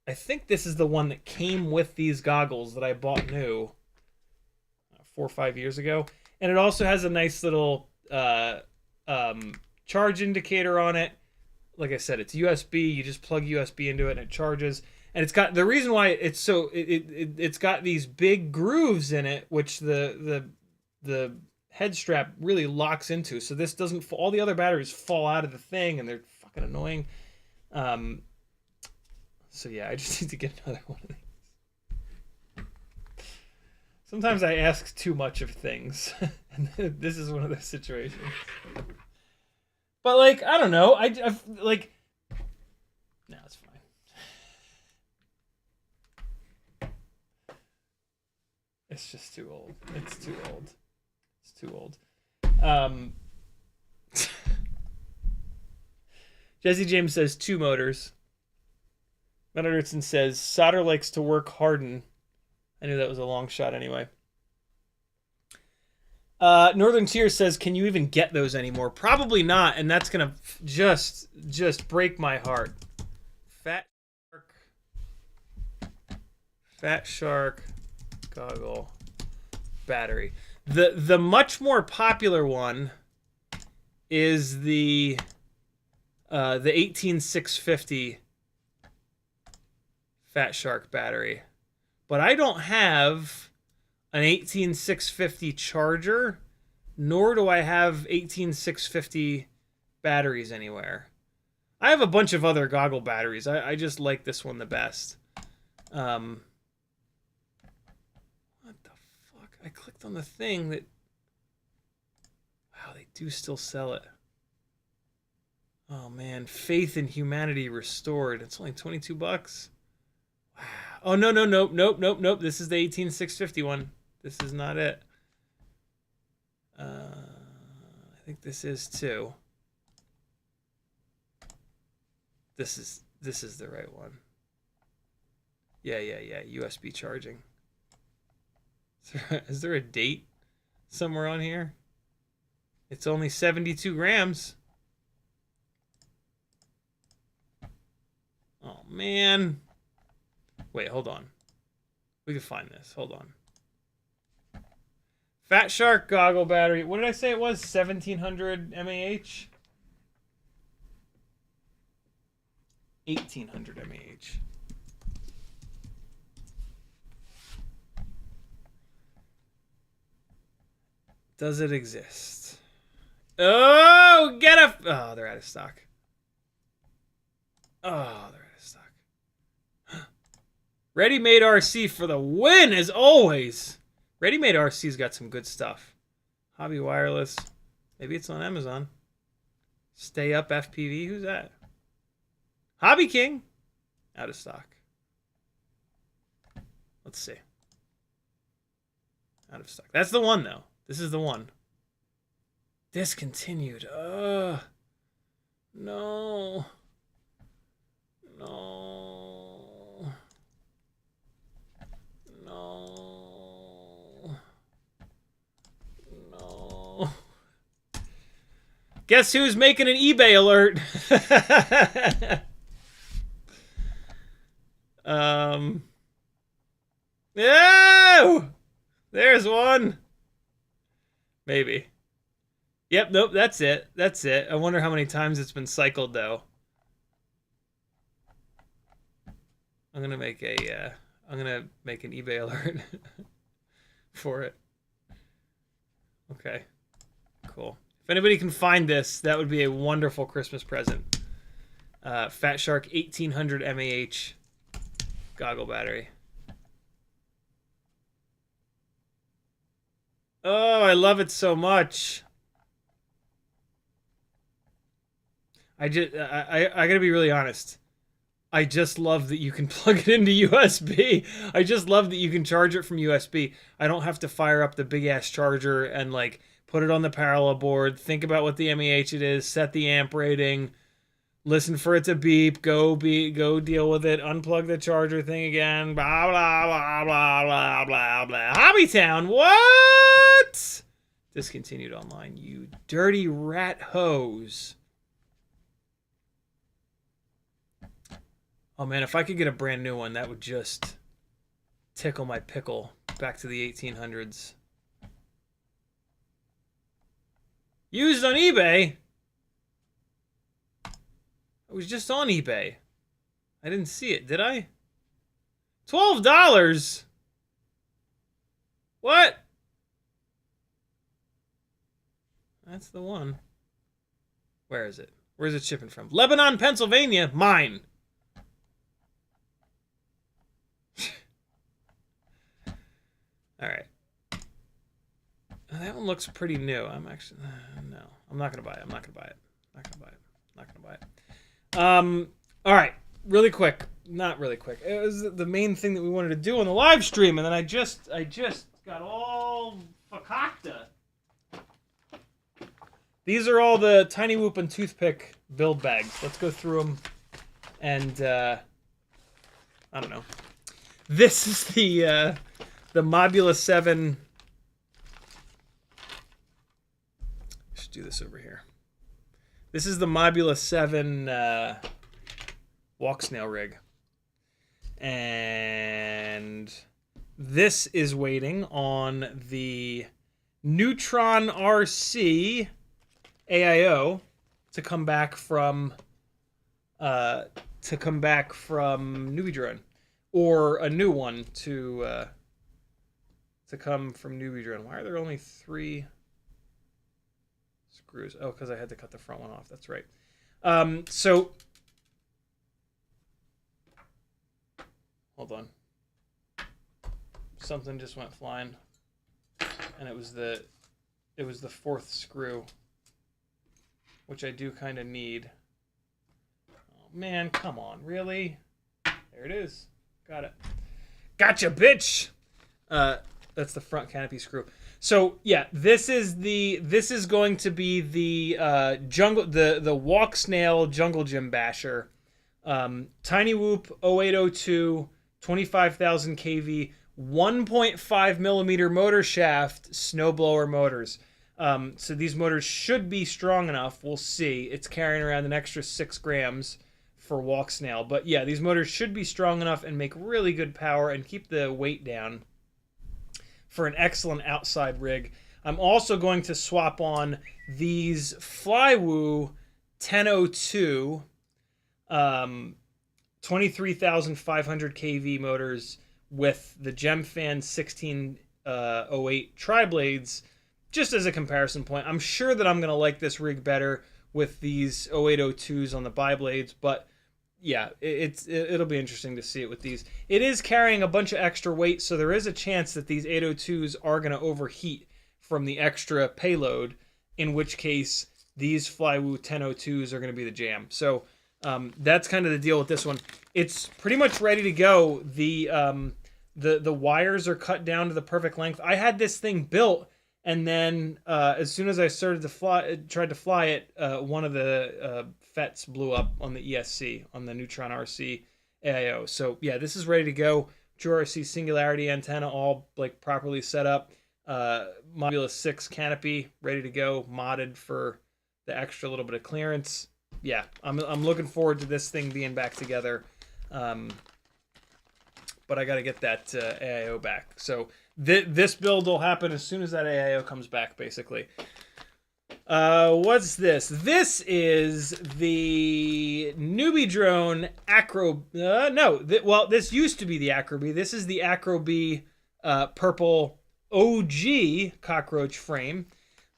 I think this is the one that came with these goggles that I bought new 4 or 5 years ago, and it also has a nice little charge indicator on it. Like I said, it's USB. You just plug USB into it and it charges. And it's got the reason why it's so it's got these big grooves in it, which the head strap really locks into. So this doesn't. All the other batteries fall out of the thing, and they're fucking annoying. So yeah, I just need to get another one of these. Sometimes I ask too much of things, and this is one of those situations. But like, I don't know. I like. No, it's fine. It's just too old. It's too old. It's too old. Jesse James says 2 motors. Matt Anderson says solder likes to work harden. I knew that was a long shot anyway. Northern Tears says, can you even get those anymore? Probably not, and that's gonna just break my heart. Fatshark goggle battery. The much more popular one is the 18650 Fatshark battery, but I don't have an 18650 charger, nor do I have 18650 batteries anywhere. I have a bunch of other goggle batteries. I just like this one the best. What the fuck? I clicked on the thing that... Wow, they do still sell it. Oh man, faith in humanity restored. It's only 22 bucks. Wow. Oh no. This is the 18650 one. This is not it. I think this is too. This is the right one. Yeah. USB charging. Is there a date somewhere on here? It's only 72 grams. Oh man. Wait, hold on. We can find this. Hold on. Fatshark goggle battery. What did I say it was? 1700 mAh? 1800 mAh. Does it exist? Oh, get a... Oh, they're out of stock. Oh, they're out of stock. Ready-made RC for the win, as always. Ready-made RC's got some good stuff. Hobby Wireless. Maybe it's on Amazon. Stay Up FPV. Who's that? Hobby King. Out of stock. Let's see. Out of stock. That's the one, though. This is the one. Discontinued. Ugh. No. No. Guess who's making an eBay alert? No! There's one. Maybe. Yep, nope, that's it. That's it. I wonder how many times it's been cycled, though. I'm gonna make an eBay alert for it. Okay, cool. If anybody can find this, that would be a wonderful Christmas present. Fatshark 1800 mAh goggle battery. Oh, I love it so much. I gotta be really honest. I just love that you can plug it into USB. I just love that you can charge it from USB. I don't have to fire up the big ass charger and like put it on the parallel board, think about what the mAh it is, set the amp rating, listen for it to beep, go deal with it, unplug the charger thing again, blah blah blah blah blah blah blah. Hobbytown, what? Discontinued online, you dirty rat hose. Oh man, if I could get a brand new one, that would just tickle my pickle. Back to the 1800s. Used on eBay? I was just on eBay. I didn't see it, did I? $12? What? That's the one. Where is it? Where's it shipping from? Lebanon, Pennsylvania. Mine. All right. That one looks pretty new. I'm actually no. I'm not gonna buy it. I'm not gonna buy it. Not gonna buy it. Not gonna buy it. All right. Really quick. Not really quick. It was the main thing that we wanted to do on the live stream, and then I just got all fakakta. These are all the Cinewhoop and Toothpick build bags. Let's go through them, and I don't know. This is the Mobula 7. I should do this over here. This is the Mobula 7 walk snail rig. And this is waiting on the Neutron RC AIO to come back from Newbie Drone, or a new one to come from Newbie Drone. Why are there only 3 screws? Oh, because I had to cut the front one off. That's right. So hold on. Something just went flying, and it was the 4th screw, which I do kind of need. Oh man, come on, really? There it is. Got it. Gotcha, bitch. That's the front canopy screw. So yeah, this is going to be the the walk snail jungle gym basher. Cinewhoop 0802 25,000 kV 1.5 millimeter motor shaft snowblower motors. So these motors should be strong enough. We'll see. It's carrying around an extra 6 grams for walk snail, but yeah, these motors should be strong enough and make really good power and keep the weight down for an excellent outside rig. I'm also going to swap on these Flywoo 1002 23,500 kV motors with the Gemfan 1608 tri-blades, just as a comparison point. I'm sure that I'm going to like this rig better with these 0802s on the bi-blades, but yeah, it'll be interesting to see it with these. It is carrying a bunch of extra weight, so there is a chance that these 802s are going to overheat from the extra payload, in which case these Flywoo 1002s are going to be the jam. So that's kind of the deal with this one. It's pretty much ready to go. The wires are cut down to the perfect length. I had this thing built, and then as soon as I tried to fly it, one of the FETs blew up on the ESC, on the Neutron RC AIO. So yeah, this is ready to go. True RC singularity antenna all like properly set up. Mobula 6 canopy ready to go, modded for the extra little bit of clearance. Yeah, I'm looking forward to this thing being back together. But I got to get that AIO back. So this build will happen as soon as that AIO comes back, basically. What's this? This is the newbie drone Acro. Well, this used to be the Acrobee. This is the Acrobee purple OG cockroach frame.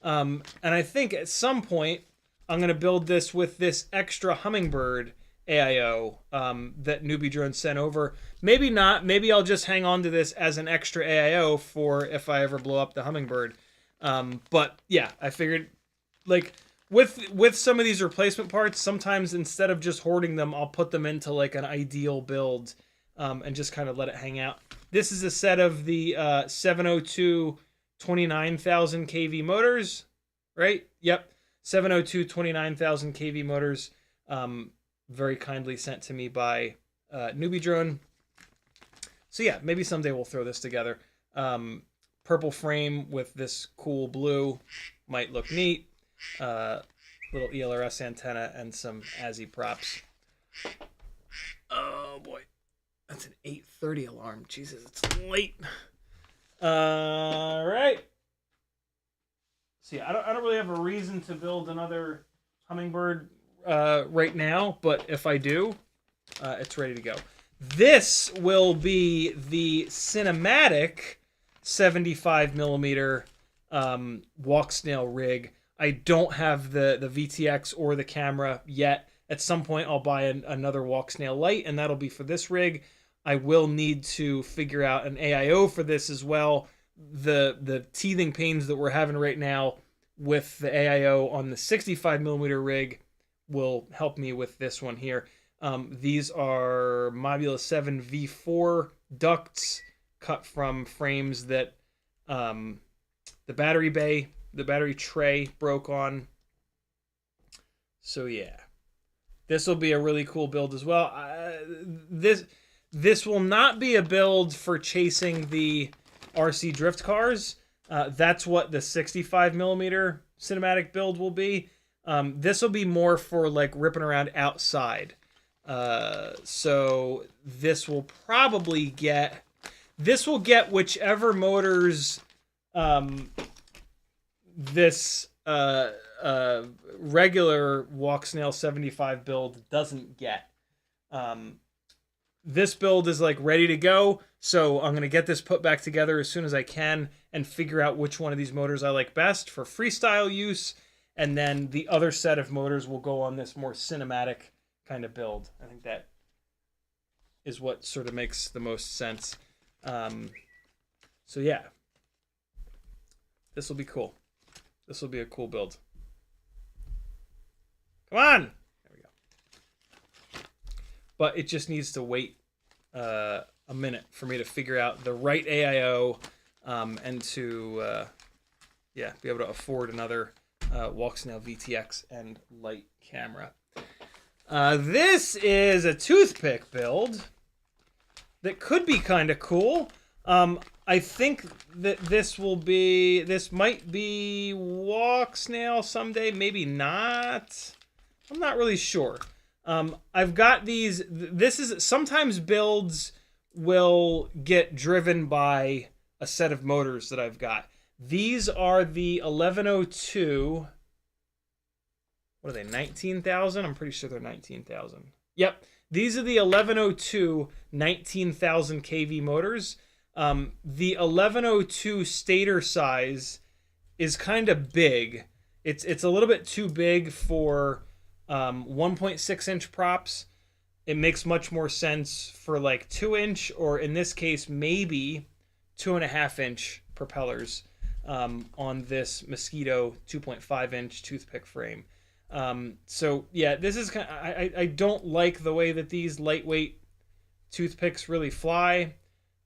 And I think at some point I'm going to build this with this extra hummingbird AIO that newbie drone sent over. Maybe not. Maybe I'll just hang on to this as an extra AIO for if I ever blow up the hummingbird. But yeah, I figured, like, with some of these replacement parts, sometimes instead of just hoarding them, I'll put them into like an ideal build and just kind of let it hang out. This is a set of the 702 29,000 kV motors, right? Yep, 702 29,000 kV motors. Very kindly sent to me by newbie drone. So yeah, maybe someday we'll throw this together. Purple frame with this cool blue might look neat. Little ELRS antenna and some ASI props. Oh boy, that's an 8:30 alarm. Jesus, it's late. All right. See, I don't really have a reason to build another hummingbird right now, but if I do, it's ready to go. This will be the cinematic 75mm walk snail rig. I don't have the VTX or the camera yet. At some point, I'll buy another walk snail light, and that'll be for this rig. I will need to figure out an AIO for this as well. The teething pains that we're having right now with the AIO on the 65mm rig will help me with this one here. These are Mobula 7 V4 ducts cut from frames that the battery tray broke on. So yeah, this will be a really cool build as well. This will not be a build for chasing the RC drift cars. That's what the 65mm cinematic build will be. This will be more for like ripping around outside. So this will probably get whichever motors this regular walk snail 75 build doesn't get. This build is like ready to go, so I'm gonna get this put back together as soon as I can and figure out which one of these motors I like best for freestyle use, and then the other set of motors will go on this more cinematic kind of build. I think that is what sort of makes the most sense. So yeah, this will be cool. This will be a cool build. Come on! There we go. But it just needs to wait a minute for me to figure out the right AIO and to be able to afford another walk snail VTX and light camera. This is a toothpick build that could be kind of cool. I think that this might be walk snail someday, maybe not. I'm not really sure. I've got these. Sometimes builds will get driven by a set of motors that I've got. These are the 1102. What are they, 19,000? I'm pretty sure they're 19,000. Yep. These are the 1102 19,000 kV motors. The 1102 stator size is kind of big. It's a little bit too big for 1.6 inch props. It makes much more sense for like 2 inch, or in this case, maybe 2.5 inch propellers on this Mosquito 2.5 inch toothpick frame. So yeah, this is kind of, I don't like the way that these lightweight toothpicks really fly.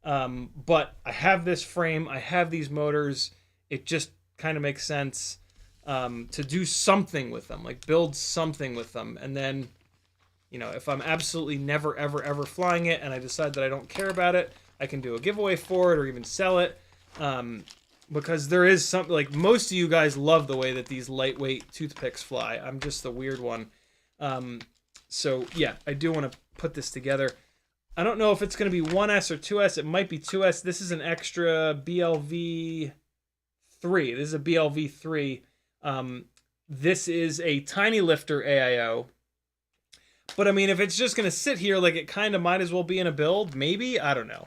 But I have this frame, I have these motors. It just kind of makes sense to do something with them, like build something with them. And then, you know, if I'm absolutely never, ever, ever flying it and I decide that I don't care about it, I can do a giveaway for it or even sell it. because there is something, like, most of you guys love the way that these lightweight toothpicks fly. I'm just the weird one. So yeah, I do want to put this together. I don't know if it's going to be 1S or 2S. It might be 2S. This is an extra BLV 3. This is a BLV 3. This is a tiny lifter AIO. But I mean, if it's just going to sit here, like, it kind of might as well be in a build. Maybe, I don't know.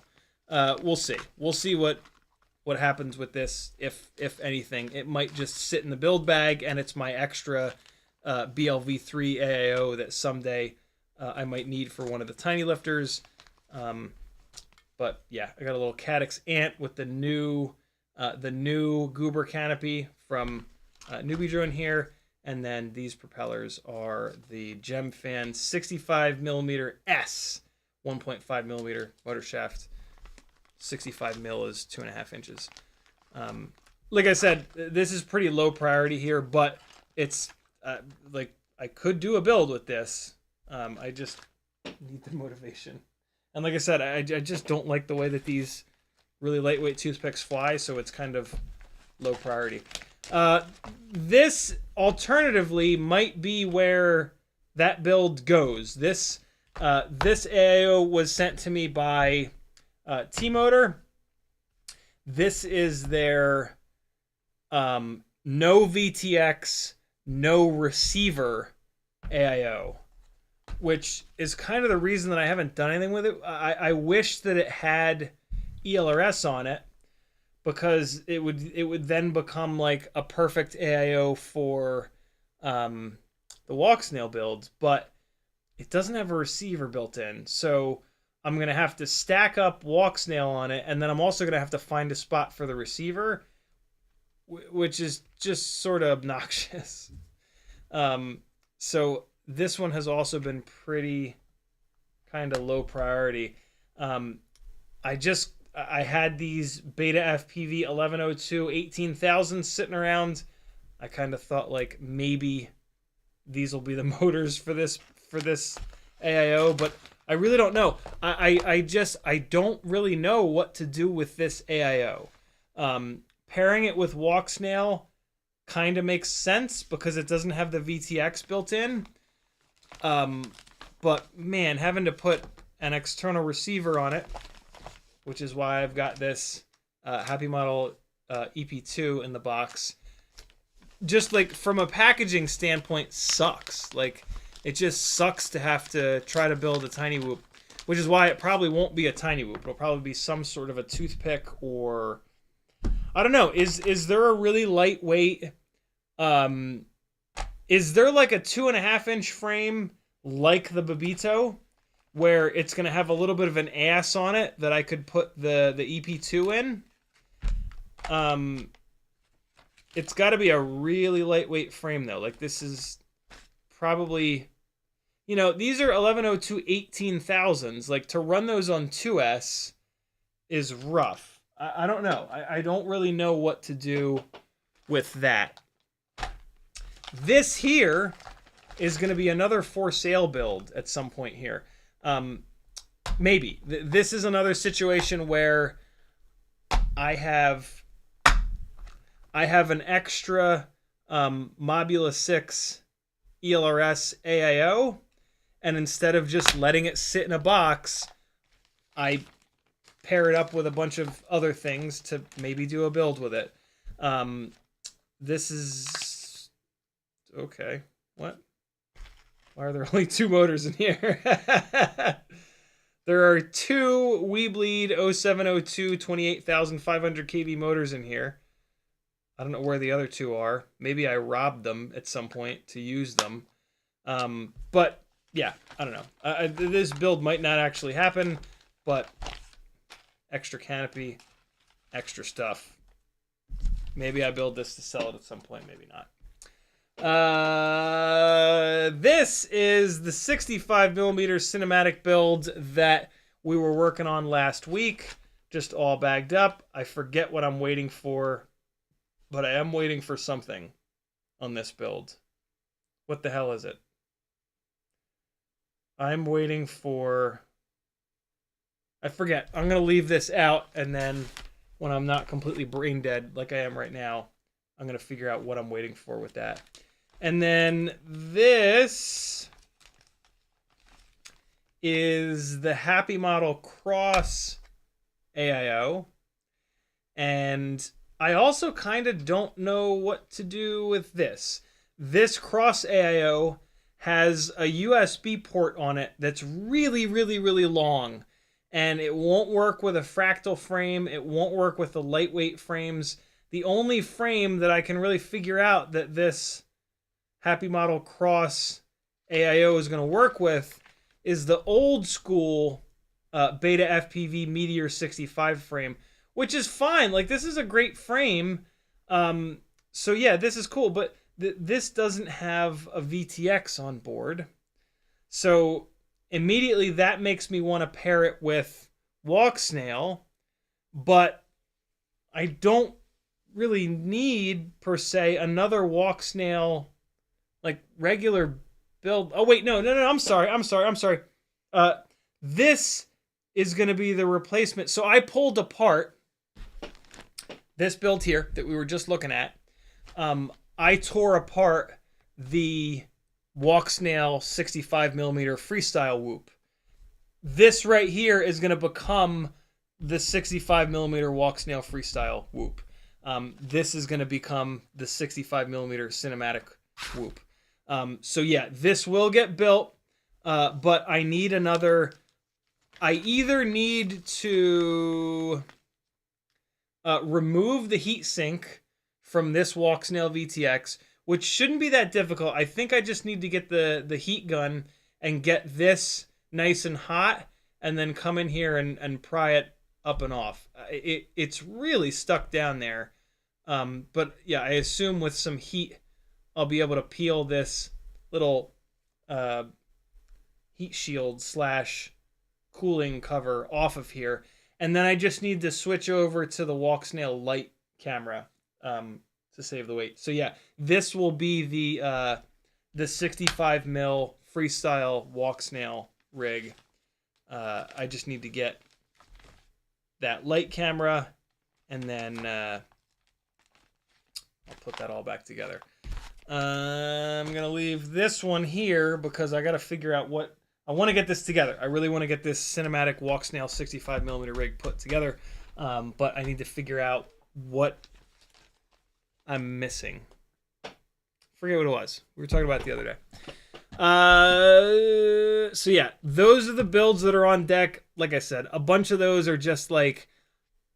We'll see. We'll see what happens with this, if anything. It might just sit in the build bag, and it's my extra BLV3 AIO that someday I might need for one of the tiny lifters. But yeah, I got a little Caddx Ant with the new Goober canopy from Newbie Drone here. And then these propellers are the Gemfan 65mm S 1.5mm motor shaft. 65 mil is 2.5 inches. Like I said, this is pretty low priority here, but it's like, I could do a build with this. I just need the motivation. And like I said, I just don't like the way that these really lightweight toothpicks fly, so it's kind of low priority. This alternatively might be where that build goes. This AIO was sent to me by T-Motor. This is their no VTX, no receiver AIO, which is kind of the reason that I haven't done anything with it. I wish that it had ELRS on it, because it would then become like a perfect AIO for the walk snail builds, but it doesn't have a receiver built in. So I'm going to have to stack up walk snail on it, and then I'm also going to have to find a spot for the receiver, which is just sort of obnoxious. So this one has also been pretty kind of low priority. I had these Beta FPV 1102 18,000 sitting around. I kind of thought, like, maybe these will be the motors for this AIO, but I really don't know. I don't really know what to do with this AIO. Pairing it with walk snail kind of makes sense because it doesn't have the VTX built in. But man, having to put an external receiver on it, which is why I've got this Happy Model EP2 in the box, just like from a packaging standpoint, sucks. Like, it just sucks to have to try to build a Cinewhoop, which is why it probably won't be a Cinewhoop. It'll probably be some sort of a toothpick, or I don't know. Is there a really lightweight? Is there like a 2.5-inch frame like the Babito, where it's going to have a little bit of an ass on it that I could put the EP2 in? It's got to be a really lightweight frame, though. Like, this is probably, you know, these are 1102 18,000s. Like, to run those on 2S is rough. I don't know. I don't really know what to do with that. This here is going to be another for sale build at some point here. Maybe. This is another situation where I have an extra Mobula 6 ELRS AIO, and instead of just letting it sit in a box, I pair it up with a bunch of other things to maybe do a build with it. This is okay. What? Why are there only 2 motors in here? There are 2 Weebleed 0702 28,500 kV motors in here. I don't know where the other 2 are. Maybe I robbed them at some point to use them. But yeah, I don't know. This build might not actually happen, but extra canopy, extra stuff. Maybe I build this to sell it at some point, maybe not. This is the 65mm cinematic build that we were working on last week, just all bagged up. I forget what I'm waiting for, but I am waiting for something on this build. What the hell is it? I'm waiting for, I forget. I'm going to leave this out, and then when I'm not completely brain dead like I am right now, I'm going to figure out what I'm waiting for with that. And then this is the Happy Model Cross AIO. And I also kind of don't know what to do with this. This Cross AIO has a USB port on it that's really, really, really long. And it won't work with a fractal frame. It won't work with the lightweight frames. The only frame that I can really figure out that this Happy Model Cross AIO is going to work with is the old school Beta FPV Meteor 65 frame, which is fine. Like, this is a great frame. So yeah, this is cool, but this doesn't have a VTX on board. So immediately that makes me want to pair it with Walk Snail, but I don't really need, per se, another Walk Snail, like, regular build. Oh, wait, no, I'm sorry. This is going to be the replacement. So I pulled apart this build here that we were just looking at. I tore apart the Walk Snail 65mm Freestyle Whoop. This right here is going to become the 65mm Walk Snail Freestyle Whoop. This is going to become the 65mm Cinematic Whoop. So yeah, this will get built, but I need another. I either need to remove the heatsink from this Walk Snail VTX, which shouldn't be that difficult. I think I just need to get the heat gun and get this nice and hot, and then come in here and pry it up and off. It's really stuck down there. But yeah, I assume with some heat, I'll be able to peel this little heat shield / cooling cover off of here. And then I just need to switch over to the Walk Snail light camera to save the weight. So yeah, this will be the 65mm Freestyle Walk Snail rig. I just need to get that light camera, and then I'll put that all back together. I'm going to leave this one here because I got to figure out what... I want to get this together. I really want to get this cinematic Walk Snail 65mm rig put together, but I need to figure out what I'm missing. Forget what it was. We were talking about it the other day. So yeah, those are the builds that are on deck. Like I said, a bunch of those are just like,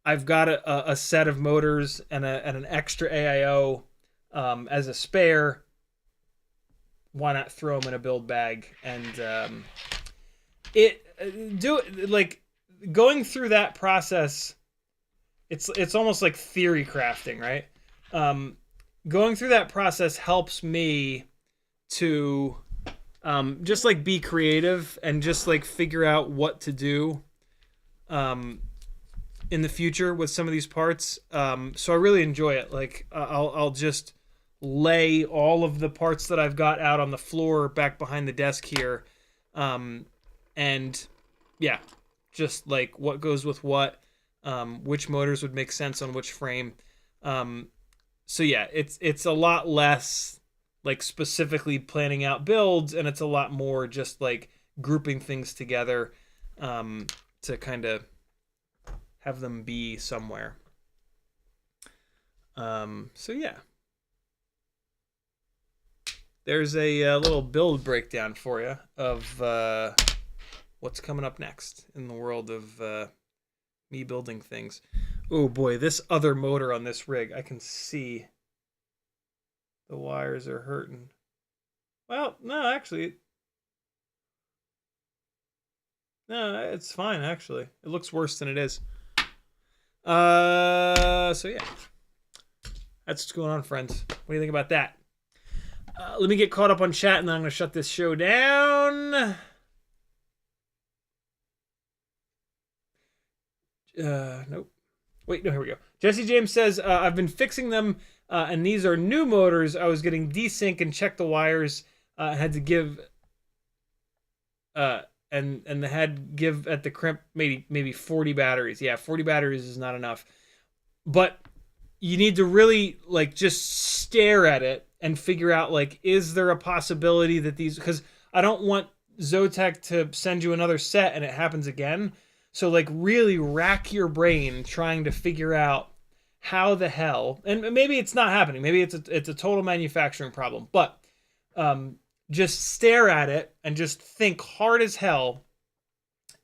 I've got a set of motors and an extra AIO as a spare. Why not throw them in a build bag? And going through that process, it's almost like theory crafting, right? Going through that process helps me to just like be creative and just like figure out what to do in the future with some of these parts. So I really enjoy it. Like I'll just lay all of the parts that I've got out on the floor back behind the desk here. And yeah, just like what goes with what, which motors would make sense on which frame. So yeah, it's a lot less like specifically planning out builds, and it's a lot more just like grouping things together to kind of have them be somewhere. So yeah. There's a little build breakdown for you of what's coming up next in the world of me building things. Oh boy, this other motor on this rig, I can see the wires are hurting. Well, no, actually. No, it's fine, actually. It looks worse than it is. So yeah. That's what's going on, friends. What do you think about that? Let me get caught up on chat, and then I'm going to shut this show down. Nope. Wait, no, here we go. Jesse James says, I've been fixing them, and these are new motors. I was getting desync and checked the wires. Had to give... and the head give at the crimp maybe 40 batteries. Yeah, 40 batteries is not enough. but you need to really like just stare at it and figure out like, is there a possibility that these, because I don't want Zotac to send you another set and it happens again. So like really rack your brain trying to figure out how the hell, and maybe it's not happening. Maybe it's a total manufacturing problem, but just stare at it and just think hard as hell.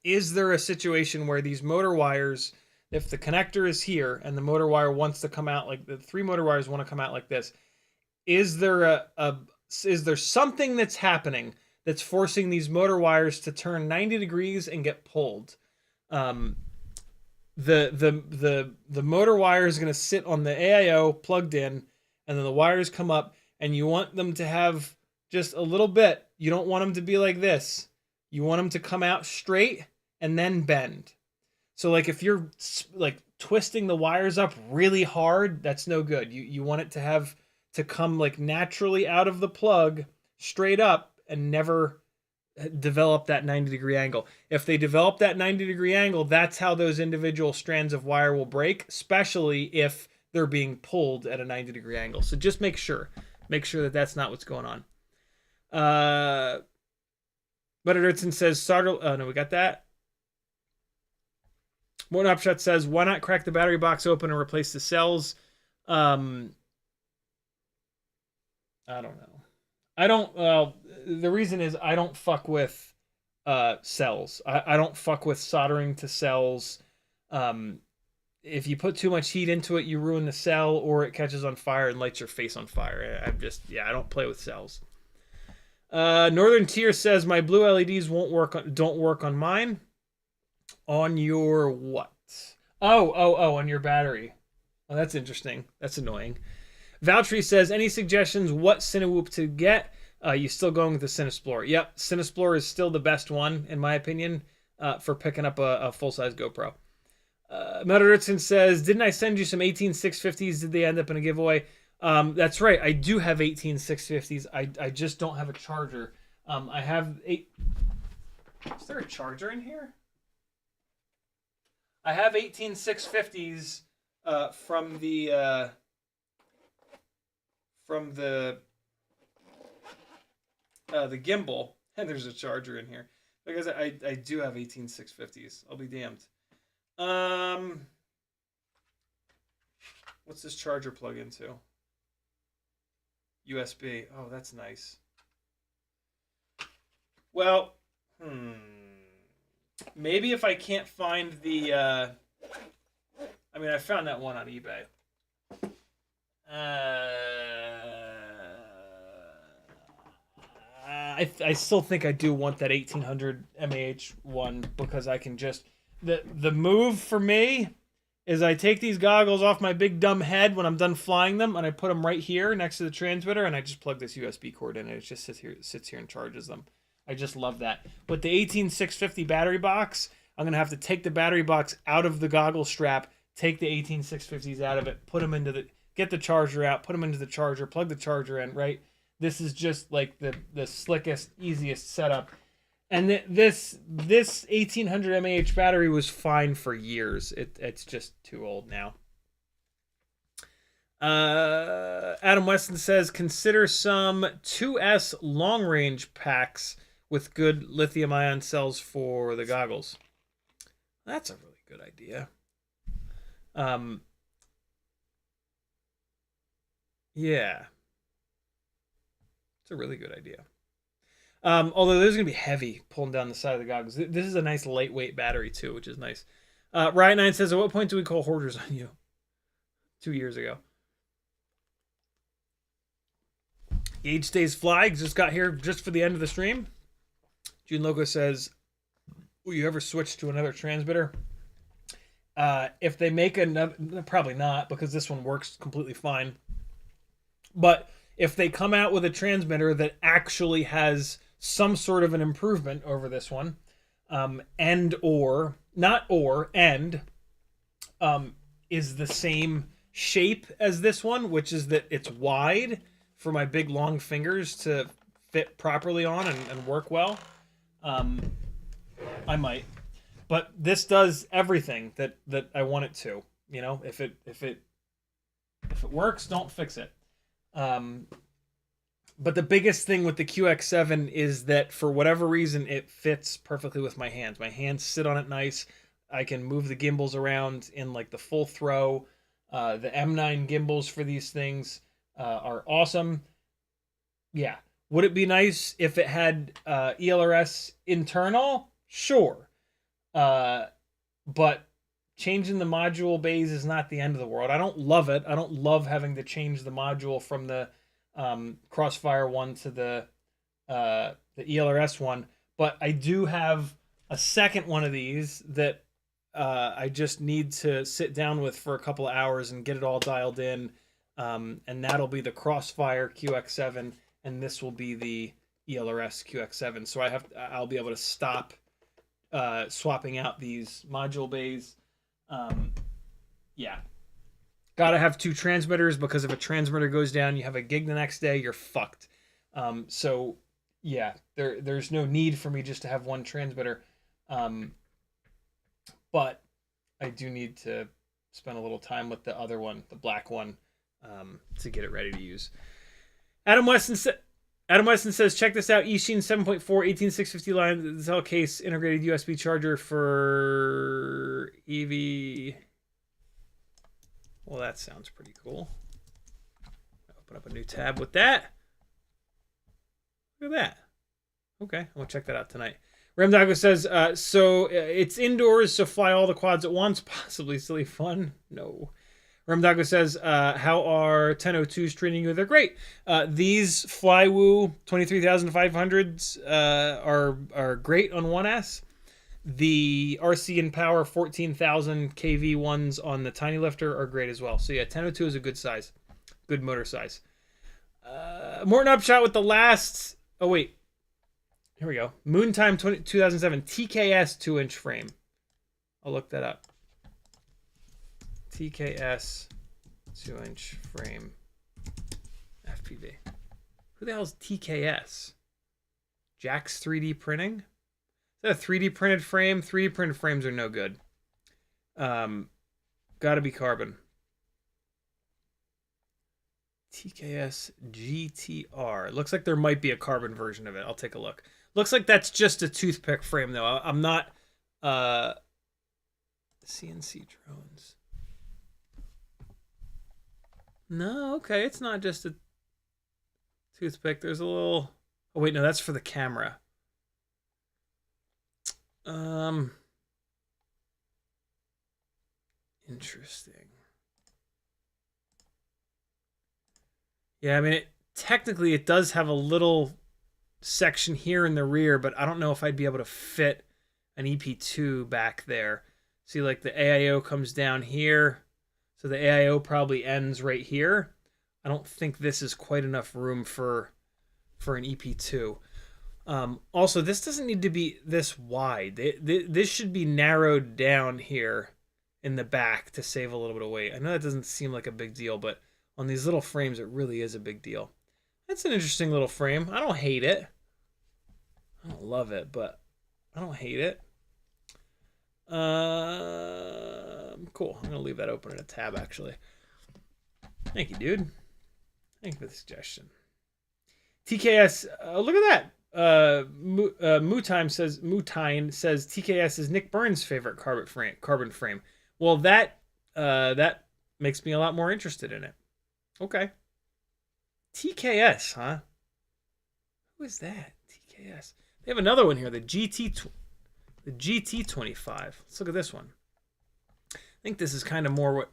Is there a situation where these motor wires, if the connector is here and the motor wire wants to come out, like the 3 motor wires want to come out like this, is there is there something that's happening that's forcing these motor wires to turn 90 degrees and get pulled? The motor wire is going to sit on the AIO plugged in, and then the wires come up, and you want them to have just a little bit. You don't want them to be like this. You want them to come out straight and then bend. So like if you're like twisting the wires up really hard, that's no good. You want it to have to come like naturally out of the plug straight up and never develop that 90-degree angle. If they develop that 90-degree angle, that's how those individual strands of wire will break, especially if they're being pulled at a 90-degree angle. So just make sure that that's not what's going on. But Edgerton says solder. Oh no, we got that. Morton Upshot says, why not crack the battery box open and replace the cells? I don't know. I don't. The reason is I don't fuck with cells. I don't fuck with soldering to cells. If you put too much heat into it, you ruin the cell, or it catches on fire and lights your face on fire. I don't play with cells. Northern Tier says my blue LEDs don't work on mine. On your what? Oh, on your battery. Oh, that's interesting. That's annoying. Valtteri says, any suggestions what Cinewhoop to get? You still going with the Cinesplore? Yep, Cinesplore is still the best one, in my opinion, for picking up a full-size GoPro. Metaritson says, didn't I send you some 18650s? Did they end up in a giveaway? That's right, I do have 18650s. I just don't have a charger. I have Is there a charger in here? I have 18650s from the gimbal, and there's a charger in here because I do have 18650s. I'll be damned. What's this charger plug into? USB. Oh, that's nice. Well, maybe if I can't find the I mean, I found that one on eBay. I still think I do want that 1800 mAh one because I can just the move for me is I take these goggles off my big dumb head when I'm done flying them, and I put them right here next to the transmitter, and I just plug this USB cord in, and it just sits here and charges them. I just love that. But the 18650 battery box, I'm gonna have to take the battery box out of the goggle strap, take the 18650s out of it, put them into get the charger out, put them into the charger, plug the charger in, right? This is just like the slickest, easiest setup. And this 1800 mAh battery was fine for years. It's just too old now. Adam Weston says, consider some 2S long range packs with good lithium ion cells for the goggles. That's a really good idea. Yeah. It's a really good idea. Although there's going to be heavy pulling down the side of the goggles. This is a nice lightweight battery too, which is nice. Riot9 says, at what point do we call hoarders on you? 2 years ago. Gauge Stays Fly just got here just for the end of the stream. June Loco says, will you ever switch to another transmitter? If they make another, probably not, because this one works completely fine. But if they come out with a transmitter that actually has some sort of an improvement over this one, and is the same shape as this one, which is that it's wide for my big long fingers to fit properly on and work well, I might. But this does everything that I want it to. You know, if it works, don't fix it. But the biggest thing with the QX7 is that for whatever reason, it fits perfectly with my hands. My hands sit on it nice. I can move the gimbals around in like the full throw. The M9 gimbals for these things are awesome. Yeah. Would it be nice if it had ELRS internal? Sure. But changing the module bays is not the end of the world. I don't love it. I don't love having to change the module from the Crossfire one to the ELRS one, but I do have a second one of these that I just need to sit down with for a couple of hours and get it all dialed in, and that'll be the Crossfire QX7, and this will be the ELRS QX7. So I'll be able to stop swapping out these module bays. Yeah. Gotta have 2 transmitters, because if a transmitter goes down, you have a gig the next day, you're fucked. So yeah, there's no need for me just to have 1 transmitter. But I do need to spend a little time with the other one, the black one, to get it ready to use. Adam Weston says, check this out. eSheen 7.4 18650 line cell case integrated USB charger for EV. Well, that sounds pretty cool. Open up a new tab with that. Look at that. Okay, I'm going to check that out tonight. Ramdago says, so it's indoors, so fly all the quads at once. Possibly silly fun. No. Ramdago says, how are 1002s treating you? They're great. These Flywoo 23,500s are great on 1S. The RC and Power 14,000 kV ones on the Tiny Lifter are great as well. So yeah, 1002 is a good size. Good motor size. Morton Upshot with the last... Oh, wait. Here we go. Moontime 2007 TKS 2-inch frame. I'll look that up. TKS 2-inch frame FPV. Who the hell is TKS? Jack's 3D printing? Is that a 3D printed frame? 3D printed frames are no good. Gotta be carbon. TKS GTR. Looks like there might be a carbon version of it. I'll take a look. Looks like that's just a toothpick frame, though. I'm not... CNC drones. No, okay. It's not just a toothpick. There's a little... Oh, wait, no. That's for the camera. Interesting. Yeah, I mean, technically it does have a little section here in the rear, but I don't know if I'd be able to fit an EP2 back there. See, like the AIO comes down here, so the AIO probably ends right here. I don't think this is quite enough room for an EP2. Also, this doesn't need to be this wide. This should be narrowed down here in the back to save a little bit of weight. I know that doesn't seem like a big deal, but on these little frames, it really is a big deal. That's an interesting little frame. I don't hate it. I don't love it, but I don't hate it. Cool. I'm going to leave that open in a tab, actually. Thank you, dude. Thank you for the suggestion. TKS, look at that. Mutine says TKS is Nick Burns' favorite carbon frame. Well, that makes me a lot more interested in it. Okay. TKS, huh? Who is that? TKS. They have another one here, the GT25. Let's look at this one. I think this is kind of more what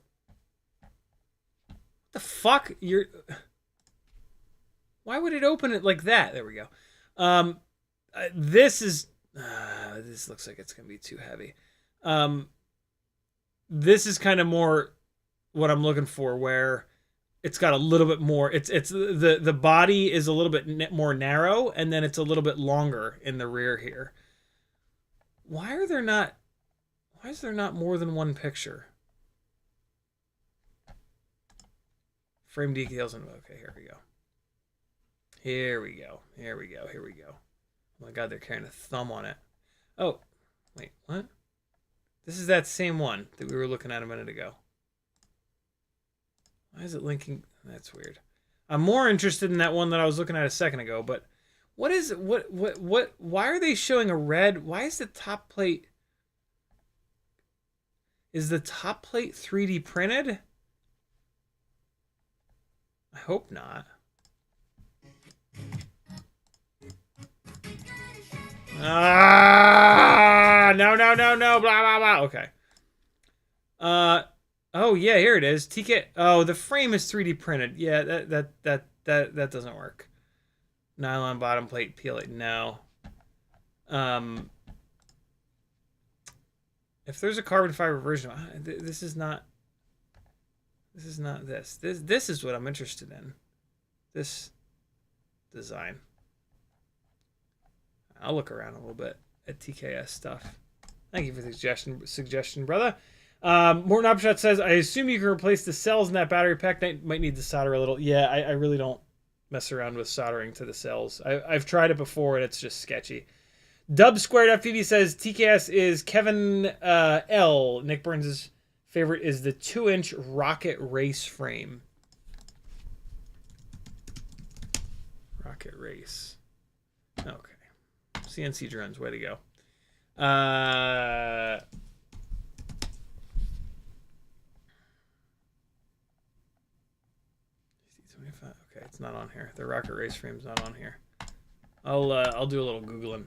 the fuck? Why would it open it like that? There we go. This looks like it's going to be too heavy. This is kind of more what I'm looking for, where it's got a little bit more. It's the body is a little bit more narrow, and then it's a little bit longer in the rear here. Why is there not more than one picture? Frame details and okay, here we go. Here we go. Oh my god, they're carrying a thumb on it. Oh, wait, what? This is that same one that we were looking at a minute ago. Why is it linking? That's weird. I'm more interested in that one that I was looking at a second ago, but what is what why are they showing a red? Why is the top plate? Is the top plate 3D printed? I hope not. No, no, no, no, blah, blah, blah. Okay. Oh yeah, here it is. TK. Oh, the frame is 3D printed. Yeah, that doesn't work. Nylon bottom plate, peel it. No. If there's a carbon fiber version, this is not. This is not this. This is what I'm interested in. This design. I'll look around a little bit at TKS stuff. Thank you for the suggestion, brother. Morton Upshot says, I assume you can replace the cells in that battery pack. Might need to solder a little. Yeah, I really don't mess around with soldering to the cells. I've tried it before, and it's just sketchy. Dub Squared FPV says, TKS is Kevin L. Nick Burns' favorite is the 2-inch Rocket Race frame. Rocket Race. Okay. CNC drones, way to go. Okay, it's not on here. The Rocket Race frame's not on here. I'll do a little Googling.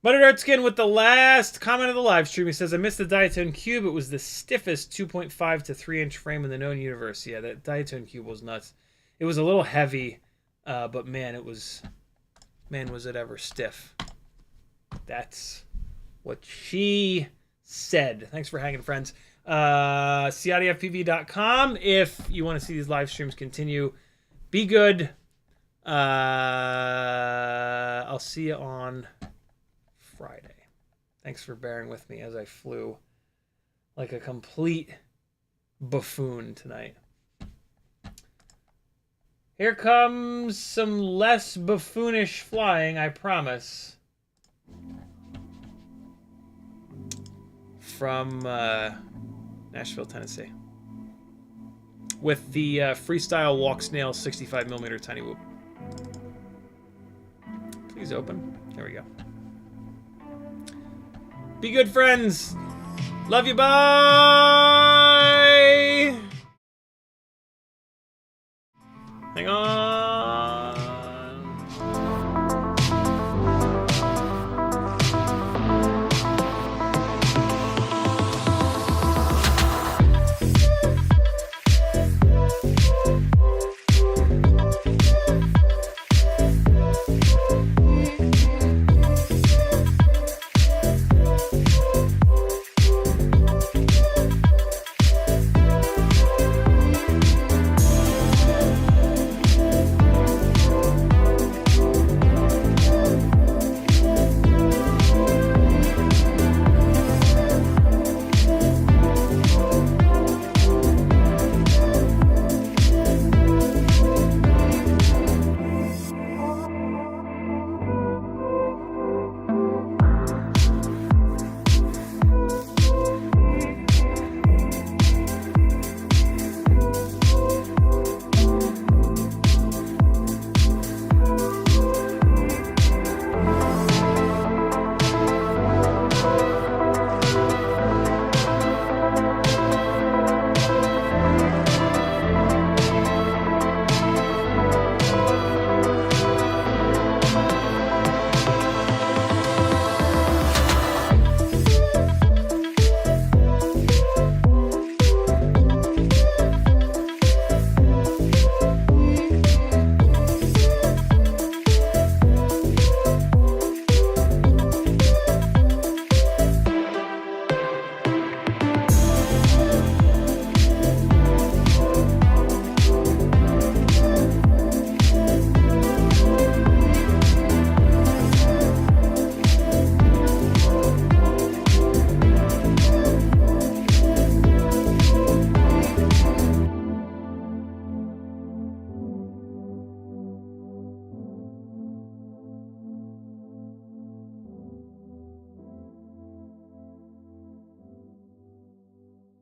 Buttered with the last comment of the live stream. He says, I missed the Diatone Cube. It was the stiffest 2.5 to 3-inch frame in the known universe. Yeah, that Diatone Cube was nuts. It was a little heavy, but man, was it ever stiff. That's what she said. Thanks for hanging, friends. CiottiFPV.com if you want to see these live streams continue. Be good. I'll see you on Friday. Thanks for bearing with me as I flew like a complete buffoon tonight. Here comes some less buffoonish flying, I promise. From Nashville, Tennessee. With the Freestyle Walk Snail 65mm Cinewhoop. Please open. There we go. Be good, friends. Love you. Bye. Hang on.